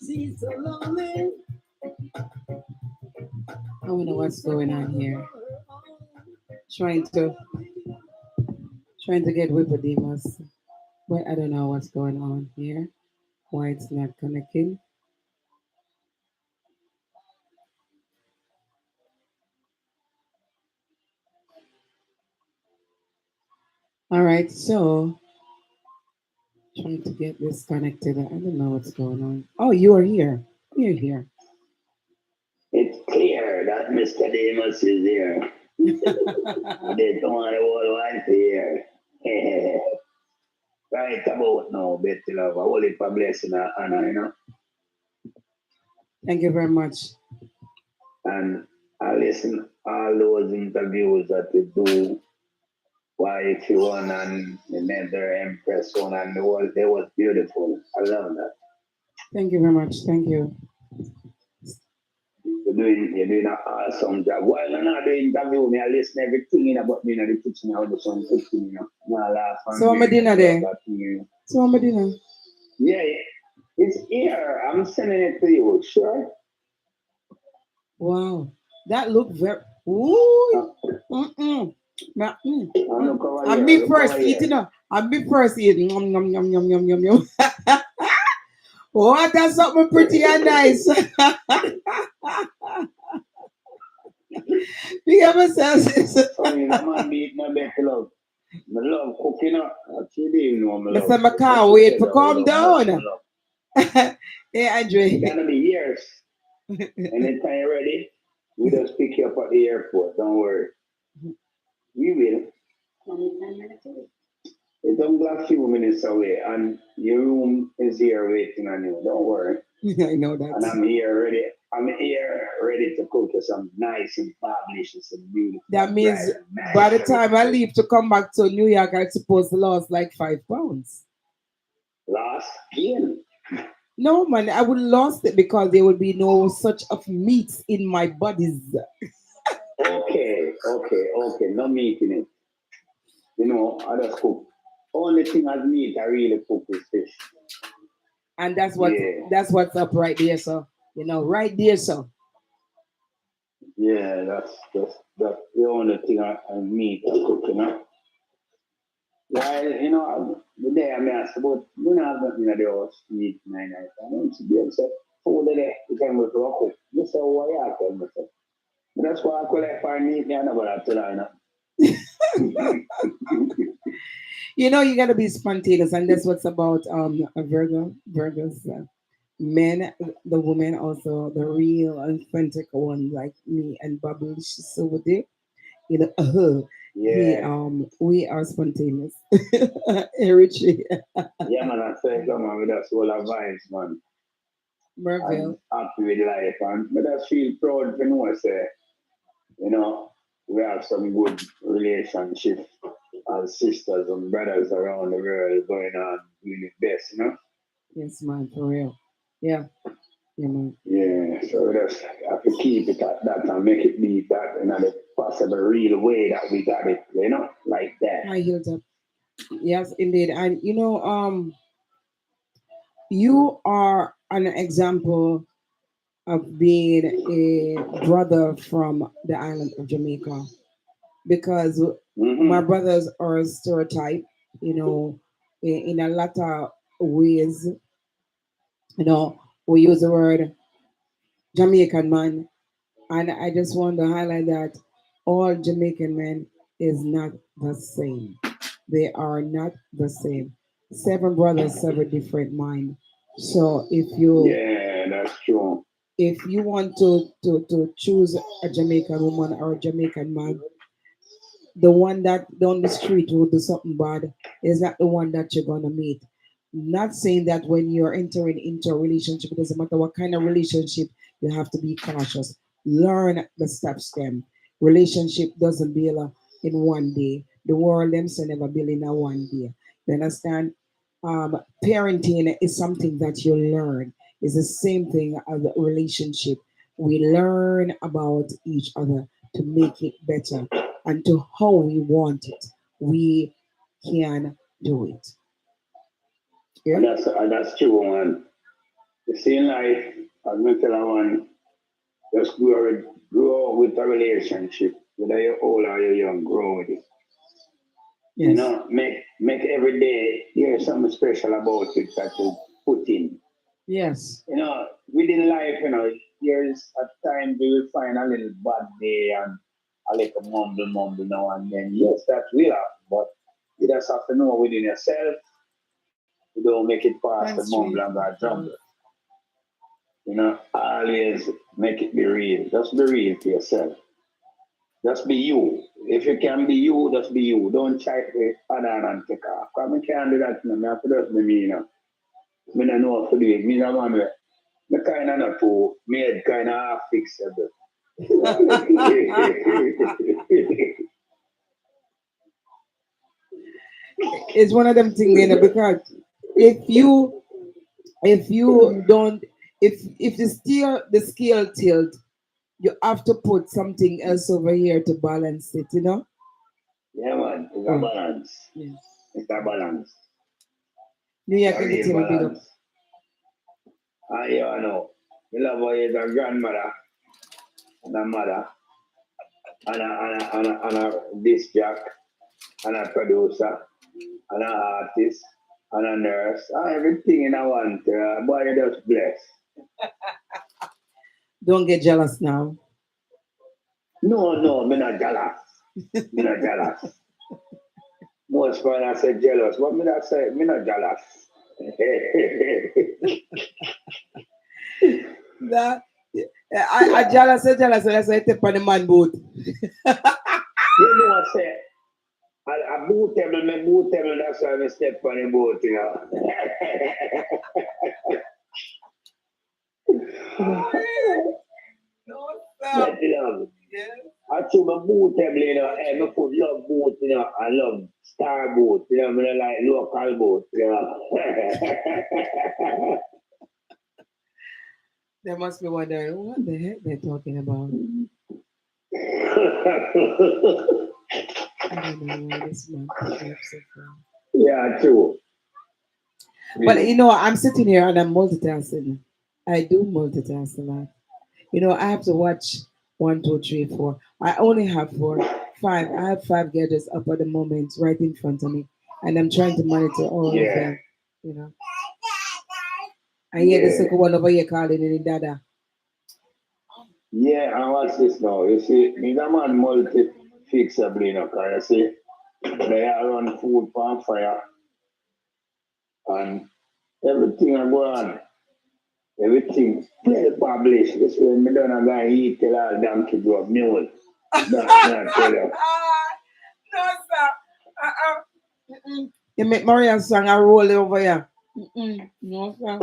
She's so lonely. I don't know what's going on here. Trying to get Wikidemus, but I don't know what's going on here. Why it's not connecting. All right, so Trying to get this connected. I don't know what's going on. Oh, you are here. You're here. It's clear that Mr. Demus is here. They don't want the whole wife here. Right about now, Betty Love. I hold it for blessing and honor, Thank you very much. And I listen all those interviews that you do, wife one and the Nether Empress one, and they was beautiful. I love that. Thank you very much. Thank you. You're doing an awesome job. While I'm not doing interview, me I listen everything about me in the kitchen. I do some cooking. I laugh and So I'm a dinner there. that thing. So I'm a dinner. Yeah, it's here. I'm sending it to you. Sure. Wow. That looked very. Ooh. Mm-mm. Look over I'm here. me Look first over here. eating. I'm me first eating. Nom, nom, nom, nom, nom, nom, nom. Oh, that's something pretty and nice. We have ourselves. Sorry, that man be eating a bit love. I love cooking up. Actually, you know, I love. Mr. McCall, wait for calm down. Hey, Andre. It's gonna be years. Anytime you're ready, we just pick you up at the airport. Don't worry. We will. Only 10 minutes away. It's only a few minutes away, and your room is here waiting on you. Don't worry. I know And that. I'm here ready. I'm here ready to cook you some nice and delicious and beautiful. That means bread and mashed by the time I potatoes. leave to come back to New York, I'm supposed to lose like 5 pounds. Last year. No, man, I would lost it because there would be no such of meats in my bodies. Okay. No meat in it. I just cook. Only thing as meat I really cook is fish. And that's Yeah. what's up right there, so right there, so Yeah, that's the only thing I meat I cook. While, the day I asked about, have nothing in the house to eat nine nights. I don't see them say, food there, you can go to a cook. You say, why you tell me so? That's why I call it for meat, I never have to line up. you got to be spontaneous, and that's what's about a Virgos, men, the women also the real authentic one like me and Bubble Shisode. He Yeah. we are spontaneous. Richie Yeah, man, I say, come on with us all our vibes, man. I'm Merville. happy with life, and but I feel proud to know, say, you know, we have some good relationship as sisters and brothers around the world going on doing the best. Yes, man, for real. Yeah, yeah, man. Yeah, so we just have to keep it at that and make it be that in a possible real way that we got it, like that. High heels up. Yes, indeed. And you are an example of being a brother from the island of Jamaica because my Mm-hmm. brothers are stereotyped, in a lot of ways. We use the word Jamaican man, and I just want to highlight that all Jamaican men is not the same. They are not the same. Seven brothers, seven different mind. So Yeah, that's true. if you want to choose a Jamaican woman or a Jamaican man, the one that down the street will do something bad is not the one that you're gonna meet. Not saying that when you're entering into a relationship, it doesn't matter what kind of relationship, you have to be cautious. Learn the steps them. Relationship doesn't build in one day. The world themselves never build in a one day. You understand? Parenting is something that you learn. It's the same thing as a relationship. We learn about each other to make it better and to how we want it. We can do it. And Yeah. that's true, man. You see in life, as me tell one, just grow with a relationship, whether you're old or you're young, grow with it. Yes. Make every day here's something special about it that you put in. Yes. Within life, there's at times you will find a little bad day and a little mumble now and then. Yes, that will happen, but you just have to know within yourself You don't make it past the Thanks, Mont Chief. Blanc or jungle. You know, always make it be real. Just be real to yourself. Just be you. If you can be you, just be you. Don't try to add on and take off. Because I can't do that. You know. I have to just be me, you know. I don't know how to do it. Me, the man, me kind of not too, me head kind of half fixable. It's one of them things, you know, because if you don't if the scale tilt, you have to put something else over here to balance it, you know? Yeah, man. It's a Mm. balance. Yes. It's a balance. New It's York a real Entertainment, big up. balance. And you know, me love how you're a grandmother and a mother and a disc jock and a producer and an artist and a nurse and everything in a one. Boy, you're just blessed. Don't get jealous now. No, me not jealous. Me not jealous. Most people I say jealous, but me not say me not jealous. That, I jealous, and I say tip on the man boat. You know what I say? A bootable, me bootable, that's why I step on the boat, you know. No, But, you know, I choose my bootable, you know, and I put love boat, you know, I love star boat, you know, I don't like local boat, you know. They must be wondering what the heck they're talking about. I don't know where this man came from. Yeah, true. But you know, I'm sitting here and I'm multitasking. I do multitask a lot. You know, I have to watch 1, 2, 3, 4. I only have 4, 5. I have 5 gadgets up at the moment right in front of me, and I'm trying to monitor all of Yeah, them. You know, I hear the yeah. second one over here calling in dada. Yeah, and what's this now? You see, me the man multi-fixable, you know, because you see, they are run food on fire and everything I go on. Everything well published. This way, me don't have to eat till all damn kids go up mule. Not tell you. No, sir. Mm-mm. You make Maria's song and roll it over here. No, sir.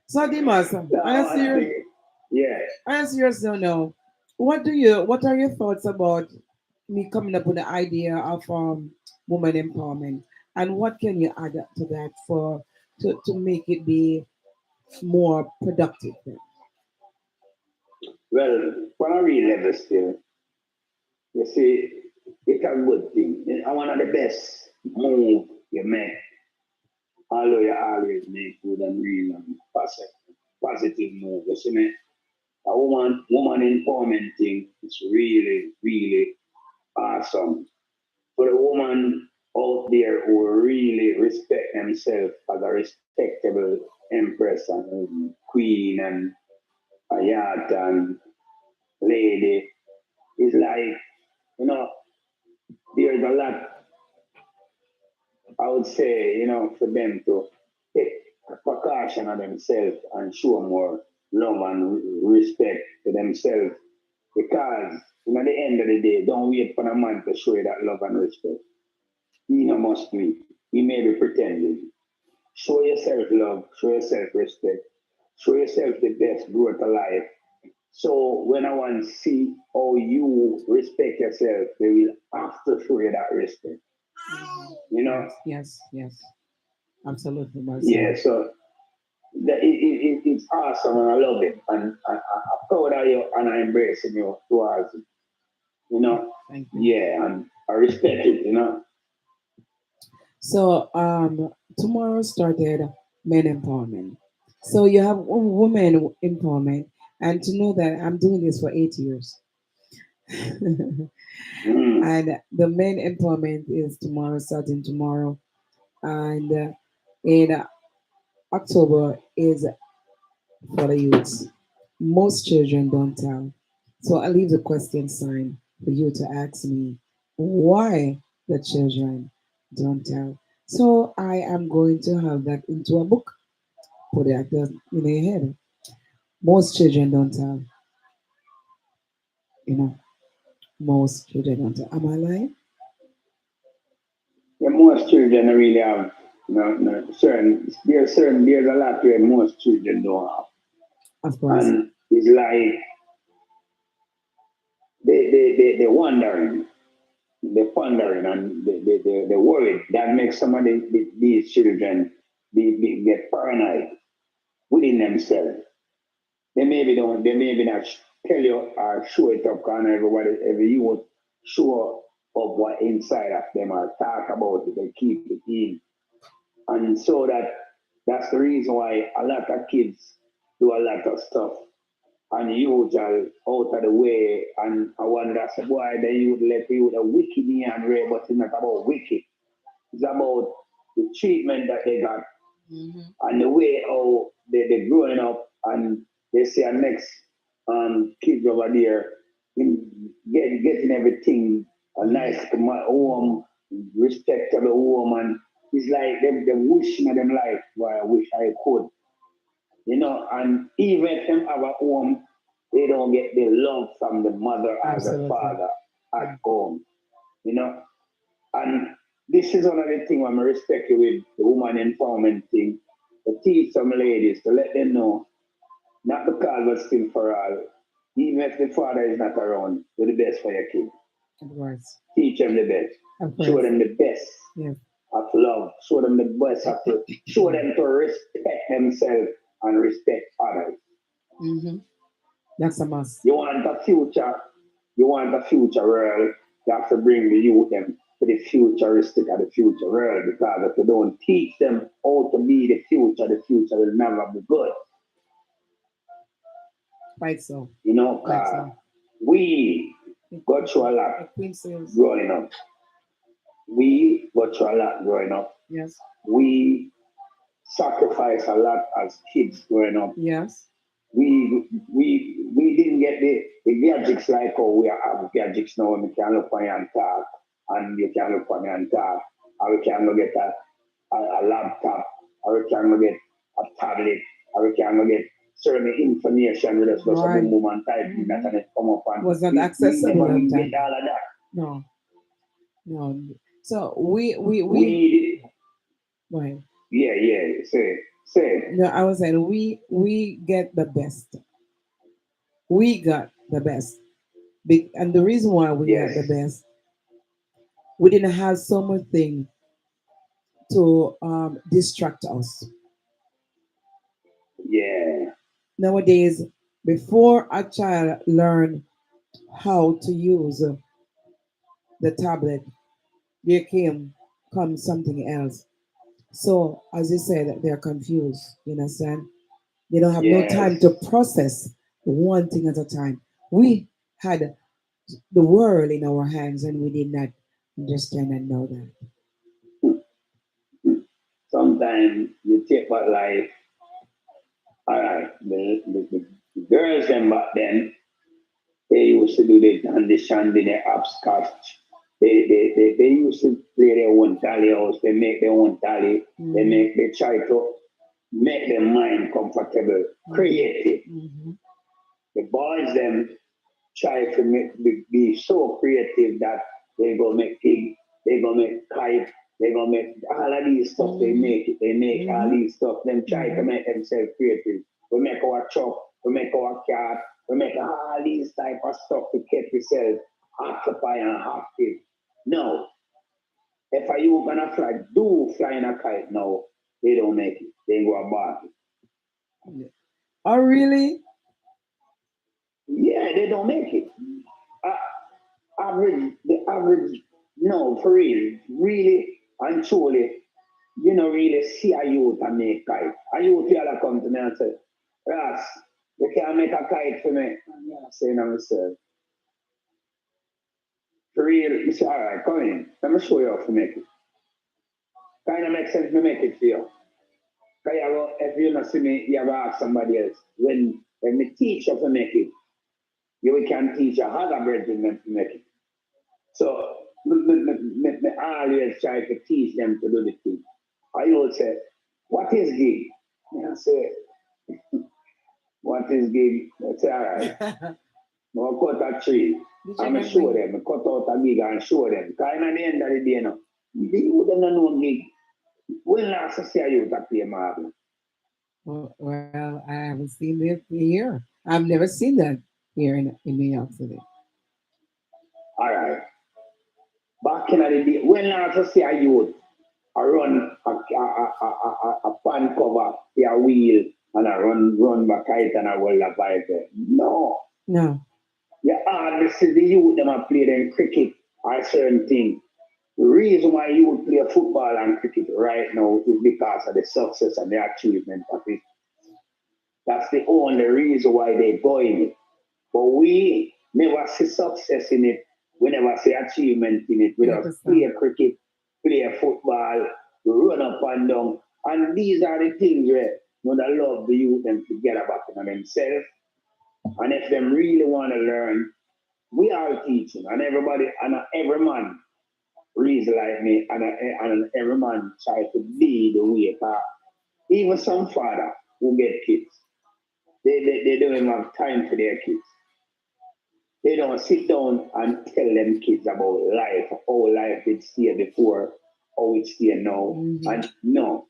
So, Dimas, No, I I serious. think, yeah. I serious now. What are your thoughts about me coming up with the idea of woman empowerment, and what can you add to that for to make it be more productive then? Well, for a real level still, you see, it's a good thing. I one of the best move you make, although you always make good and real and positive move. You see me? A woman empowerment thing is really, really awesome. For a woman out there who really respect themselves as a respectable empress and queen and a yacht and lady, it's like, you know, there's a lot, I would say, you know, for them to take precaution on themselves and show more love and respect to themselves. Because, you know, at the end of the day, don't wait for a man to show you that love and respect. He no must do it. He may be pretending. Show yourself love, show yourself respect, show yourself the best growth of life. So when I want to see how you respect yourself, they will have to show you that respect. You know? Yes, absolutely, Yeah, Marcel. so it's awesome and I love it. And I'm proud of you and I embracing you towards it. You know? Thank you. Yeah, and I respect it, you know? So tomorrow started men empowerment. So you have women empowerment, and to know that I'm doing this for 8 years. Mm. And the men empowerment is tomorrow, starting tomorrow, and in October is for the youths. Most children don't tell. So I leave the question sign for you to ask me why the children don't tell. So I am going to have that into a book. Put it at the, in your head. Most children don't have, you know, most children don't have. Am I lying? Yeah, most children really have there's a lot where most children don't have. Of course. And it's like they wondering, they're pondering and they're worried. That makes some of these children get paranoid within themselves. They maybe not tell you or show it up on every you would show up what inside of them or talk about it, they keep it in. And so that's the reason why a lot of kids do a lot of stuff and youth are out of the way. And I wonder, that's why the youth let you the wicked and Ray, but it's not about wicked. It's about the treatment that they got Mhm. and the way how they're growing up and they see our next kids over there getting everything a nice home, respectable home and it's like them wishing in them life why I wish I could. And even if them have a home, they don't get the love from the mother or the Absolutely. father at home, you know. And this is one of the things I'm respect you with the woman empowerment thing, to teach some ladies, to let them know, not because but still for all, even if the father is not around, do the best for your kid. Of course. Teach them the best. Of Show course. them the best Yeah. of love. Show them the best of to show them to respect themselves and respect others. Mm-hmm. That's a must. You want a future, you want a future world, you have to bring the youth them to the futuristic of the future world because if you don't teach them how to be the future will never be good. Quite so. Quite Cause so. we go through a lot The Queen says, growing up. We go through a lot growing up. yes. We sacrifice a lot as kids growing up. Yes. We didn't get the gadgets like how we have gadgets now and we can look for you and talk and you can look for me and talk or we can go get a laptop or we can go get a tablet or we can go get certain information with us just a Right. boom boom and type in that Mhm. and it come up and Was not we accessible never at did time. get all of that. No. No. So we We right. yeah, say No, I was saying we get the best. We got the best. And the reason why we got the yes, best, we didn't have so much thing to distract us. yeah, Nowadays, before a child learn how to use the tablet, there comes something else. So as you said, they're confused. You understand? They don't have no time to yes. process one thing at a time. We had the world in our hands and we did not understand and know that. Sometimes you take what life, all right, the girls them back then, they used to do the condition, the hopscotch. They used to play their own tally house, they make their own tally, Mm-hmm. they try to make their mind comfortable, creative. Mm-hmm. The boys them try to be so creative that they go make pig, they go make kite, they go make all of these stuff. They Mm-hmm. make it. They make all Mm-hmm. these stuff. Them try to Mm-hmm. make themselves creative. We make our truck, we make our car, we make all these type of stuff to keep yourself occupied and active. No, if are you gonna fly in a kite now, they don't make it. They go about it. Oh, really? Yeah, they don't make it. The average, no, for real, really and truly, you know, really see a youth and make kite. A youth will come to me and say, Ross, you can't make a kite for me. And I say to myself, for real, you say, all right, come in. Let me show you how to make it. Kind of makes sense to make it for you. Because if you not see me, you have to ask somebody else. When me teach you to make it, you can teach your other brethren to make it. So, me always try to teach them to do the thing. I would say, what is gig? And I say, what is gig? I say, all right. I'll cut a tree. I'm going to show them. I cut out a gig and show them. Because at the end of the day, no, you don't know gig. When last I see you to play marble? Well, I haven't seen it here. I've never seen that here in New York City. All right. Back in the day, when last I see a youth, I run a pan cover, a wheel, and I run back it and I hold a bike. No. No. You hardly see the youth them a play them cricket or certain thing. The reason why you would play football and cricket right now is because of the success and the achievement of it. That's the only reason why they go in it. But we never see success in it. We never see achievement in it. We just play cricket, play football, run up and down. And these are the things where you know, love the youth them to get back on themselves. And if them really want to learn, we are teaching. And everybody, and every man reason like me, and every man try to be the way. Even some father who get kids, they don't even have time for their kids. They don't sit down and tell them kids about life, how life it stay before, how it stay now. Mm-hmm. And no.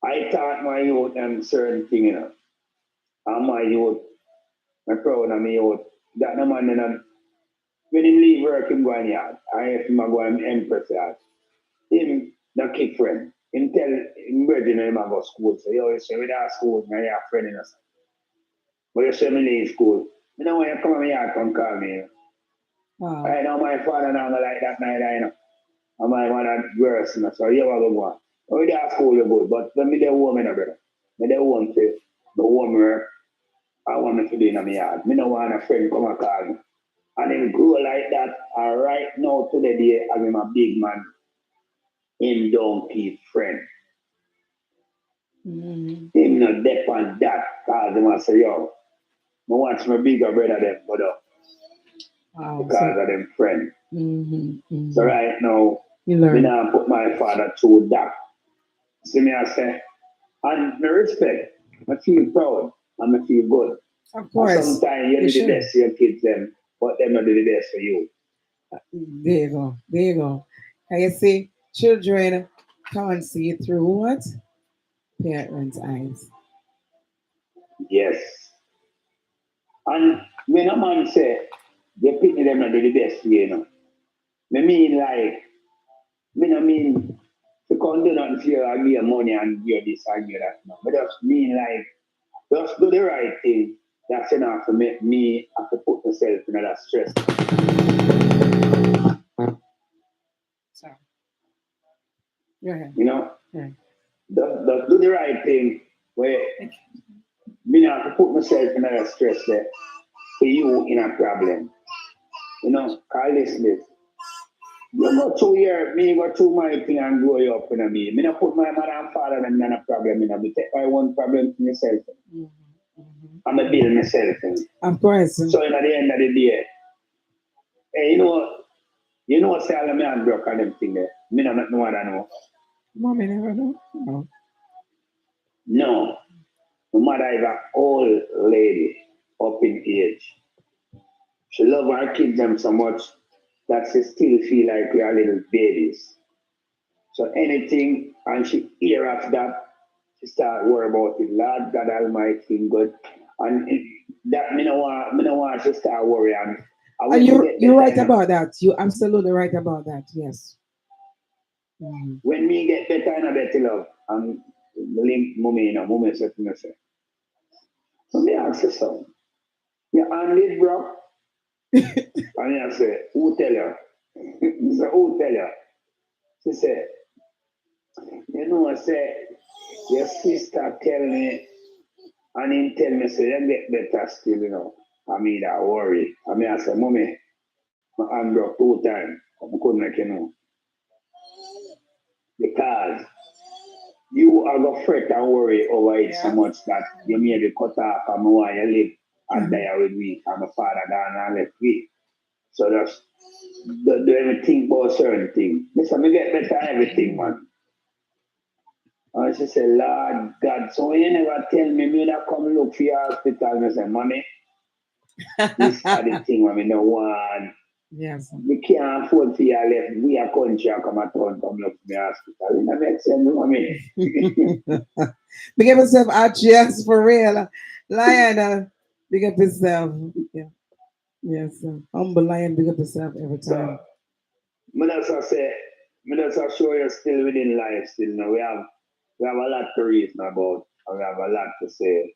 I taught my youth certain thing, you know. And my youth, I'm proud of my youth. That no man, when he leave work, him go on yard. I if him go on Empress yard. Him the kid friend. Him tell him virgin him go school. So you always say with that school, I have a friend in us. But you say me leave school. You know when you come on my yard, come call me. You know? Wow. I know my father now like that night, I know. And my mother worse, you know. So you ever go on. When you school you good, but when me there home, you know, brother. Me there home to the home work. I want me to be in my yard. Me no want a friend come and call me. And him grow like that. And right now to the day, I'm a big man. Him don't keep friend. Mm-hmm. Him not dep on that. Cause him say, yo, I watch my bigger brother them put up. Wow. Because of them friend. Mm-hmm. Mm-hmm. So right now, you learn. me now put my father through that. See me I say, and me respect. I feel proud and I feel good. Of course. And sometimes you do the best for your kids them, but them not do the best for you. There you go. There you go. Can you see children can't see through what? Parents' eyes. Yes. And when a man say, they pick them not do the best for you, you know. Me mean like, me no mean to come do nothing for you and give you money and give you this and give you that. No. But just mean like, just do the right thing. That's enough to make me have to put myself in that stress. Sorry. Go ahead. You know? Yeah. Just do the right thing where me not have to put myself in that stress there for you in a problem. You know, call this. You go through here, me go through my thing and grow you up in me. Me not put my mother and father in a problem in me. Take my one problem to myself. Mm-hmm. Mm-hmm. I'm a build myself. Of course. So at the end of the day, hey, you know say all me and broke and them thing there. Me not know what I know. Mommy never know. No. No. My mother is an old lady up in age. She love her kids them so much that she still feel like we are little babies. So anything, and she hear of that, she start worry about it. Lord God Almighty, good. And that me no want she start worrying. And you're right about that. You're absolutely right about that. Yes. Mm-hmm. When me get better and better love, and link mommy, you know, mommy said to me, say, so me ask her something. You on this, bro? And I say, who tell you? He said, who tell you? She said, you know, I said, your sister tell me, and him tell me, say, you get better still, you know. I mean, I worry. I said, mommy, my hand broke 2 times. I couldn't make you know. Because you are going to fret and worry over it so much that you may be cut off and why you live and die with me and my father gone and left me. So just do everything about certain things. Listen, me get better everything, man. And she said, Lord God, so when you never tell me, me that come look for your hospital. I say, Mommy, this is the thing when we don't want. Yes. We can't afford for your left. We are country and come at town, come look for the hospital. It doesn't make sense, Mommy. Big up yourself, Archie, for real. Lion, big up yourself. Yeah. Yes. Humble lion, big up yourself every So, time. me just say, me just show you still within life. Still, you know, we have a lot to reason about, and we have a lot to say.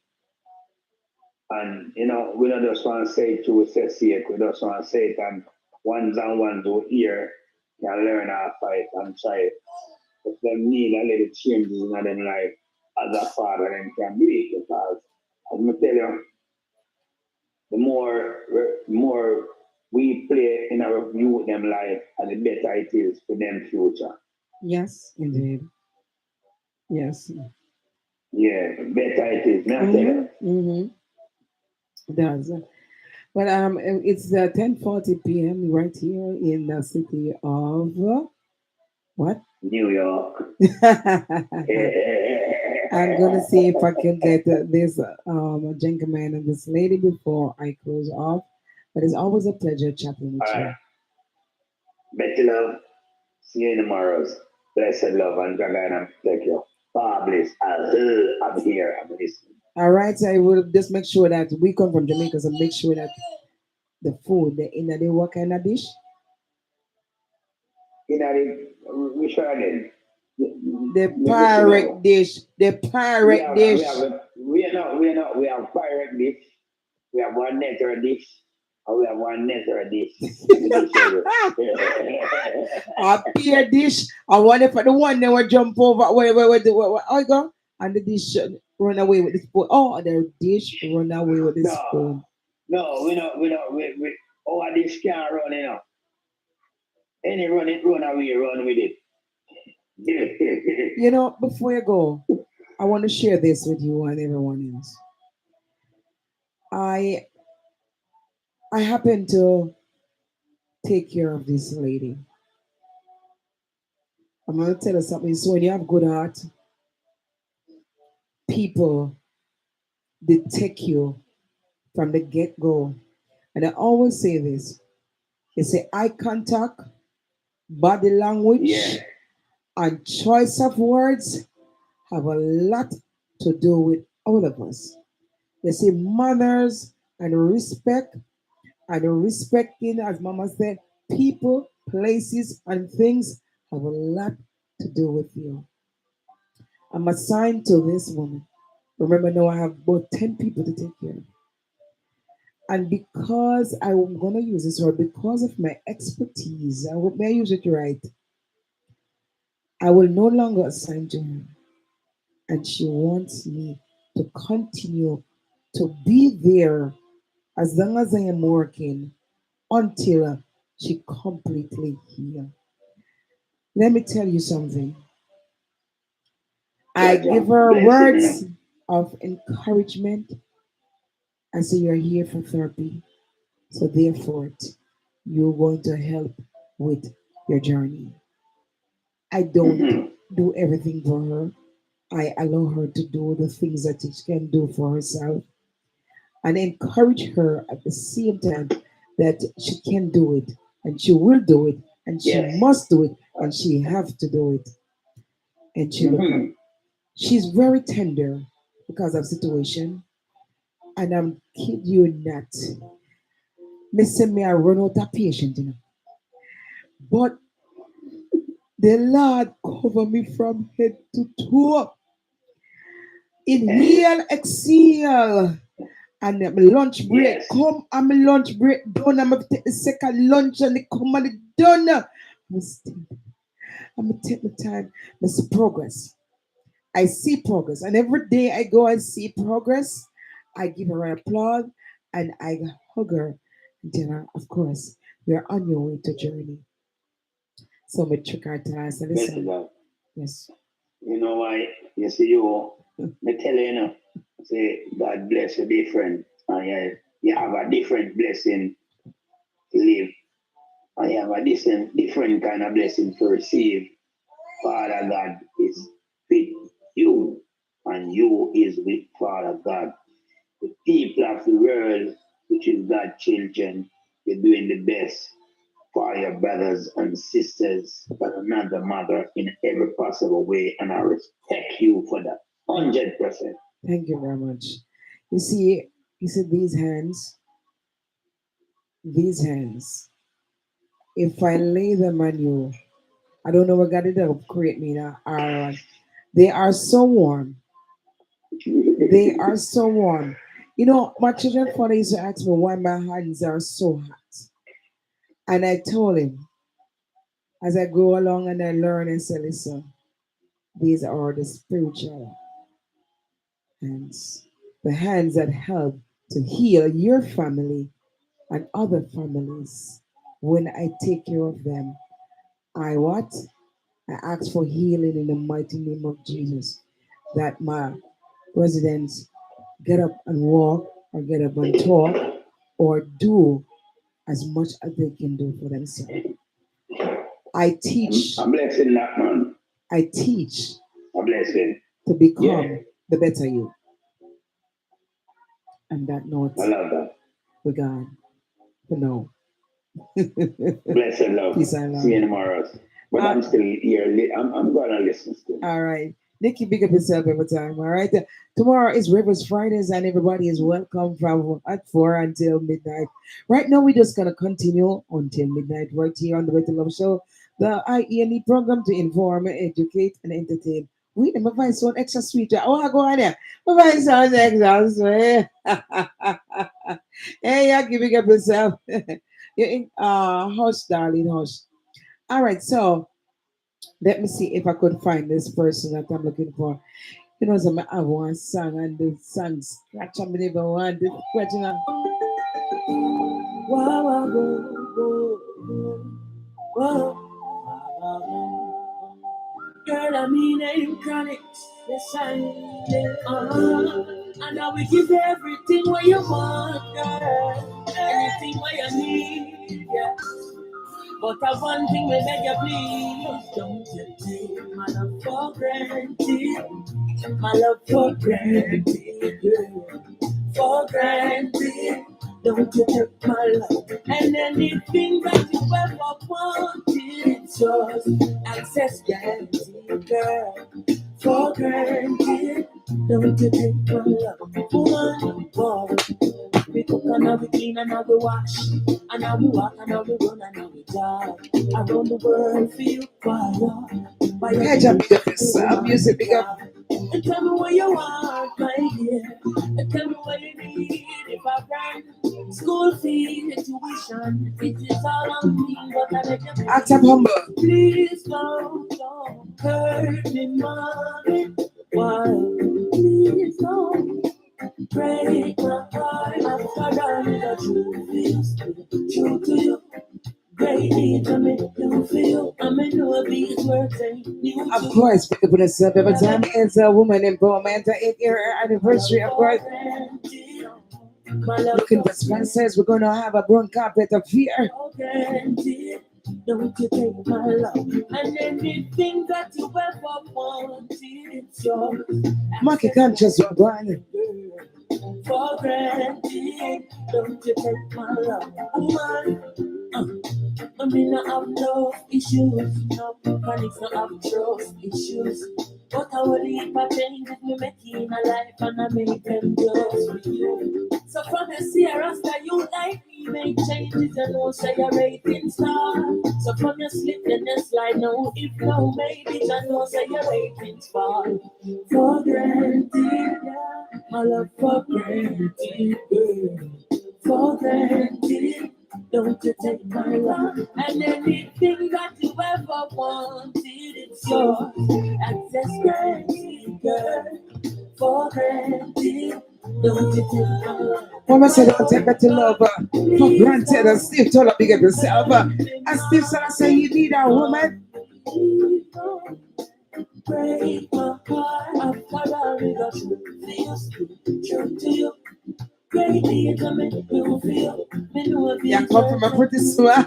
And you know, we don't just want to say it to say it. We just want to say it, and ones who hear can learn how to fight and try it. If they need a little changes in their life as a father, then can do it because, as I tell you, the more we play in our youth them life, and the better it is for them future. Yes, indeed. Yes. Yeah, better it is. Now tell you. Mm-hmm. It does. But it's 10:40 p.m. right here in the city of what? New York. I'm gonna see if I can get this gentleman and this lady before I close off. But it's always a pleasure chatting with All right. you. Better love. See you in tomorrow's. Blessed love and dragon and take you. Fabulous. I'm here. I'm listening. All right, so I will just make sure that we come from Jamaica, so make sure that the food, the in the what kind of dish? You know, which one then? The Listen pirate now. dish. The We pirate have, we dish. have, we have pirate dish. We have one netter dish. And we have one netter dish. Let me just show you. A pear dish. I wonder for the one that will jump over. Where I go? And the dish run away with the spoon. Oh, the dish run away with the No, spoon. no, we our dish can't run, you know. Any run away, run with it. You know, before you go, I want to share this with you and everyone else. I I happen to take care of this lady. I'm gonna tell you something. So when you have good heart, people they take you from the get go. And I always say this. They say eye contact, body Yeah. language, and choice of words have a lot to do with all of us. They say manners and respecting, as Mama said, people, places, and things have a lot to do with you. I'm assigned to this woman. Remember now I have about 10 people to take care of. And because I'm gonna use this word, because of my expertise, I hope I use it right, I will no longer assign to her. And she wants me to continue to be there as long as I am working until she completely heals. Let me tell you something. I Yeah, give John. her Blessing, you know. words of encouragement. I say you're here for therapy. So therefore, you're going to help with your journey. I don't Mm-hmm. do everything for her. I allow her to do the things that she can do for herself and encourage her at the same time that she can do it and she will do it and she Yes. must do it and she have to do it. And she look up. Mm-hmm. She's very tender because of situation. And I'm kid you not. Me say me I run out of patience, you know. But the Lord cover me from head to toe. Inhale, exhale. And my lunch break Yes. come and my lunch break done. I'm gonna take the second lunch and it come and it done. I'm gonna take my time. There's progress. I see progress. And every day I go and see progress, I give her an applause and I hug her and tell her, of course, you're on your way to journey. So my trick her to her, I said, Blessed listen, love. yes. You know why? You see, me tell you, you know, say, God bless you different. And you have a different blessing to live. And you have a different kind of blessing to receive. Father God is fit you, and you is with Father God. The people of the world, which is God's children, you're doing the best for your brothers and sisters, but another mother in every possible way, and I respect you for that 100%. Thank you very much. You see, these hands, if I lay them on you, I don't know what God did to create me now, Aaron. They are so warm. They are so warm. You know, my children father used to ask me why my hands are so hot. And I told him, as I go along and I learn and say, listen, these are the spiritual hands, the hands that help to heal your family and other families. When I take care of them, I what? I ask for healing in the mighty name of Jesus. That my residents get up and walk, or get up and talk, or do as much as they can do for themselves. I teach. I'm blessing that man. I teach I'm blessing. to become the better you. And that note, I love that. we God for now. Bless and love. Peace and love. See you tomorrow. But I'm still here. I'm going to listen still. All right. Nikki, big up yourself every time. All right. Tomorrow is Rivers Fridays, and everybody is welcome from at 4 until midnight. Right now, we're just going to continue until midnight right here on the Way to Love Show, the IENE program to inform, educate, and entertain. We my voice sound extra sweet. Oh, I go on there. My voice sounds extra sweet. Hey, you're giving up yourself. You're in, hush, darling, hush. All right, so let me see if I could find this person that I'm looking for. You know, some I have one song and the song scratch on me, even one this scratching on. Wow, wow, wow, wow. Girl, I mean, I'm chronic. Yes, I am. And I will give everything what you want, girl. Anything what you need, yeah. But I one thing we beg you please, don't you take my love for granted, my love for granted, girl. For granted, don't you take my love. And anything that you ever wanted, it's yours, access granted, girl. For granted, don't you take my love. Woman, boy. We cook and now we clean and now we wash. And now we walk and now we run and now we jog. Around the world feel quiet. Catch up, big up yourself, music, big up. And tell me what you want, my dear. And tell me what you need. If I run school fee, tuition, it is all on me. But I let you act up humble. Please don't hurt me, mommy. Why? Please don't break my heart. After all the truth is true to you. Great to me, you feel. I may know these words ain't new. Of course, pick up with us every time. It's a woman empowerment, 8-year anniversary, of course. Looking for sponsors, we're going to have a brown carpet of fear. Don't you take my love and anything that you ever wanted, it's yours. Market conscious, you're going. For granted, don't you take my love, woman. I mean, I have no issues, no panics, no have trust issues. But I will leave my changes me making a life and I make them just for you. So from the Sierras that you like me, make changes and no say your rating star. So from your slip and your slide, no, if no, maybe just no say your ratings fall. For granted, yeah, my love for granted, yeah. For granted. Don't you take my love and anything that you ever wanted, it's yours. Access granted, girl. For granted, don't you take my love. Mama said, don't take that to love her. For granted, and Steve told her big up yourself. And Steve said, I say, you need a woman. Break my heart. After all, we got true to you. Yeah, come from a pretty swell.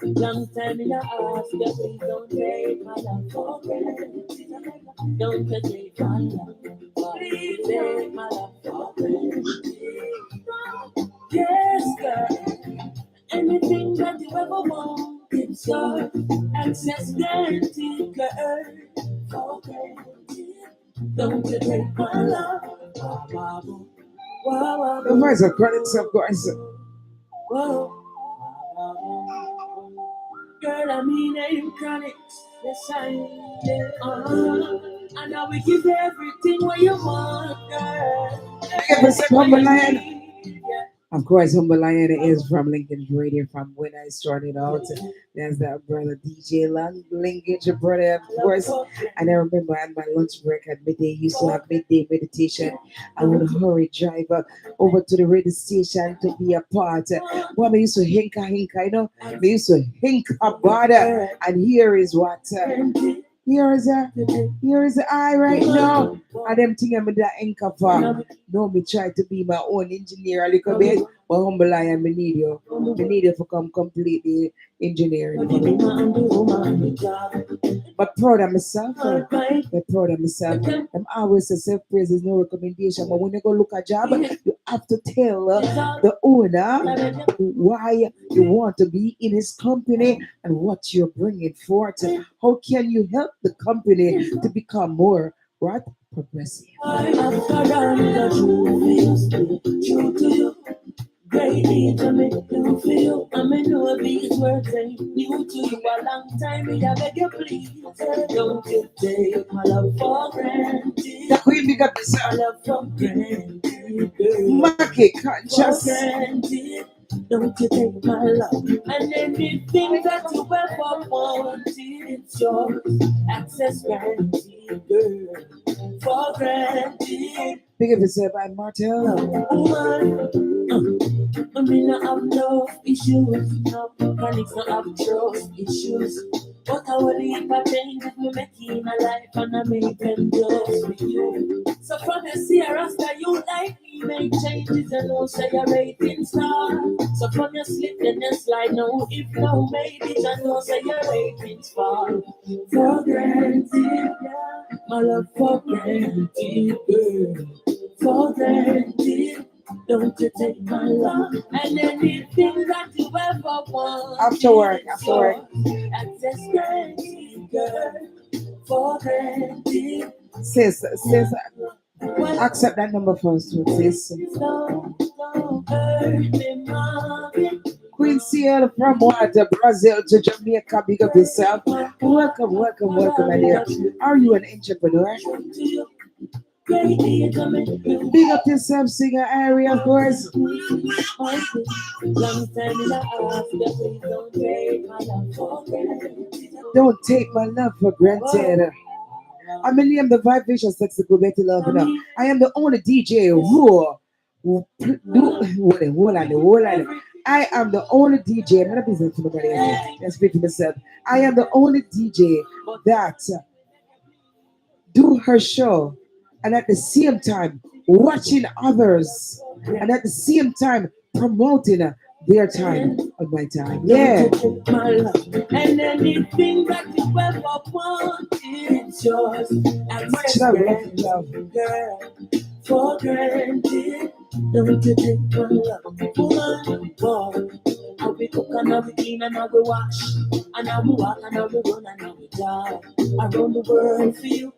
Long time in the ask you, please don't take my love for granted. Don't you take my love, please take my love for granted. Yes, girl, anything that you ever want, it's yours. Access granted, girl, for granted. Don't you take my love, wow, wow, wow, wow, The voice of credits, of course. whoa. Girl, I mean, I'm chronic. Yes, I am. And now we give everything what you want, girl. Give us a humble lion. Yeah. Of course, Humble Lion is from Lincoln Radio from when I started out. There's that brother DJ Linkage, your brother, of course. And I remember at my lunch break at midday, used to have midday meditation. I would hurry drive over to the radio station to be a part. Well, I used to hinka, you know, they used to hink about it. And here is what. Here is the eye right now. And them thing I'm in the anchor for. No, me try to be my own engineer a little bit. But Humble Lion, me need you. Me need you to come completely engineering for me. But proud of myself. But proud of myself. I'm always a self-praise is no recommendation. But when you go look a job, you have to tell the owner why you want to be in his company and what you're bringing forth. How can you help the company to become more what progressive? Great to make you feel. I may know these words ain't new to you a long time. I beg you please, don't you take my love for granted. The queen big up this My love for granted, girl. market For conscious. granted, don't you take my love. And anything that you ever wanted, it's yours. Access granted, girl. For granted. Big up yourself by Martel. Woman, I mean, I have no issues, no panics, no have trust issues. But I will leave a change if we make in a life and I make them just for you. So from the Sierras that you like me, make changes and no say your rating star. So from your slip then you slide, no, if no, maybe just no say your ratings fall. For granted, yeah, my love for granted, girl. For granted. Don't you take my love and anything that you ever want. After work. Access granted, girl. For granted. Sis, accept that number first, sis. Don't hurt me, mommy. Queen Ciel from what? Brazil to Jamaica. Big up yourself. Welcome, my dear. Are you an entrepreneur? Big up yourself, singer area, of course. Don't take my love for granted. I'm in the vibration sexy go better love now. I am the only DJ who I am the only DJ. I'm not business for nobody else. Let's speak for myself. I am the only DJ that do her show and at the same time watching others and at the same time promoting their time on my time. Yeah. My love. And anything that you ever want, it's yours. Much love. Girl, for granted. Don't you take my love, woman, boy. I will cook and I will clean and I will wash. And I will walk and I will run and I will die. Around the world for you,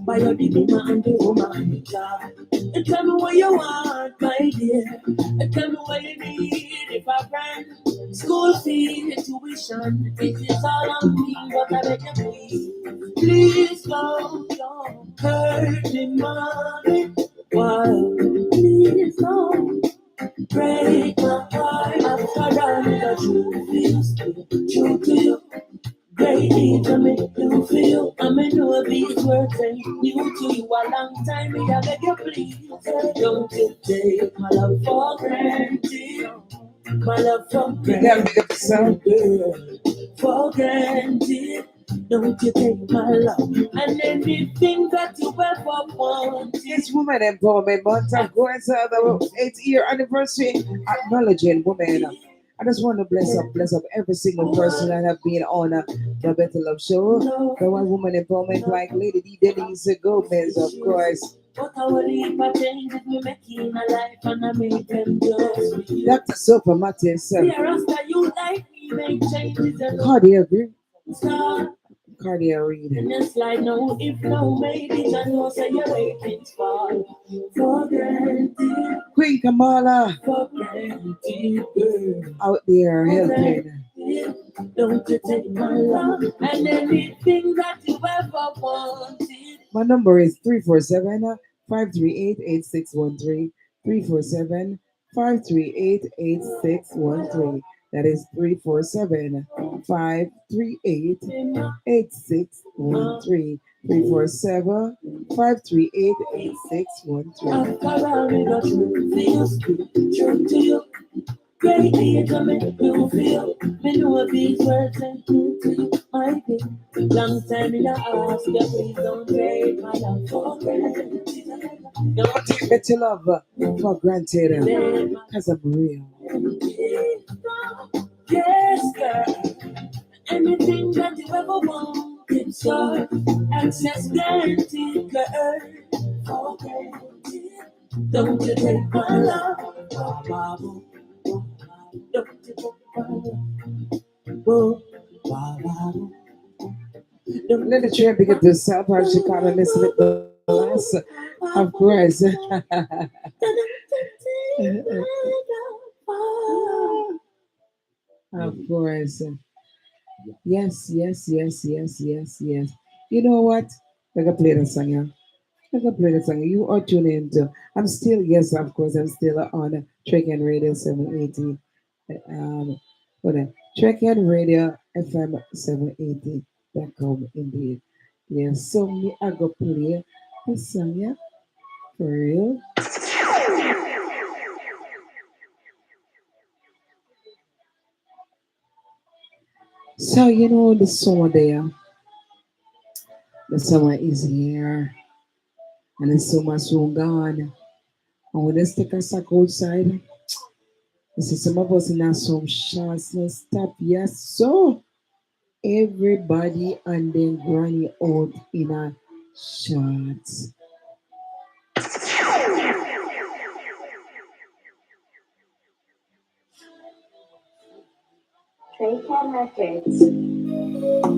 by your diploma and the woman and the child. And tell me what you want, my dear. And tell me what you need. If I rent school fee, tuition, it is all on me. But I beg you please, please don't hurt me, mommy. Why? Please don't break my heart. After all that you feel, true to you. Great to make you feel. I may know these words ain't new to you a long time. I beg you please, don't you take my love for granted. My love for granted, girl. For granted. Don't you take my love and anything that you ever want. It's Women Empowerment Month. I'm going to the 8th year anniversary acknowledging women I just want to bless up every single person that have been on the Better Love Show. The one woman empowerment like Lady D. Denise Gomez, of course. But I will leave a change if me making a life and I make them just me. Dr. Sopa Mattis, Fear after you like me, make changes and Cardia Green, start. Cardia Reed. And it's like no, if no, maybe I know say you're waiting for granted, Queen Kamala for granted, girl. out there helping. Don't you take my love and anything that you ever wanted. My number is 347-538-8613. 347-538-8613. That is 347-538-8613. 347-538-8613. After all we got through, feels good, true to you. Great deed to make you feel. Me know these words ain't true to you, my baby. Long time in the ask you, please don't take my love for granted. Don't take your love for granted, because I'm real. Yes, girl. Anything that you ever want, it's yours. Access granted, girl. For granted. Don't you take my love. Don't you take my love. Let the train pick up the South Park Chicago Elizabeth Glass, of course. Of course. Yes. You know what? I can play the song, yeah. I can play the song. You are tuning into. I'm still, yes, of course, I'm still on Trek and Radio 780. What Trek and Radio FM 780.com indeed. Yes, so me I go play the song, yeah. For real. So you know the summer there. The summer is here. And the summer soon gone. And when they stick a sack outside, you see some of us in our some shots, no stop, yes, so everybody and then granny out in a shots.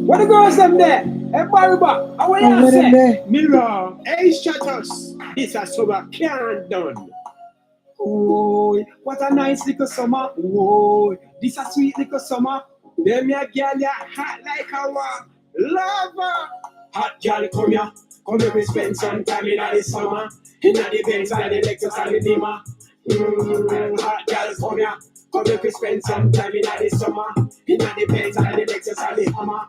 What the girls them there? Everybody back. How are And you what in say? there? Mirror, hey, shut us. This is summer can't done. Oh, what a nice little summer. Oh, this a sweet little summer. Them ya girl ya hot like a lava. Hot girl come here. Come here, we spend some time in the summer. In the Benz and the Lexus and the Beamer. Hot girl come here. Come here, we spend some time in the summer. In the Benz and the Lexus and the Hummer.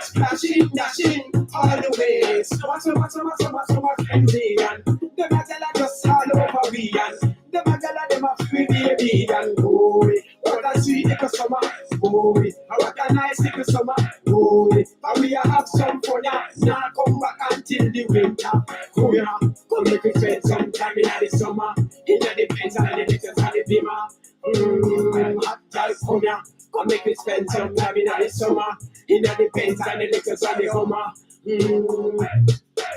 Splashing, dashing, all the way. Summer, frenzy. And them a tell us just all over we. And them a tell us them a free baby. And boy, what a sweet little summer. Boy, what a nice little summer. Boy, and we a have some fun. Now come back until the winter. Come here, come make we spend some time in the summer. In the Benz and the Lexus and the Beamer. Hot girl, come here. Come make me spend some time in the summer. In the Benz and the Lexus and the Hummer.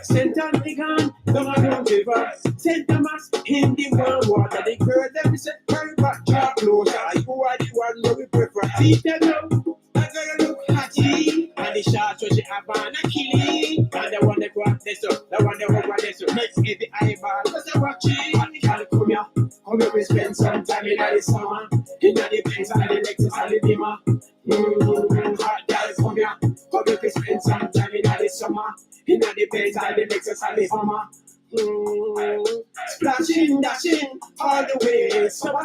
St. Antigan, don't I don't give up. St. Thomas, in the warm water. The girl that we said, hurry back, draw closer. You are the one that we prefer. See them now. That girl look hatchy. And the shot so she have on a killing. And the one that go up this up. The one that go up this up. Let's get the eyeball. What's the watching? And the girl come here. Come here, we spend some time in the summer. In the Benz and the Lexus and the Beamer. Hot girl, come here. Come here, we spend some time in the summer. In the Benz and the Lexus and the Hummer. Splashing, dashing, all the way. Summer,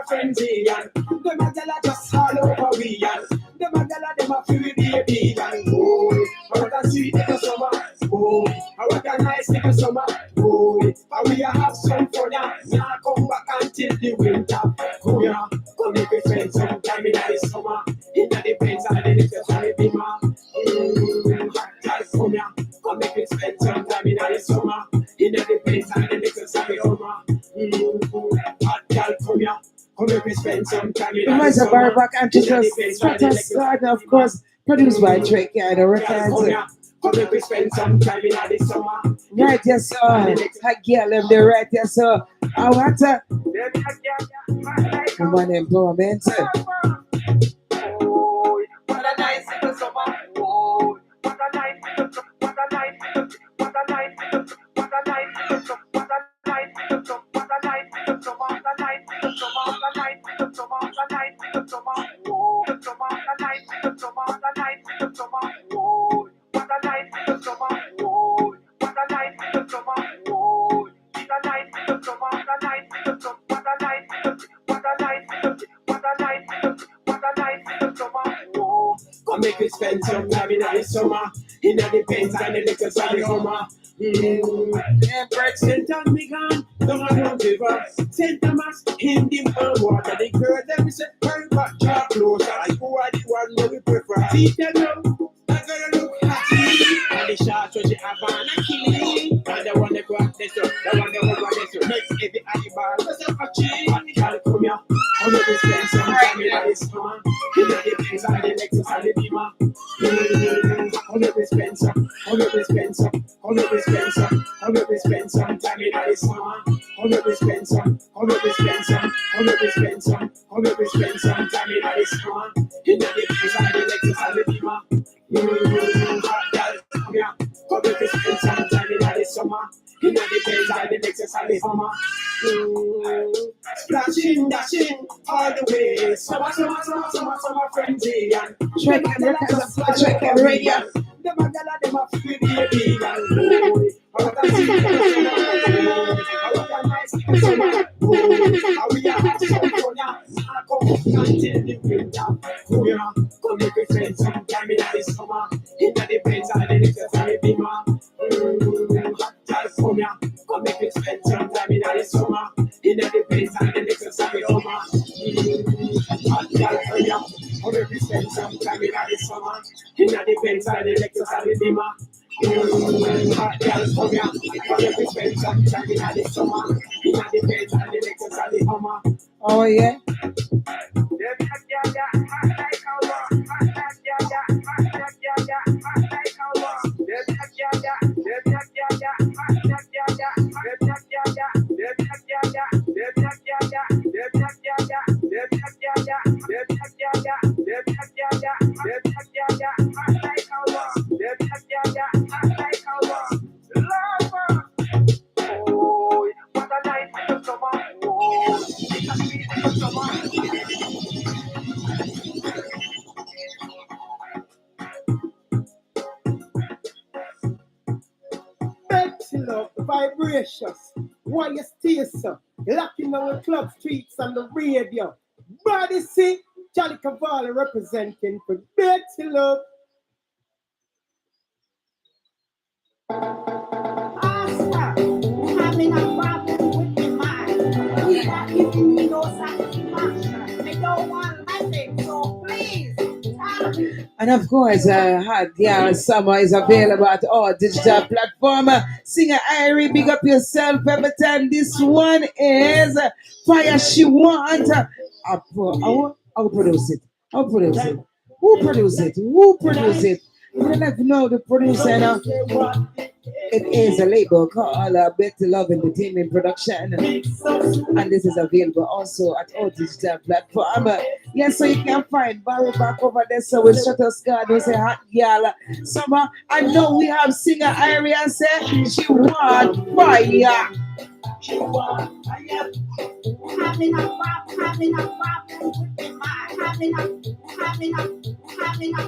frenzy. And them a tell us just all over we. And them a tell us them a free baby. And boy, what a sweet little summer. Boy, what a nice little summer. Boy, and we a have some fun. Now come back until the winter. Come here, come make we spend some time in the summer. In the Benz and the Lexus and the Beamer. Hot girl, come here, come make we spend some time in the summer. In the Benz and the Lexus and the Hummer. Hot girl, come here, come we spend some time in Reminds the of Barry summer. Back and Stratus Garden, of course, produced by Drake and the records. Come here, we spend some time in the summer. Right, yes, sir. I get them there, right, yes, sir. I want to. Come on, empowerment. Oh, what a nice little summer. Oh, what a nice little summer. What a nice little summer. What a nice little summer. What a nice little summer. What a nice little summer. What a nice little summer. What a nice little summer. What a nice little summer. What a nice little summer. Oh, the summer. What a nice little summer. What a nice little summer. Oh, what a nice little summer. Oh, what a nice little summer. Oh, it's a nice little summer. What a nice little summer. What a nice little summer. What a nice little summer. What a nice little summer. What a nice little summer. Oh, come make me spend some time in the summer. In the pens and the little sunny summer. St. John began, don't river. St. Thomas in the water. The girl them say, "Turn back, draw closer." You are the one that we prefer. See them now, I gotta look happy. And the shots when she have on a killing. And the one that go up this, the one that go up this. Makes every animal was a patchy. And the girl come here, how do we spend some time in the summer? In the things and the Lexus and the Beamer. How do we spend some? How do we spend some? How do we spend some? How do we spend some time in the summer? How do we spend some? How do we spend some? How do we spend some? How do we spend some time in the summer? In the things and the Lexus and the Beamer. Hot girl, come here. How do we spend some time in the summer? In the things and the Lexus and the Hummer. Splashing, dashing, all the way. Summer, summer, summer, summer, summer frenzy. And Drake and records, Drake and radio. them a gyal a them a free baby gyal. How a nice little summer. How we a have some fun ya. Come until the winter. Come here, come make we spend some time in the summer. In the Benz and the Lexus and the Beamer. Hot gyal, come here, come make we spend some time in the summer. In the Benz and the Lexus and the Hummer. Hot gyal, come here, come make we spend some time in the summer. In the Benz and the Lexus and the Beamer. Hot girls come here, come here we spend some time in the summer. In the Benz and the Lexus and the Hummer. Oh, yeah. Love, vibrations. Why you stay so? Locking on the club streets and the radio. Body see, Charlie Cavalli representing for Betty Love. Oscar, having a problem with my mind. We are giving me no satisfaction. I don't want nothing, so please tell me. And of course, Hot Girl Summer is available at all digital platforms. Singer Irie, big up yourself every time. This one is Fire She Want. I'll produce it. I'll produce it. Who produced it? Who produced it? We don't have to know the producer now. It is a label called Better Love Entertainment Production. And this is available also at all digital platforms. Yes, so you can find Barry back over there. So with Stratus Garden, we say Hot Girl Summer. I know we have singer Irie and say she want fire. She want fire. Having a problem with my mind. Having a problem with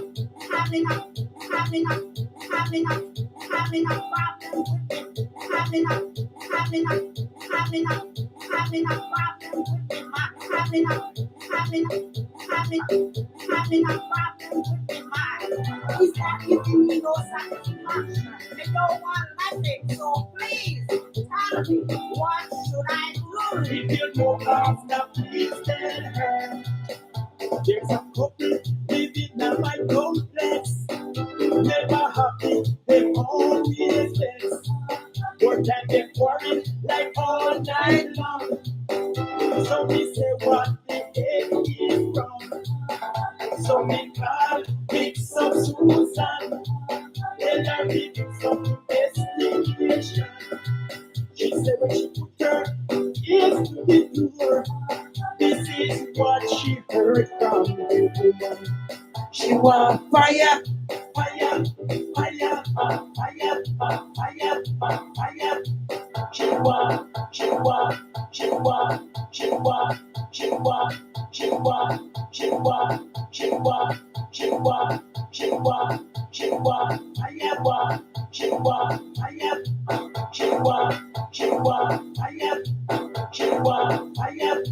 He's not giving me no satisfaction. I don't want nothing, so please tell me what should I do? If you know after, please tell her. There's a couple living in my complex. Never happy, they always vex. Work and get worried like all night long. So we say what the call, mix up Susan. Tell her it's some investigation. She said when she put her ears to the door, this is what she heard from the woman. She want fire, fire, fire, fire, fire, fire. She want, she want, she want, she want, she want, she want, she want, she want, she want, she want, she want, fire, want, she want, fire, she want, she want, fire, she want, fire,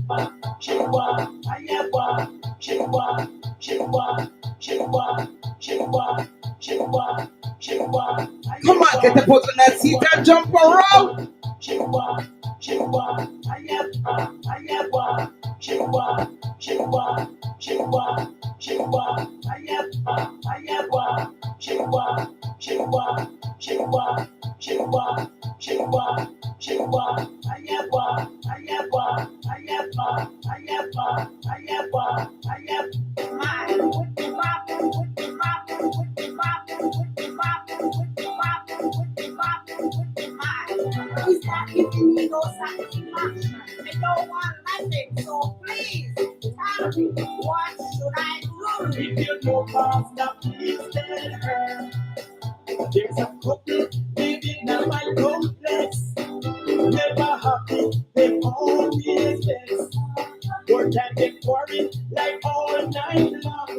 she want, fire, want, she want, she want, she want, she want, she want, she want. Come on, get the foot on that seat and jump around. She want, fire, fire, want. She want, she want, she want, she want, fire, fire, want. She want, she want, she want, she want, she want, she want, fire, want, fire, want, fire, want, fire, want, fire, want, fire. He's not giving me no satisfaction. I don't want nothing. So please tell me, what should I do? If you know Pastor, please tell her. There's a couple living in my complex. Never happy, they always vex. Work and they quarry like all night long.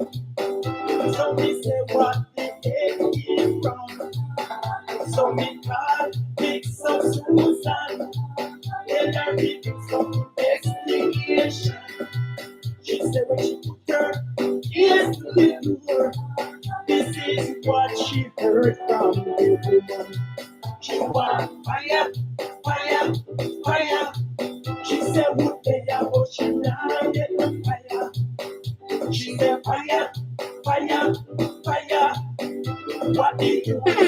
So we say what the heck is wrong. So me call, mix up Susan. Tell her it's some investigation. She said when she put her ears to the door, this is what she heard from the woman. She want fire, fire, fire. She said would they have, but she not get the fire. She said fire, fire, fire. What did you do? She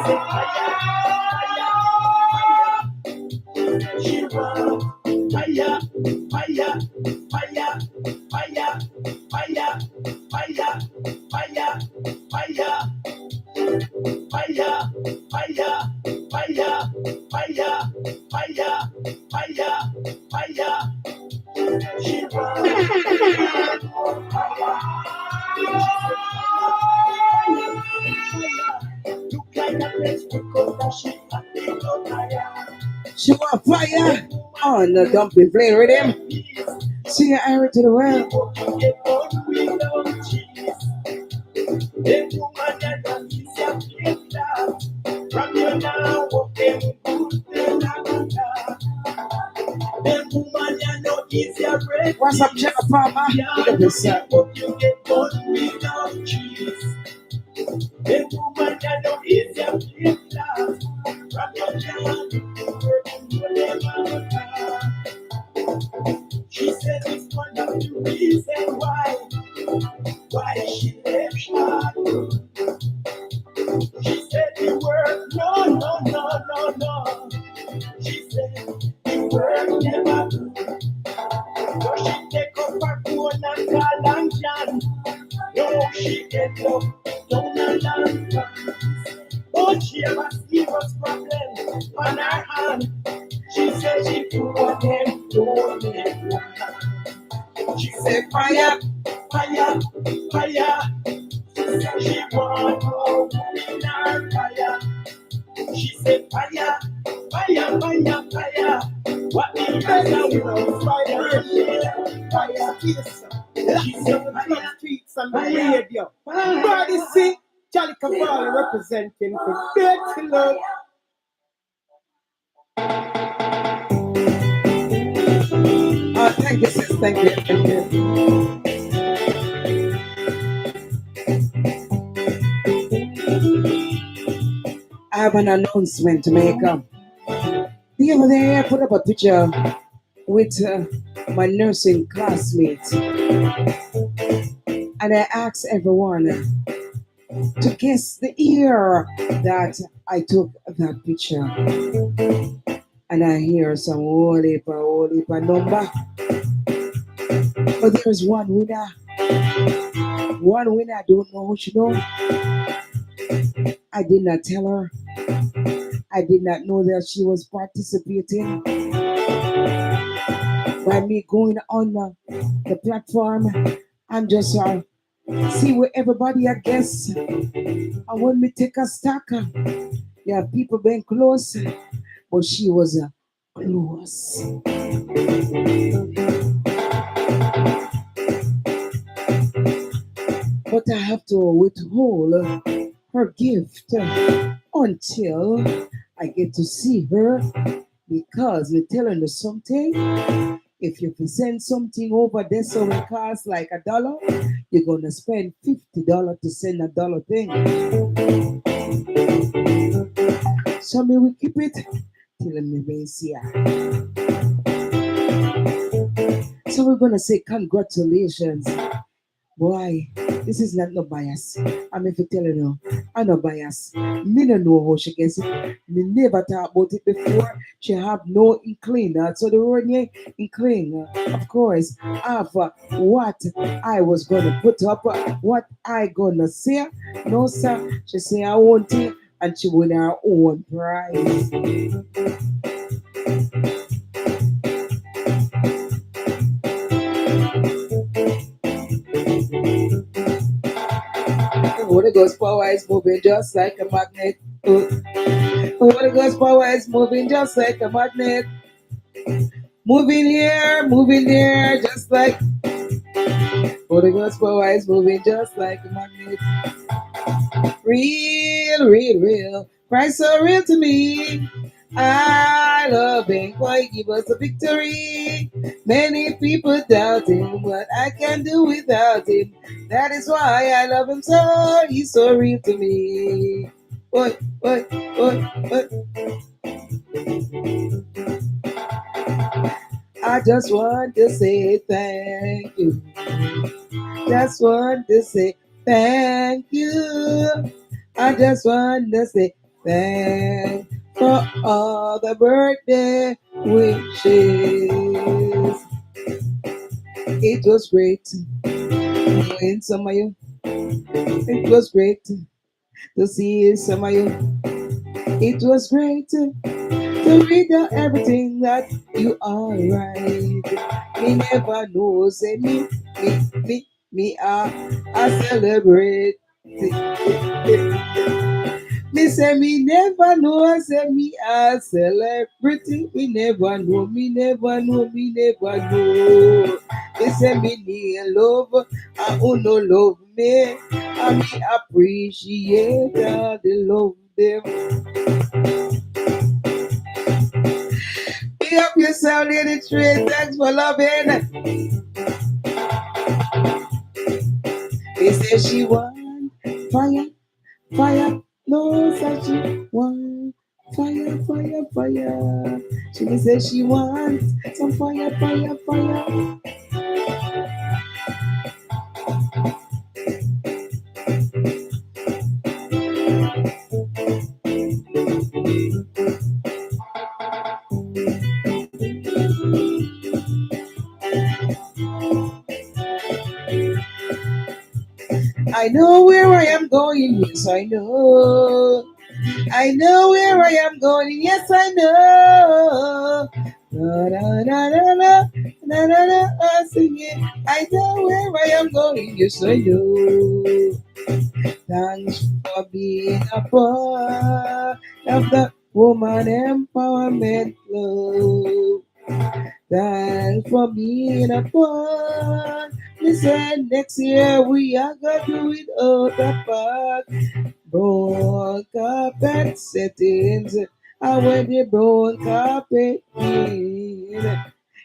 said fire, fire, fire. She want fire, fire, fire, fire, fire, fire, fire, fire, fire, fire, fire, fire, fire, fire, fire. She look like a place because she got the fire. She want fire. Oh no, don't be playing with him. Sing your iron to the world. What's up, Jennifer Palmer? Look at this. She said it's one of the reasons why she left shot. She said the word no, no, no, no, no. She said the word never do. So she take up her phone and call and John. No, she get up, down and down. Oh, she have a serious problem on her hand. She said she put them don't let her. She said fire, fire, fire. She want to in her fire. She said fire, fire, fire, fire. What the hell with fire? Fire, yes. She said fire, Streets and the radio. Body see, Charlie Cavalli representing for Dirty Love. Oh, thank you, sis. Thank you. Thank you. I have an announcement to make. The other day, I put up a picture with my nursing classmates, and I asked everyone to guess the year that I took that picture. And I hear some holy pa number. But there's one winner. One winner. I don't know who she know. I did not tell her. I did not know that she was participating by me going on the platform and just see where everybody I guess. And when we take a stock, there are people being close, but she was close. But I have to withhold her gift until I get to see her because we're telling her something. If you send something over there so it costs like $1, you're gonna spend $50 to send $1 thing. So may we keep it till me may see her. So we're gonna say congratulations. Boy, this is not no bias. I'm if you tell you, I'm no bias. Me no know how she gets it. Me never talk about it before. She have no inkling. So the word name inkling, of course, of what I was gonna put up, what I gonna say. No sir, she say I want it, and she win her own prize. Holy Ghost power is moving just like a magnet. Holy Ghost power is moving just like a magnet. Moving here, moving there, just like Holy Ghost power is moving just like a magnet. Real, real, real. Christ so real to me. I love him, boy, give us a victory. Many people doubt him, what I can do without him. That is why I love him so. He's so real to me. Boy, boy, boy, boy. I just want to say thank you. Just want to say thank you. I just want to say thank for all the birthday wishes. It was great knowing some of you. It was great to see some of you. It was great to read out everything that you are right. Me never know, say me, I celebrate. Me say me never know, I say me a celebrity. Me never know, me never know, me never know. Me say me need love, I who no love me. I me appreciate all the love them. Be up yourself, lady tree. Thanks for loving. They say she want fire, fire. No, such she want fire, fire, fire. She says she wants some fire, fire, fire. I know where I am going, yes I know. I know where I am going, yes I know. Na na na na na na na na, I sing it. I know where I am going, yes I know. Thanks for being a part of the Woman Empowerment Club. Thanks for being a part. Listen, next year we are gonna do it all the part. Brown carpet settings. And when the brown carpet in,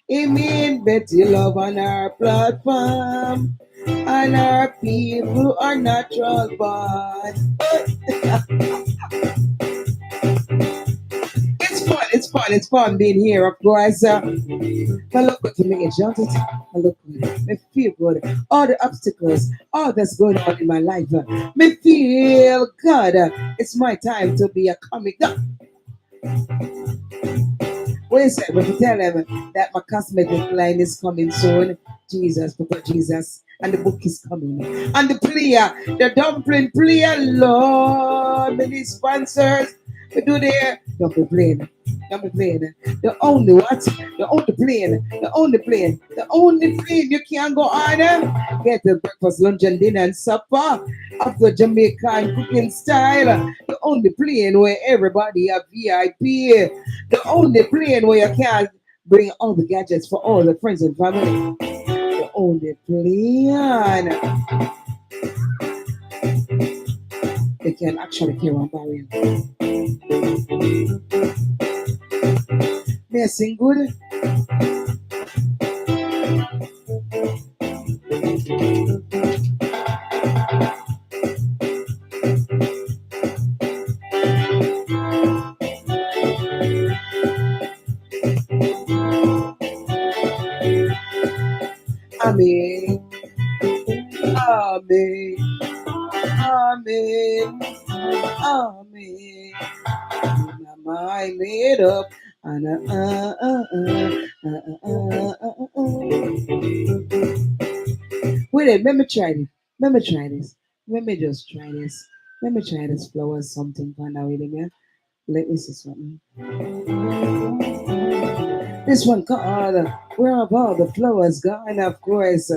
it means better love on our platform. And our people are natural born. It's fun being here, of course. I look good to me, exalted. I look good. I feel good. All the obstacles, all that's going on in my life, me feel good. It's my time to be a comic. When What you say? But you tell them that my cosmetic line is coming soon. Jesus, Papa Jesus. And the book is coming. And the player, the dumpling player, Lord, many sponsors. We do there. Don't be playing. Don't be playing. The only what? The only plane. The only plane. The only plane you can't go on. Get the breakfast, lunch, and dinner and supper of the Jamaican cooking style. The only plane where everybody have VIP. The only plane where you can bring all the gadgets for all the friends and family. The only plane they can actually carry on barrier. May I sing good? Amen. Amen. Amen. Amen. My mind made up. And Wait, let me try this. Let me try this. Let me just try this. Let me try this flowers something for now. Wait a minute. Let me see something. This one called Where Have All the Flowers Gone? Of course.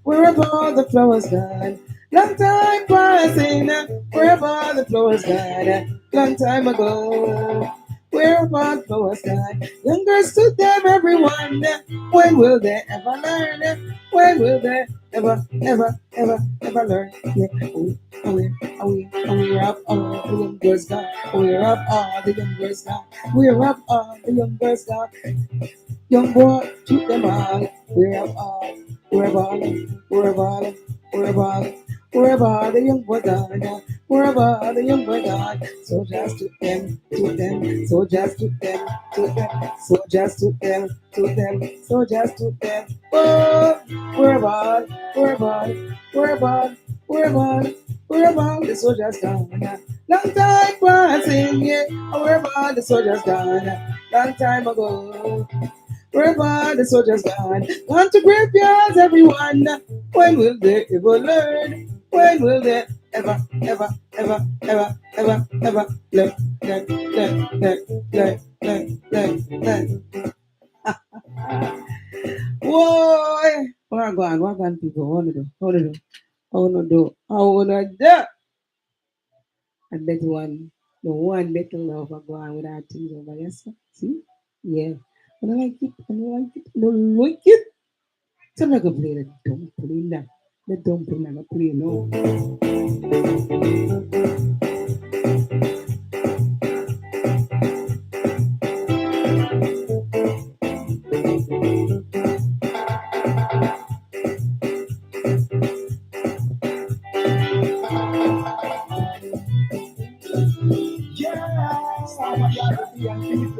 Where have all the flowers gone? Long time passing. Where have all the flowers gone? Long time ago. Where have all the flowers gone? Young girls to them, everyone. When will they ever learn? When will they ever learn? Yeah. We're up all the young girls gone. We're up all the young girls gone. We're up all the young girls gone. Young boy, shoot them all. We're up all. We're balling, we're balling, we're balling, we're balling, young boy gone. We're balling, young boy gone. So just to them, so just to them, so just to them, so just to them. Oh, we're balling, we're balling, we're balling, we're balling, we're balling, the soldiers gone. Long time passing, yeah, we're balling, the soldiers gone. Long time ago. Wherever the soldiers gone, gone to graveyards, everyone. When will they ever learn? When will they ever learn? Whoa! What on, people? How to do? And that one, the one little love I go on without things over yes. See? Yeah. I don't like it. I don't like it. I don't like it. So I'm not gonna play the dumpling that. The dumpling I'm gonna play no.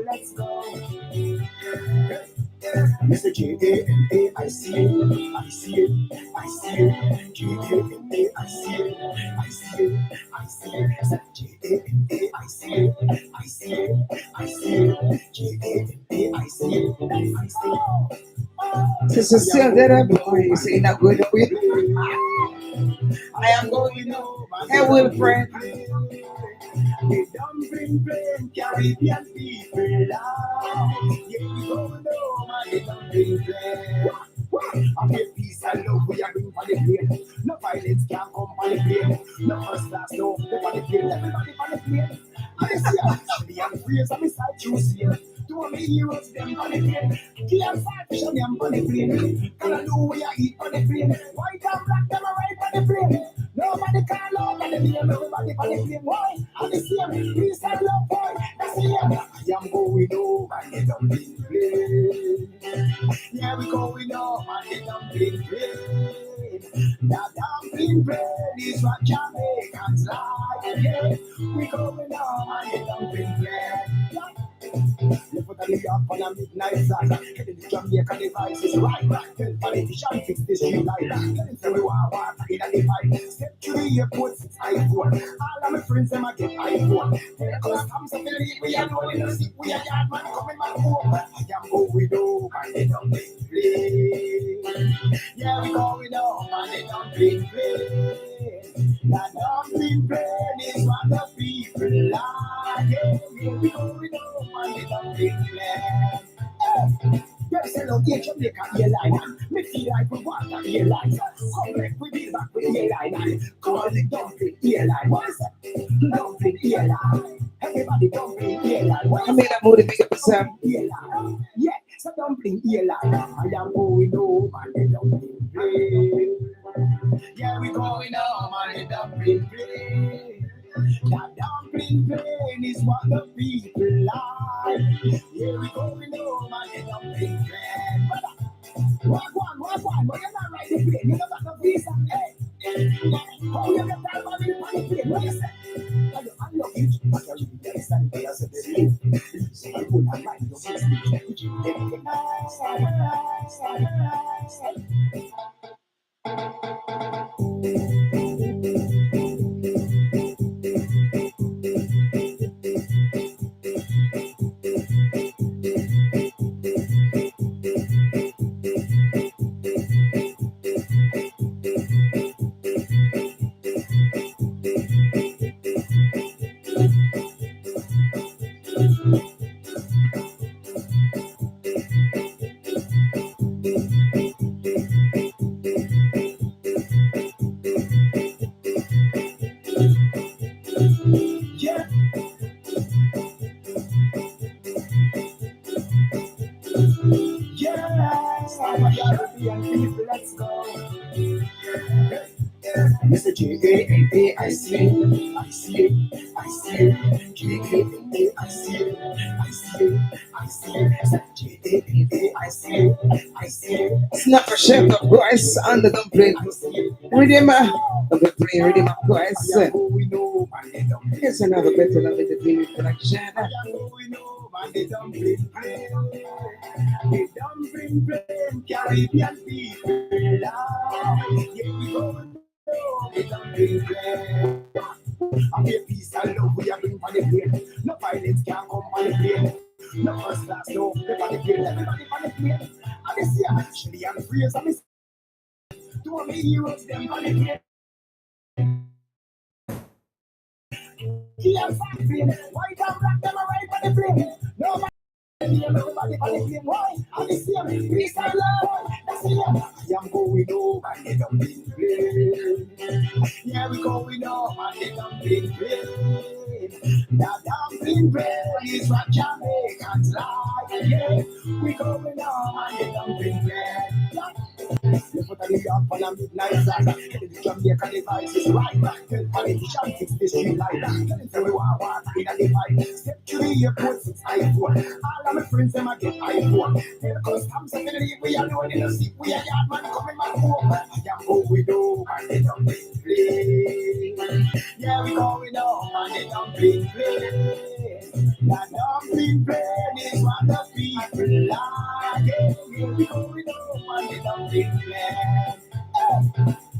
Let's go. Mr. J-A-N-A, I see it, I see it, I see it. J-A-N-A, I see it, I see it, I see it. J-A-N-A, I see it, I see it, I see it. J-A-N-A, I see it, I see it. Sister still that up, boy. You say not good with. I am going over. Hey, Wilfred. The dumpling plane, Caribbean people down. Yeah, we go over the dumpling plane. I'm a peace and love we are doing for the plane. No violence can come on the plane. No first class, no, they on the plane. Everybody on the plane. And they see me and praise on the side, you see it. Two of me heroes, them on the plane. Key and fish on them on the plane. Gonna do what you eat on the plane. White and black, them are right on the plane. Nobody call out on the name, everybody on the plane. Why? And the same, peace and love, boy. That's the end. I am going over the dumpling plane. Yeah, we going over the dumpling plane. That dumpling plane is what Jamaicans like. Yeah, we going over the dumpling plane. You put totally up on a midnight flight. Heading to Jamaica, the vibes is right back. Tell politicians fix this street like that. Tell them say we want water in a fight. Step to the airport, it's iPhone. All of my friends, them a get iPhone. Tell us I'm so believe we are doing in the seat. We are yard man coming back home. I am going home and they don't play. Yeah, we going home and they don't play. That dumpling plane is what the people like. Yeah, we going home and they dumpling plane. Yes, hello, dear Jamaica airline. Me feel like we want an airline. Come back, we be back with airline. Call it dumpling airline. What is that? Dumpling airline. Everybody dumpling airline. I made that mood to pick up yourself. Airline. Yeah, so dumpling airline. I am going home and the dumpling plane. Yeah, we going home and the dumpling plane. That dumpling plane is what the people like. Yeah, we going home and the dumpling plane. Walk one, but you're not right the plane. You don't got no visa. Hey, how you get that money on the plane? What you say? I'm lucky, but I really understand the answer to the so I would not like your business. Yeah. Yes, I'm a European people, let's go. Mr. J-A-N-A, I see it, I see it, I see it. J-A-N-A, I see it, I see it, I see it. J-A-N-A, I see it, I see it. Snap a chef of Christ on the dumpling. Redeemer of the three, Redeemer of Christ. Here's another better love in the dream collection. The dumpling plane, Caribbean people, yeah, we go the dumpling plane. I'm here, peace and love, we are bring on the plane. No violence can come on the plane. No first class, no, everybody plane, everybody on the plane. I see I'm actually, I'm free, so I'm to me heroes, them on the plane. Yeah, fine plane, white and black, them are right on the plane. No everybody on the plane, why? I'm the same, peace and love, that's the I am going over the dumpling plane. Yeah, we going over the dumpling plane. That dumpling plane is what Jamaicans like. Yeah, we going over the dumpling plane. You put a New York on a midnight flight. Heading to Jamaica, the vibes is right. Tell politicians fix this street like that. Tell them say we want water in a fight. Step to the airport, it's iPhone. All of my friends, them a get iPhone. Tell us, I'm so believe we are doing in the seat. We are yard man coming back home. I am going home and they dumpling plane. Yeah, we going home and they dumpling plane. That dumpling plane is what the people like. Yeah, we going home and they dumpling plane.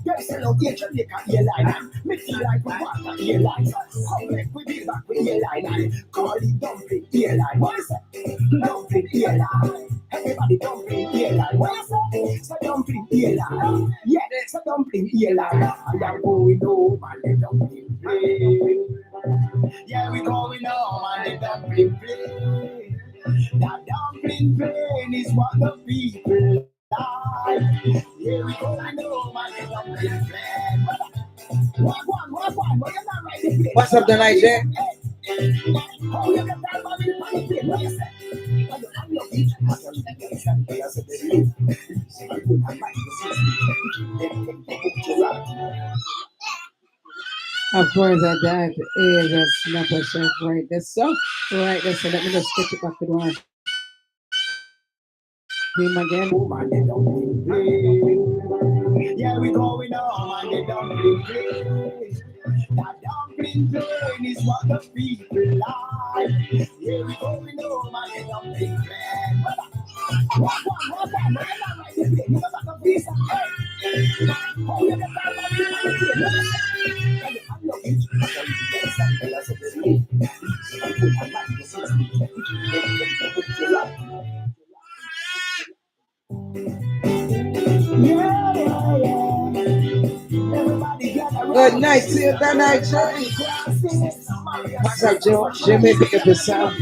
Yes, hello, dear Jamaica airline. Me feel like we want an airline. Come back, we be back with airline. Call it dumpling airline. What is it? Dumpling airline. Everybody dumpling airline. What is it? It's a dumpling airline. Yeah, it's a dumpling airline. I am going home and the dumpling plane. Yeah, we going home and the dumpling plane. That dumpling plane is what the people like. Here we go, I know my dumpling plane. Walk one, but you're not right the plane. What's up, Elijah? How you get that money on the plane? What you say? I'm your beach. I'm your beach. I'm Of course, that is a snapper chef right there. So, right there. So, let me just switch it back to the one. Him again. Yeah, we going on and they dumpling plane. That dumpling train is what the people like. Here we go, we know, man, the dumpling train. Walk one, man, you're not right there. You must have a visa. Hey, how you get that money on the train? I'm looking to get some philosophy. Yeah, yeah, yeah. Everybody gather Good around. night to you, good night, Johnny. What's up, Joe? Jimmy, pick up yourself.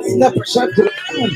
Snap a shot to the phone.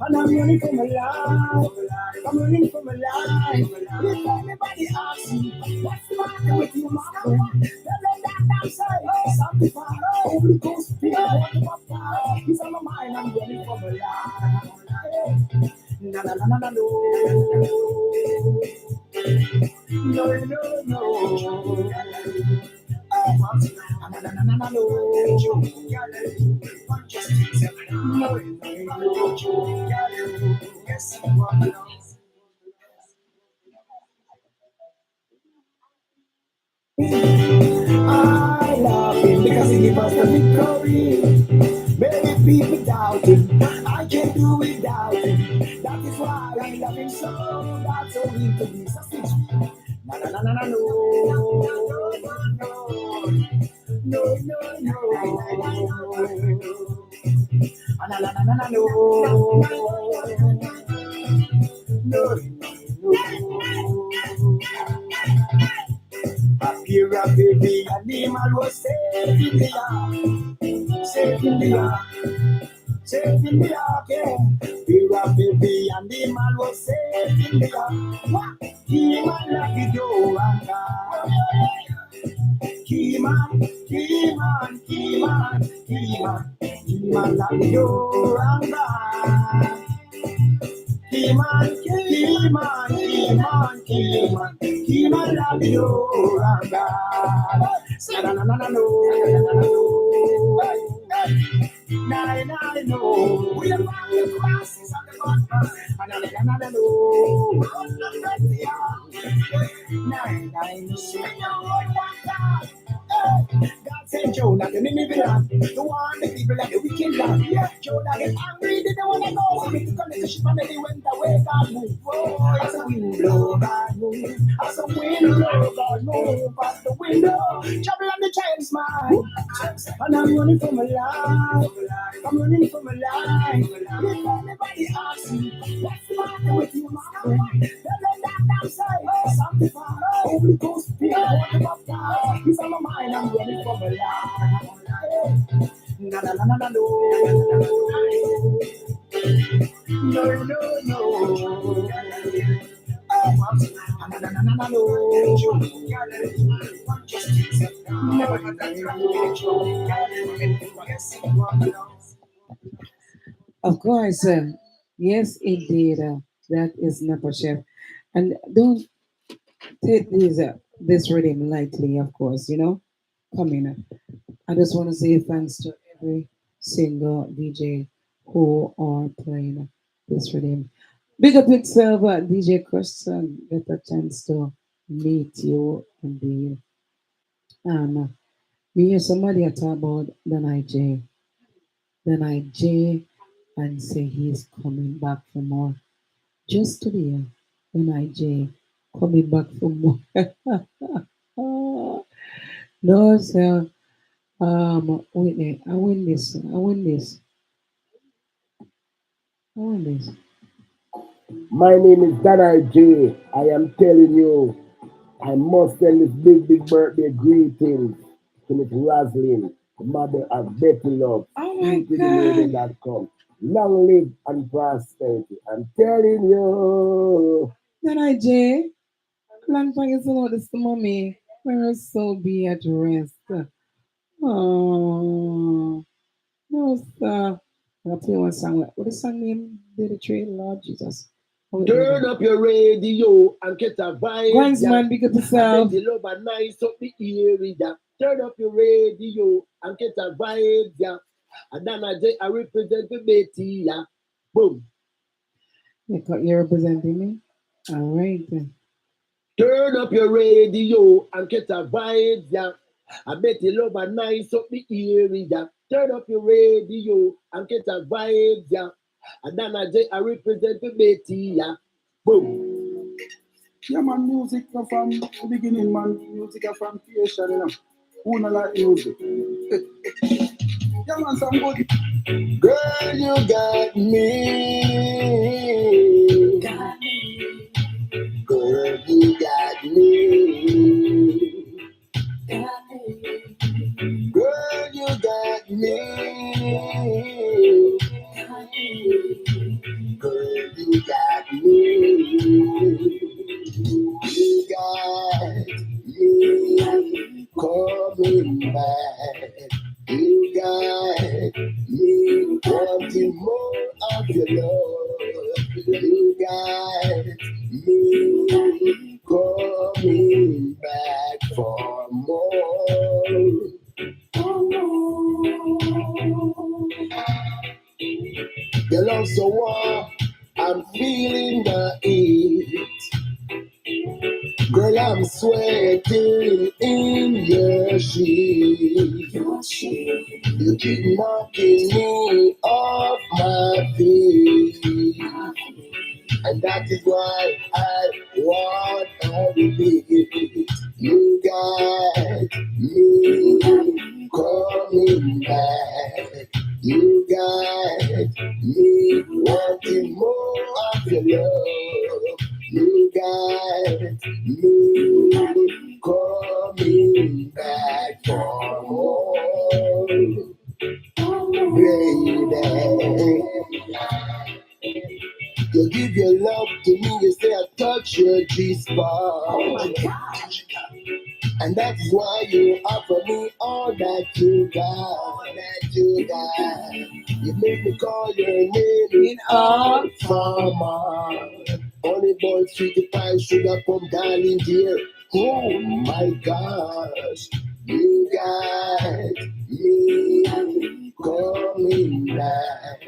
And I'm running for my life. I'm running for my life. If anybody asks me, what's the matter with you, mama? Tell them that I'm sorry. Sanctify. Holy Ghost, what the fuck? He's on my mind. I'm running for my life. Na na na na na no. No no no. I love him because he gave us the victory. Many people doubt him. I can't do without him. That is why I love him so. That's all he can be successful. Na na na na na no. No no no. Na na na na na no. No no. Appear a baby animal was saved in the ark. Saved in the ark. Saved in the ark, yeah. Appear a baby animal was saved in the ark. What? He man like the door and Keyman, Keyman, Keyman, Keyman, Keyman like the door and Keyman, Keyman, Keyman, Keyman, Keyman like the door and na na na na no. Na na no. We are on the crosses on the bottom. Na na na no. God sent Jonah, the Nineveh, the one the people that the wicked land. Jonah get angry, they don't want to go. So he took on the ship and then he went away. God moved. Oh, as a wind blow, God move. As a wind blow, God move. As the window, trouble on the child's mind. And I'm running for my life. I'm running for my life. If anybody asks me, what's the matter with you, mama? Tell them that I'm sorry. Sanctify. Holy Ghost, what about God? He's on my mind. I'm running for my life. Na na na na na no. No no no. Oh, na na na na na no. Of course, yes, indeed. That is Napa Chef. And don't take this rhythm lightly, of course, you know. Come in. I just want to say thanks to every single DJ who are playing this rhythm. Big up itself, DJ Christian. Get a chance to meet you indeed. Me hear somebody talk about the Night J, and say he's coming back for more. Just today, the Night J coming back for more. No, sir. Wait, I win this. I win this. I win this. My name is Danai J. I am telling you, I must send this big birthday greetings to Miss Roslyn, the mother of Betty Love, Oh my to God. come. Long live and prosperity. I'm telling you. The Night J. Long time you know this mommy. Where so be at rest. Oh, no, sir. I'll play one song. What the song name? Did it trade Lord Jesus? Oh, wait, Turn up your radio and get a vibe. Grindsman, big up yourself. The love and nice up the area. Turn up your radio and get a vibe. Yeah. And then I represent the Betty. Yeah. Boom. You're representing me? All right then. Turn up your radio and get a vibe. Yeah. I bet you love and nice up the area. Turn up your radio and get a vibe. Yeah. And then I represent the Betty. Yeah. Boom. Yeah, man, music from the beginning, man. Music from creation, you know. Who not like music? Yeah, man, some good. Girl, you got me. Girl, you got me. Girl, you got me. Girl, you got me. You got me coming back. You got me wanting more of your love. You got me coming back for more. Your love so warm, I'm feeling the heat. Girl, I'm sweating in your sheets. You keep knocking me off my feet. And that is why I want to repeat. You got me coming back. You got me wanting more of your love. You got me coming back for more. Baby, you give your love to me, you say I touch your G-spot. Oh my gosh. And that's why you offer me all that you got. All that you got. You make me call your name in all summer. Only boy, sweetie pie, sugar plum, darling dear. Oh my gosh. You got me coming back.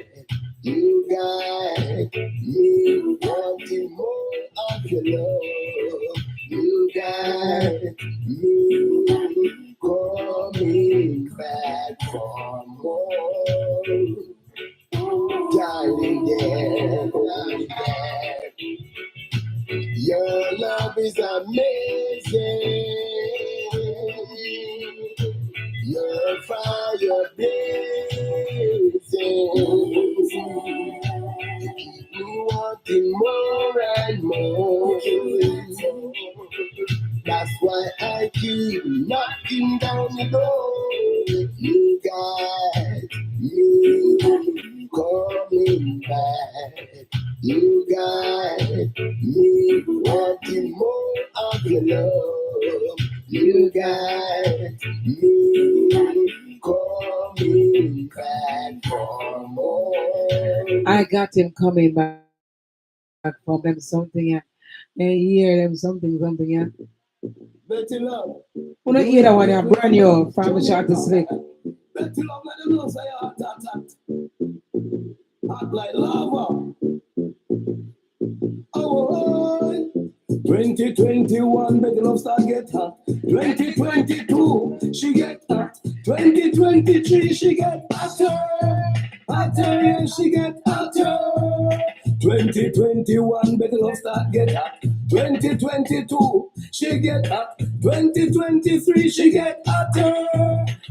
You got me wanting more of your love. You got me coming back for more. Darling, yeah, darling, yeah. Your love is amazing. Your fire blazing. You keep me wanting more and more. That's why I keep knocking down the door. You got me coming back. You got me wanting more of your love. You got me coming back for more. I got him coming back from them something, yeah. And hear them something, yeah. Betty Love. When I hear that one, yeah, brand new from the shot to sleep. Betty Love, let them know say hot, hot, hot. Hot like lava. Oh, 2021, Betty Love start get hot. 2022, she get hot. 2023, she get hotter. Hotter, yeah, she get hotter. 2021, Betty Love start get hot. 2022, she get hot. 2023, she get hotter.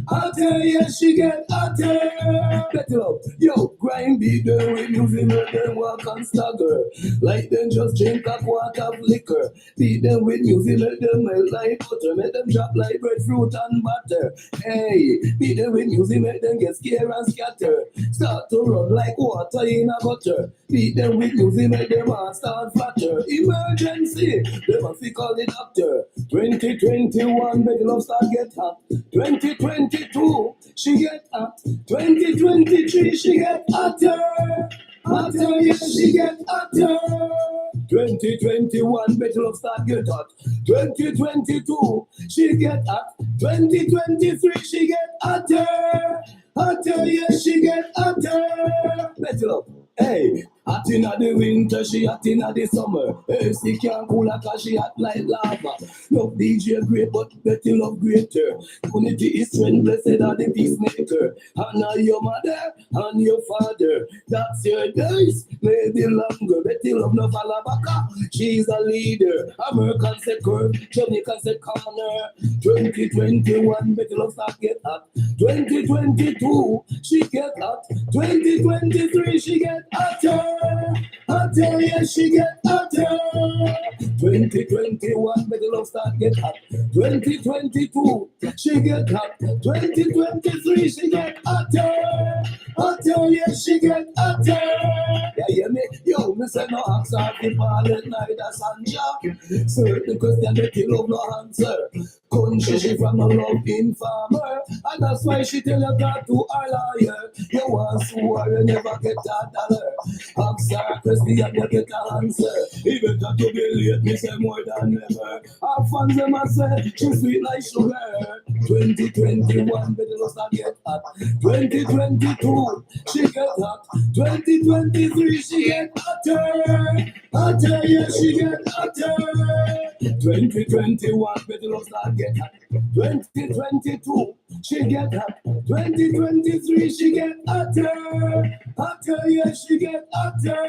Hotter, yeah, she get hotter. Betty Love, yo, grind big girl with music, make them walk and stagger. Like them just drink a quart of liquor. Beat them with music, make them melt like butter. Make them drop like breadfruit and butter. Hey, beat them with music, make them get scared and scatter. Start to run like water in a gutter. Beat them with music, make them heart start flutter. Emergency, they must be call the doctor. 2021, Betty Love start get hot. 2022, she get hot. 2023, she get hotter. Hotter, yeah, she get hotter. 2021, Betty Love start get hot. 2022, she get hot. 2023, she get hotter. Hotter, yeah, she get hotter. Betty Love, hey, hot in the winter, she hot in the summer. Hey, she can't cool her cause she hot like lava. No DJ great, but Betty Love greater. Unity is strength, blessed are the peacemaker. Honor your mother and your father. That's your days, maybe longer. Betty Love no follow back. She's a leader. American said curve, Jamaican said corner. 2021, Betty Love start get hot. 2022, she get hot. 2023, she get hotter. Hotter, yeah, she get hotter. 2021, Betty Love start get hot. 2022, she get hot. 2023, she get hotter. Hotter, yeah, she get hotter. Yeah, hear me? Yo, me say no ask her if Paulette neither Sanja. Certain question Betty Love no answer. Country she from a love informer. And that's why she tell you God to her lawyer. You want to her, you never get a dollar. Ask her question, you get an answer. Even to be late, me say more than never. Our fans them a say, she sweet like sugar. 2021, Betty Love start get hot. 2022, she get hot. 2023, she get hotter. Hotter, yeah, she get hotter. 2021, Betty Love start get hot. 2022, she get hot. 2023, she get hotter. Hotter, yeah, she get hotter.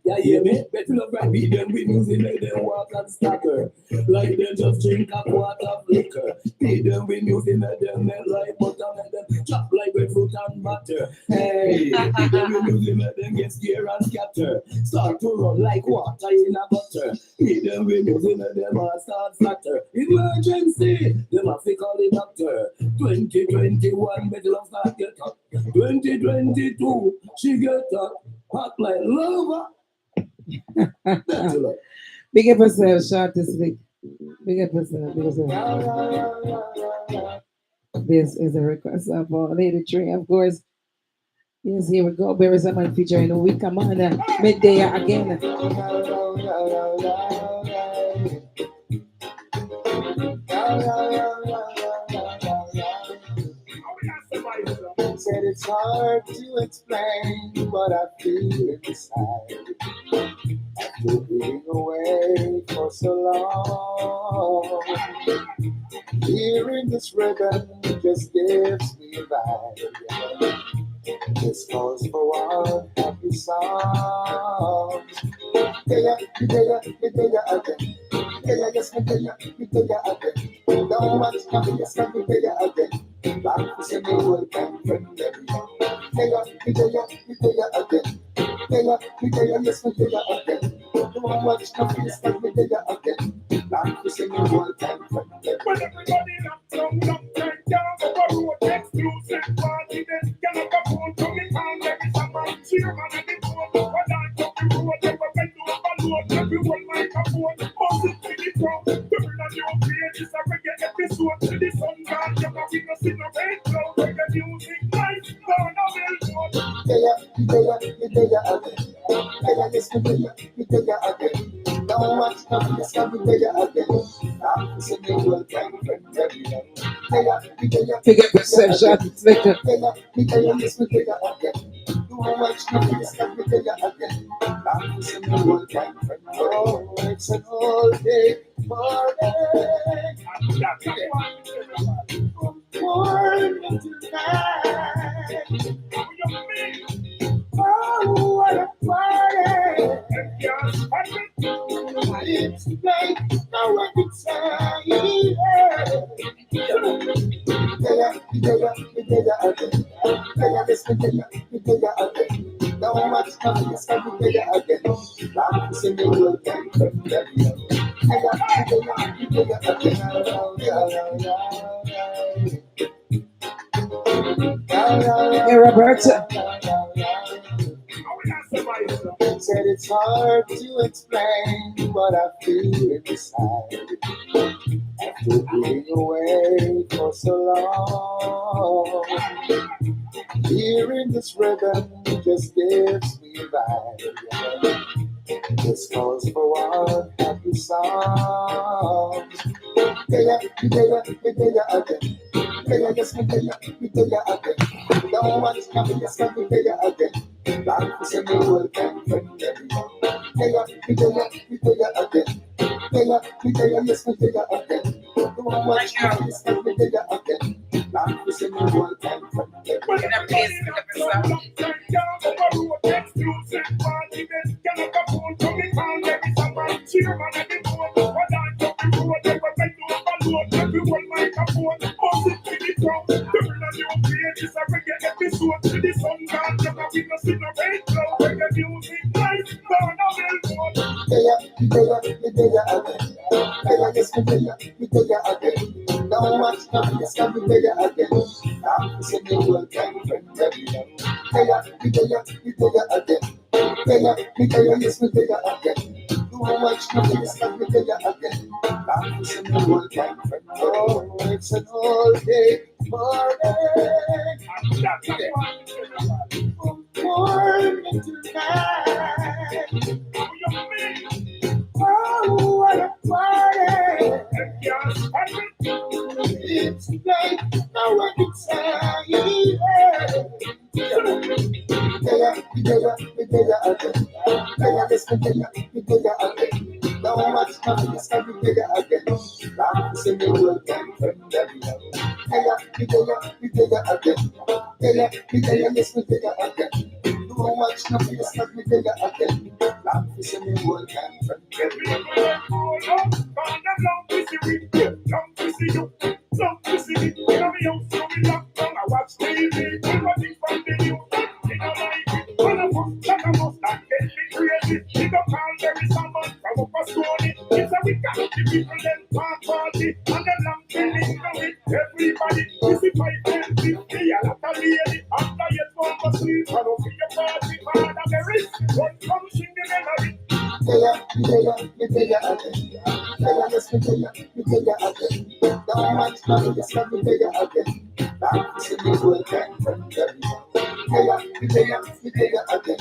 Yeah, hear me? Betty Love right beat them with music, make them walk and stacker. Like they just drink a quart of liquor. Beat them with music, make them melt like butter, make them chop like breadfruit and butter. Hey, beat them with music, make them get scared and scatter. Start to run like water in a gutter. Beat them with music, make them heart start flutter. Emergency, they must be call the doctor. 2021, Betty Love start get hot. 2022, she get hot like lava. Betty Love. Big up yourself, short this week. Big up yourself, big up yourself. This is a request of Lady Tree, of course. Yes, here we go. Barry Simon featuring a week. Come on, midday again. Said it's hard to explain what I feel inside. After being away for so long, hearing this rhythm just gives me a vibe. This calls for one happy song. Yeah, again. Yeah, yes, again. Don't watch nothing, yes, again. Back to say me will come from them. Yeah, again. Yeah, yes, again. Don't watch nothing, yes, again. Back to say me will come from them. When everybody locked down, locked down, over road. Burn on your pages, I reggae episode to the sun gone. You're not witnessing no rain cloud. Reggae music nice, burn a billboard. Listen, again. Don't watch nothing, this can be again. I'm listening to the world, Figure perception. listen again. Don't watch nothing, this can be again. I'm listening to the world, oh, it's an all day party. Morning tonight. Oh, what a party! It's like no one can say. Don't watch nothing, it's gonna be again. I'm singing the world Hey, Roberta. Said it's hard to explain what I feel inside after being away for so long. Hearing this rhythm just gives me a vibe. This calls for one happy song. Don't watch nothing, just come to again. Life is a new world, and friend again. Yes, again. Don't watch nothing, just come to again. Life is a new world, and friend Everyone microphone, music to the ground. Burn on your pages, I reggae episode to the sun gone. You're not witnessing no rain cloud. Reggae music nice, burn a billboard. Don't watch nothing, it's gonna be again. I'm singing the world, and friend again. Yes, again. Don't watch nothing, it's gonna be again. I'm singing the world, and friend. Oh, it's an all day party. Morning tonight. Oh, what a party! It's like no one can say. Don't watch nothing, it's gonna be again. I'm singing the world, and friend again. Yes, again. Don't watch nothing, it's gonna be again. I'm singing the world, and friend again. Long to see you, long to see me. You know me, I'm so in love. I watch TV, I'm watching from the news. You know, like, one of us, like a must, that get me crazy. You don't call very someone from up a stone. It's a week out, the people them party, and them long telling now it. Everybody, this is my friend, me, a lot of lady. After you fall asleep, I don't feel your party, man, I'm a risk. One come sing the melody. Don't watch nothing, it's gonna be again. I'm singing the world, and friend again. Yes, again.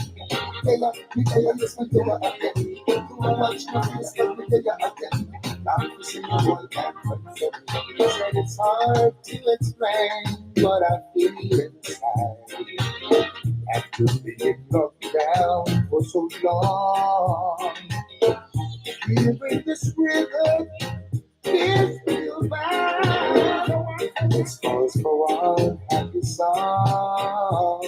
Don't watch nothing, it's gonna be again. I'm singing the world, and friend again. Said it's hard to explain what I feel inside after being knocked down for so long. Hearing this rhythm is real bad. It's calls for one happy song.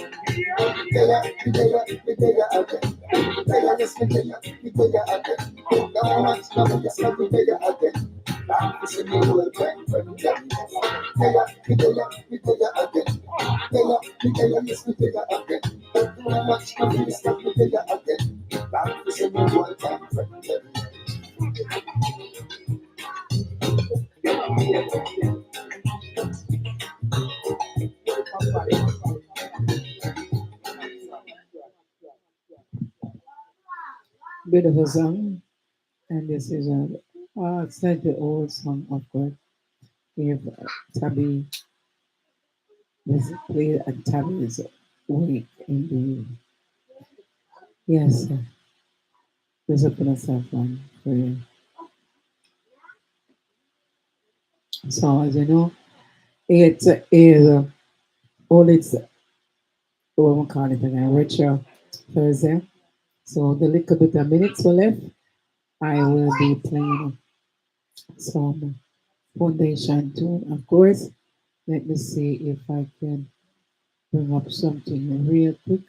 Don't watch nothing, it's gonna be again. I'm singing the world, and friend again. Yes, again. Don't watch nothing, it's gonna be again. I'm singing the world, and friend again. Beautiful song. And this is It's like the old song, of course. If Tabby is played at Tabby's wake in the yes, sir. There's open yourself one for you. So as you know, it is all it's what we call it again, retro Thursday. So the little bit of minutes we left, I will be playing some foundation tune. Of course, let me see if I can bring up something real quick.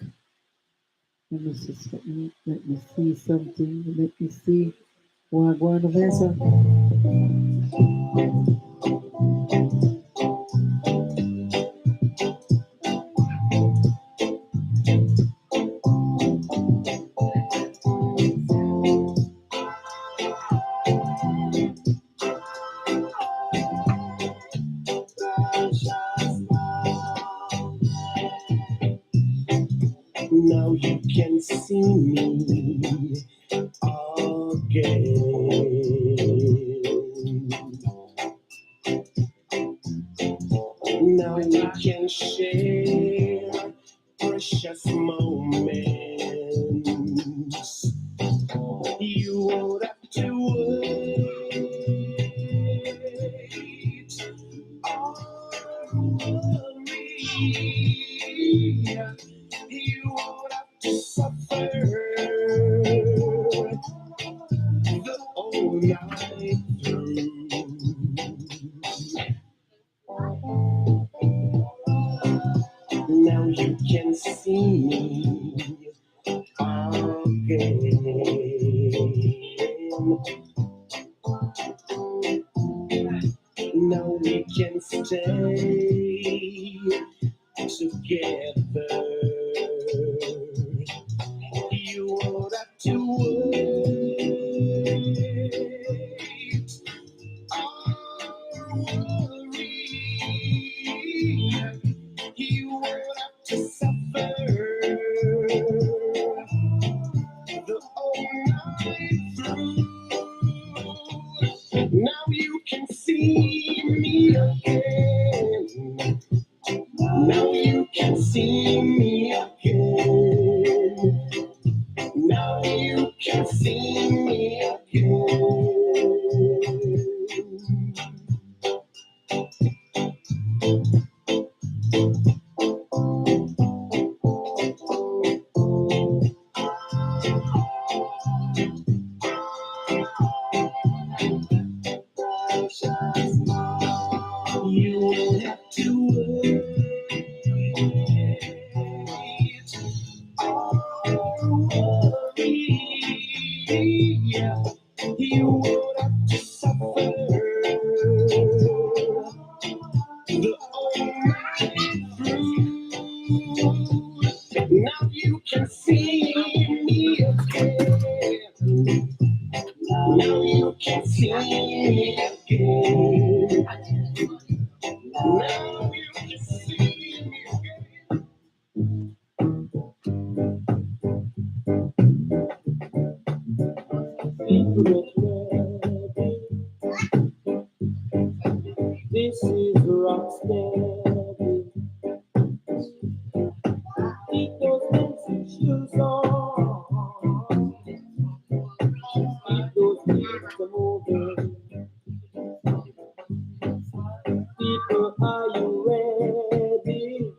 Let me see something. Let me see something. Let me see. What going on, Vanessa? Now you can see me again. Now we can share precious moments. You won't have to wait or worry. You won't have to suffer the whole night through. Now you can see me again. Now we can stay together. You won't have to wait or worry. You won't have to suffer the whole night through. Now you can see me again. Now you can see me again. Now you can see me again. You won't have to wait or worry. You won't have to suffer the whole night through. Now you can see me again. Now you can see me again. Now you can see me again. This is Rocksteady. Keep those dancing shoes on. Keep those feet moving. People, are you ready?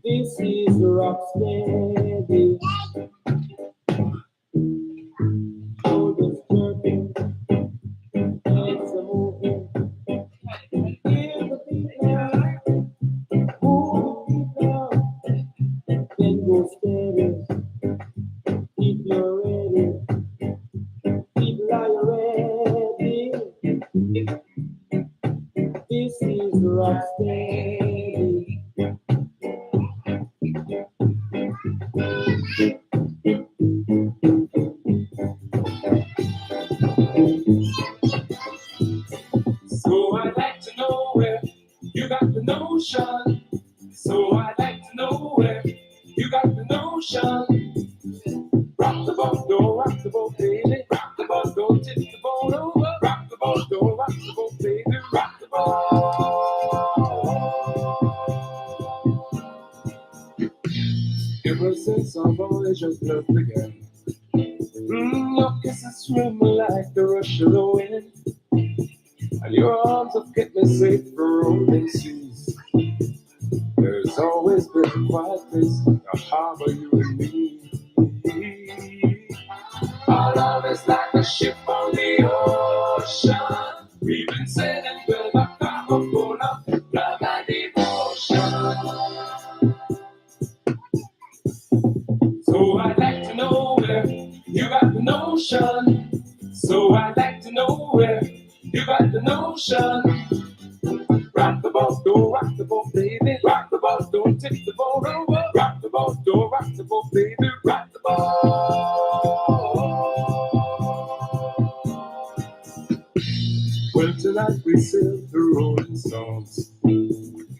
This is Rocksteady. Shoulders jerking, heads are moving. Hear the beat now, move the beat now. Then go steady. People are ready. People, are you ready? This is Rocksteady. So I'd like to know where you got the notion. So I'd like to know where you got the notion. Rock the boat, baby. Rock the boat, over. Rock the boat, don't rock the boat, baby. Rock the boat. Ever since our voyage's love began, your kisses swim like the rush of the wind, and your arms have kept me safe from rolling seas. There's always been a quiet place to harbor you and me. Our love is like a ship on the ocean. We've been sailing with a cargo full of love and devotion. So I'd like to know where you got the notion. So I'd like to know where you got the notion. Rock the boat, don't rock the boat, baby. Rock the boat, don't tip the boat over. Rock the boat, don't rock the boat, baby. Rock the boat. Well, tonight we sail through rolling storms,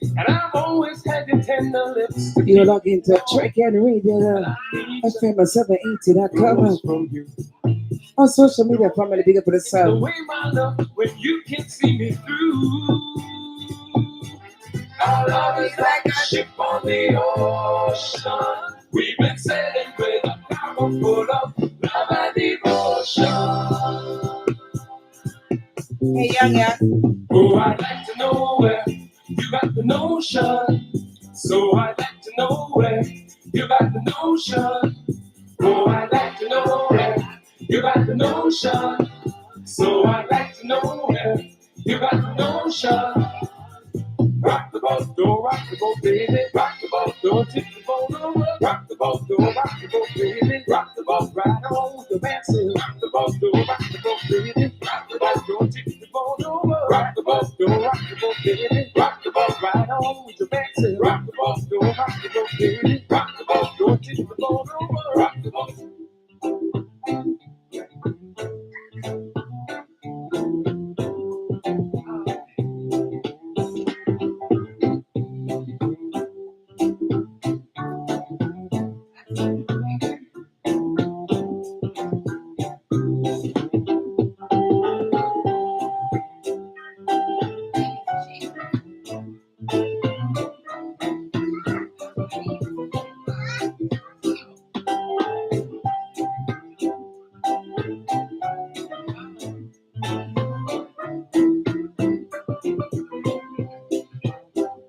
and I've always had your tender lips. You're logged into Track and Radio FM780.com. From you. On social media, family, big up for the The sound. way my love when you can see me through. Our love is like a ship on the ocean. We've been sailing with a cargo full of love and devotion. Hey, young. Oh, I'd like to know where you got the notion. So I'd like to know where you got the notion. Oh, I'd like to know where you got the notion. So I'd like to know where you got the notion. Rock the boat, don't rock the boat, baby. Rock the boat, don't tip the boat over. Rock the boat, don't rock the boat, baby. Rock the boat, right on the maxim. Rock the boat, don't rock the boat, baby. Rock the boat, don't tip the boat over. Rock the boat, don't rock the boat, baby. Rock the boat, right on the maxim. Rock the boat, don't rock the boat, baby. Rock the boat, don't tip the boat over. Rock the boat.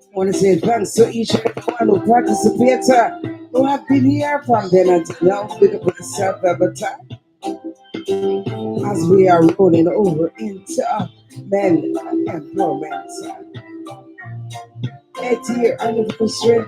I want to say thanks to each and every one who participated, who have been here from then until now. Big up for yourself every time. As we are rolling over into men empowerment. 8th-year anniversary.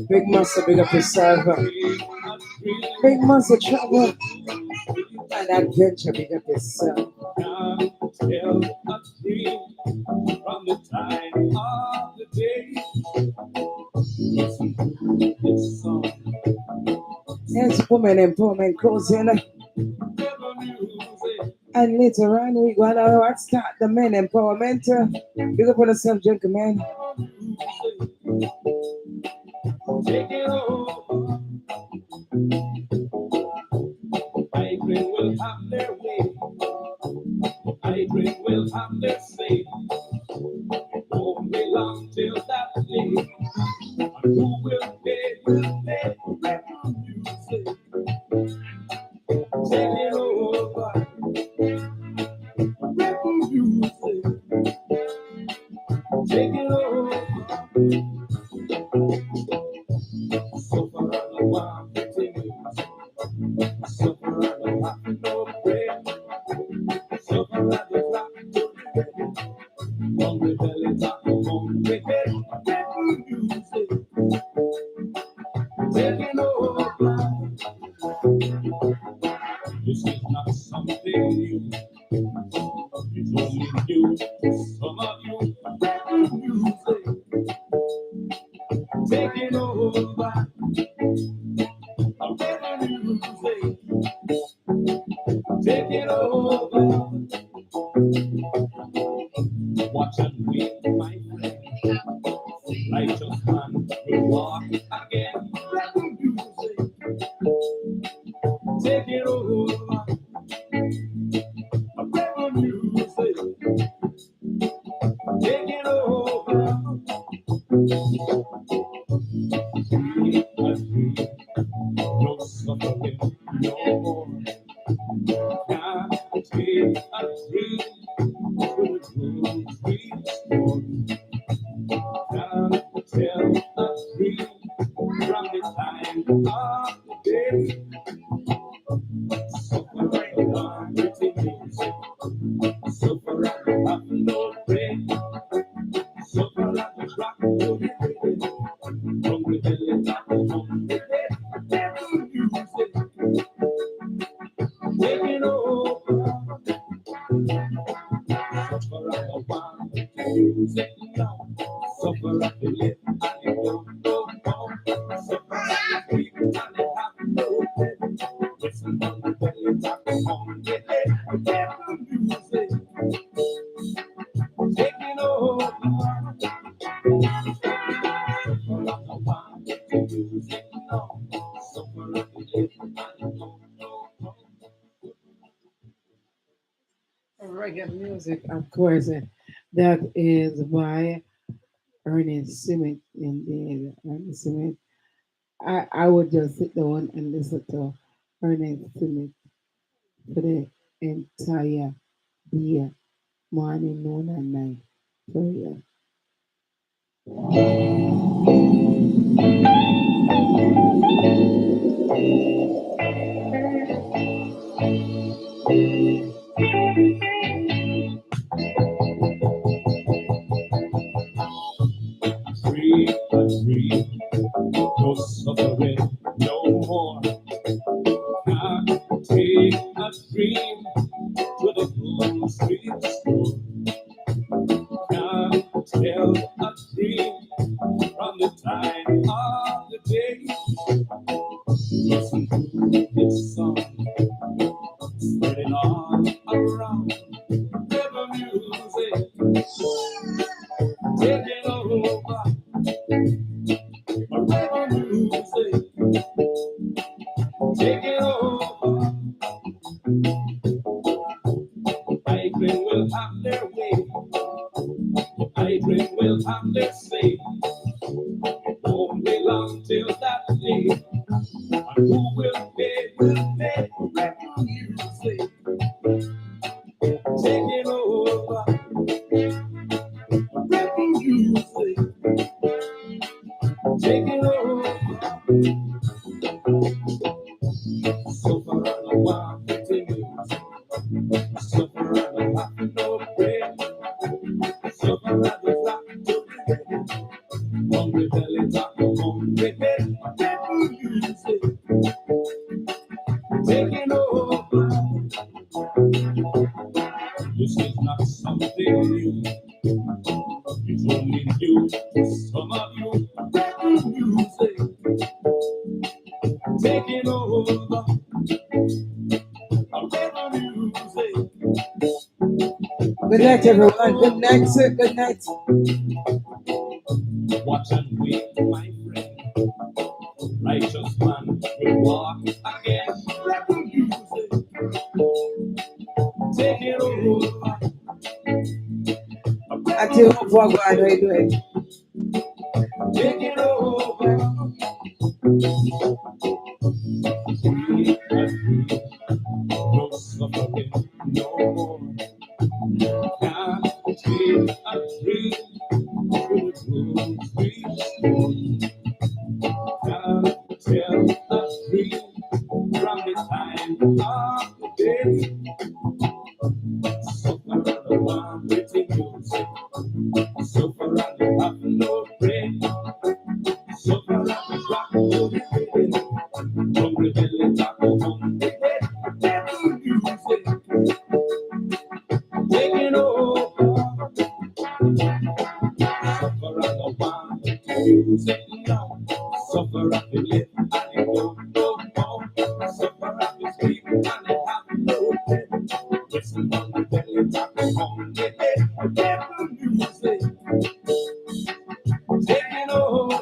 Big Master, big up yourself. Big Master travel and adventure, big up yourself. From the time of the day, this song Yes, women empowerment goes in. never loses. And later on, we're going to start the men empowerment. Big up on yourself, gentlemen. Take it over. Migrant will have their way. Migrant will have their say. Won't be long till that day. And who will pay for music? Take it over. Rebel music. Take it over. So far on the wild continues. So far on the wild no break. So far It's only new to some of you. Music taking over. A rhythm music taking over. Watch and wait, my friend. Righteous man will walk again. Rhythm music taking over. A rhythm music taking over. Free and free, no suffering no more. Can't take a dream to the rules we store. Can't tell a dream from the time of the day. Suffer and one with the music. Suffer and have no break. Suffer and rock to the rhythm. From the belly top on the head. Devil music taking over. Suffer and the one with the music now. Suffer and the lip and it don't go down. Suffer and the speak and it have no head. Listen on the belly top on the head. Devil music taking over. Suffer and the one with the music now. Suffer and the lip and it don't go down. Reggae music, of course. That is by Ernest Simmet. Indeed, Ernest Simmet. I would just sit down and listen to Ernest Simmet for the entire day, morning, noon, and night. So yeah. Free and free, no suffering no more. Can't take a dream to the blue street store. Can't tell a dream from the time of the day. Listen to this song, spreading all around. River music taking over. River music taking over. Ivory will have their way. Ivory will have their say. It won't be long till that day. And who will pay will pay. River music taking over. River music taking over. So far on the wild continues. So far on the rock no break. So far on the rock to the rhythm. Hungry belly top of hungry head. River music taking over. This is not something new. It's only new to some of you. River music taking over. River music. Good night, everyone. Good night, sir. Good night. Watch and wait, my friend. Righteous man will walk again. River music taking over. Until before God, how you doing? Taking over. Free and free, no suffering no more. Can't take a dream to the rules we store. Can't tell a dream from the time of the day. Suffer and the one with the music. Suffer and the have no break. Suffer and the rock to the rhythm. Hungry belly top of hungry head. Devil music taking taking over. Suffer and no one music now. Suffer and the live and it don't go more. Suffer and the sleep and it have no bed. Listen on the belly tapping on the head. Get the music taking over.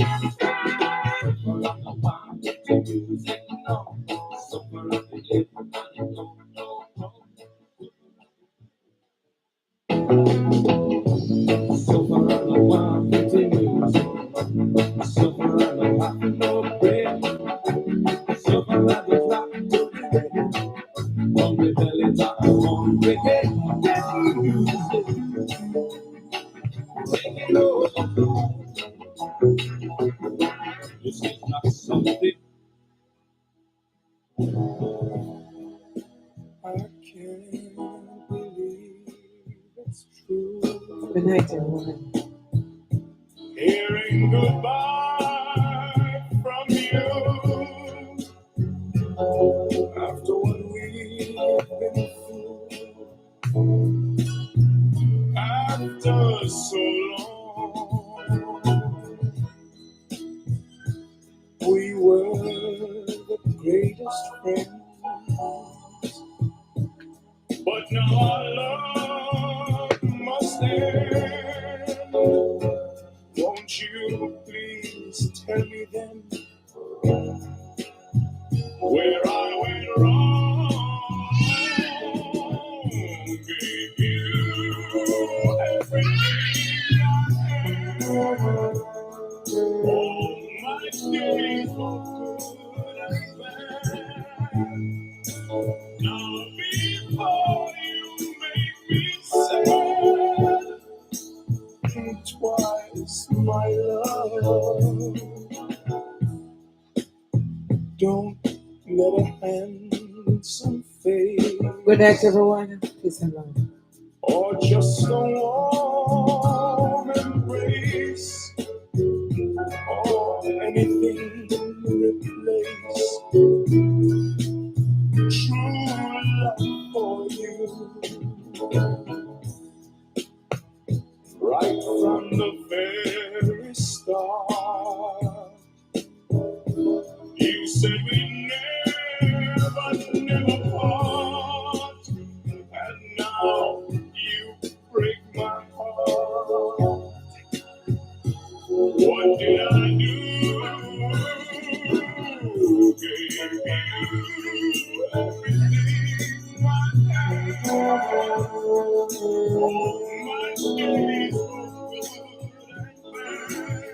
Suffer and no one music now. Suffer and the live and it don't go more. Suffer and no one music. Suffer and no have no bread. Suffer and the flap to the head. On the belly tapping on the head. Get the music taking over. This is not something I can't believe it's true. Good night, everyone. Hearing goodbye from you after what we've been through, after so long, we were the greatest friends, but now our love must end. Won't you please tell me then where I went wrong? Gave you everything I had. All my days were good and bad. Now before you make me sad, think twice, my love. Don't let a handsome face Good night, everyone. Peace and love. or just a warm embrace or anything replace true love for you. Right from the very start, you said we never part, and now you break my heart. What did I do? Gave you everything I had. All my days were good and bad.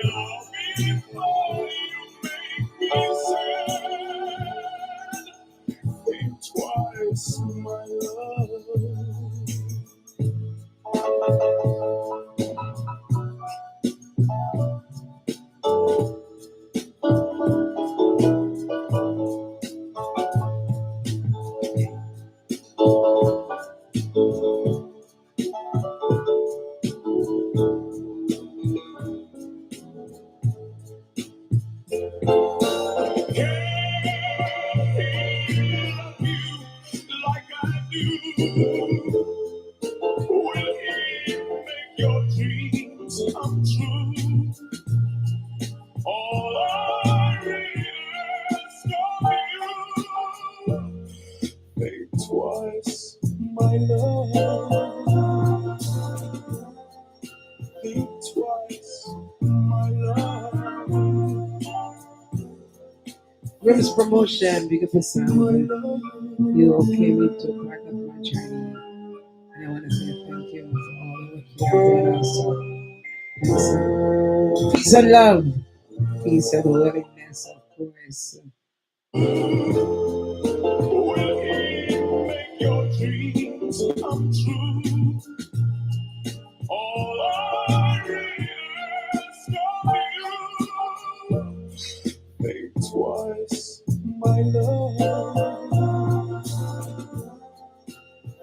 Now before you make me sad, think twice, my love. Twice, my love. Think twice, my love. Rivers Promotion, big up yourself. My love. You came into part of my journey. And I want to say thank you for all the work you have done also. Thanks. Peace and love. Peace and willingness, of course. Will he make your dreams come true? All I really ask of you, think twice, my love.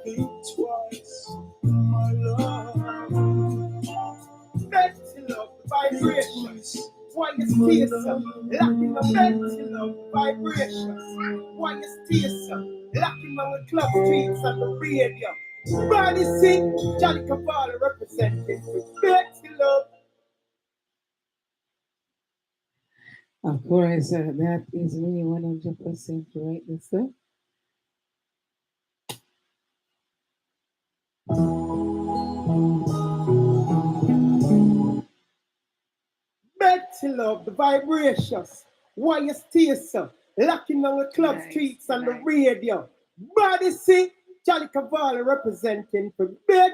Think twice, my love. Mental of vibrations. Why you stay so? Lacking a mental of vibrations. Why you stay so? locking on the club streets and the radio. Body sing, Johnny Cavallo representing Betty Love. Of course, that is me 100% right, sir. Betty Love, the vibrations. Why you stay so? Locking on the club Nice, streets and the nice. radio. Body sing, Johnny Cavallo representing for Betty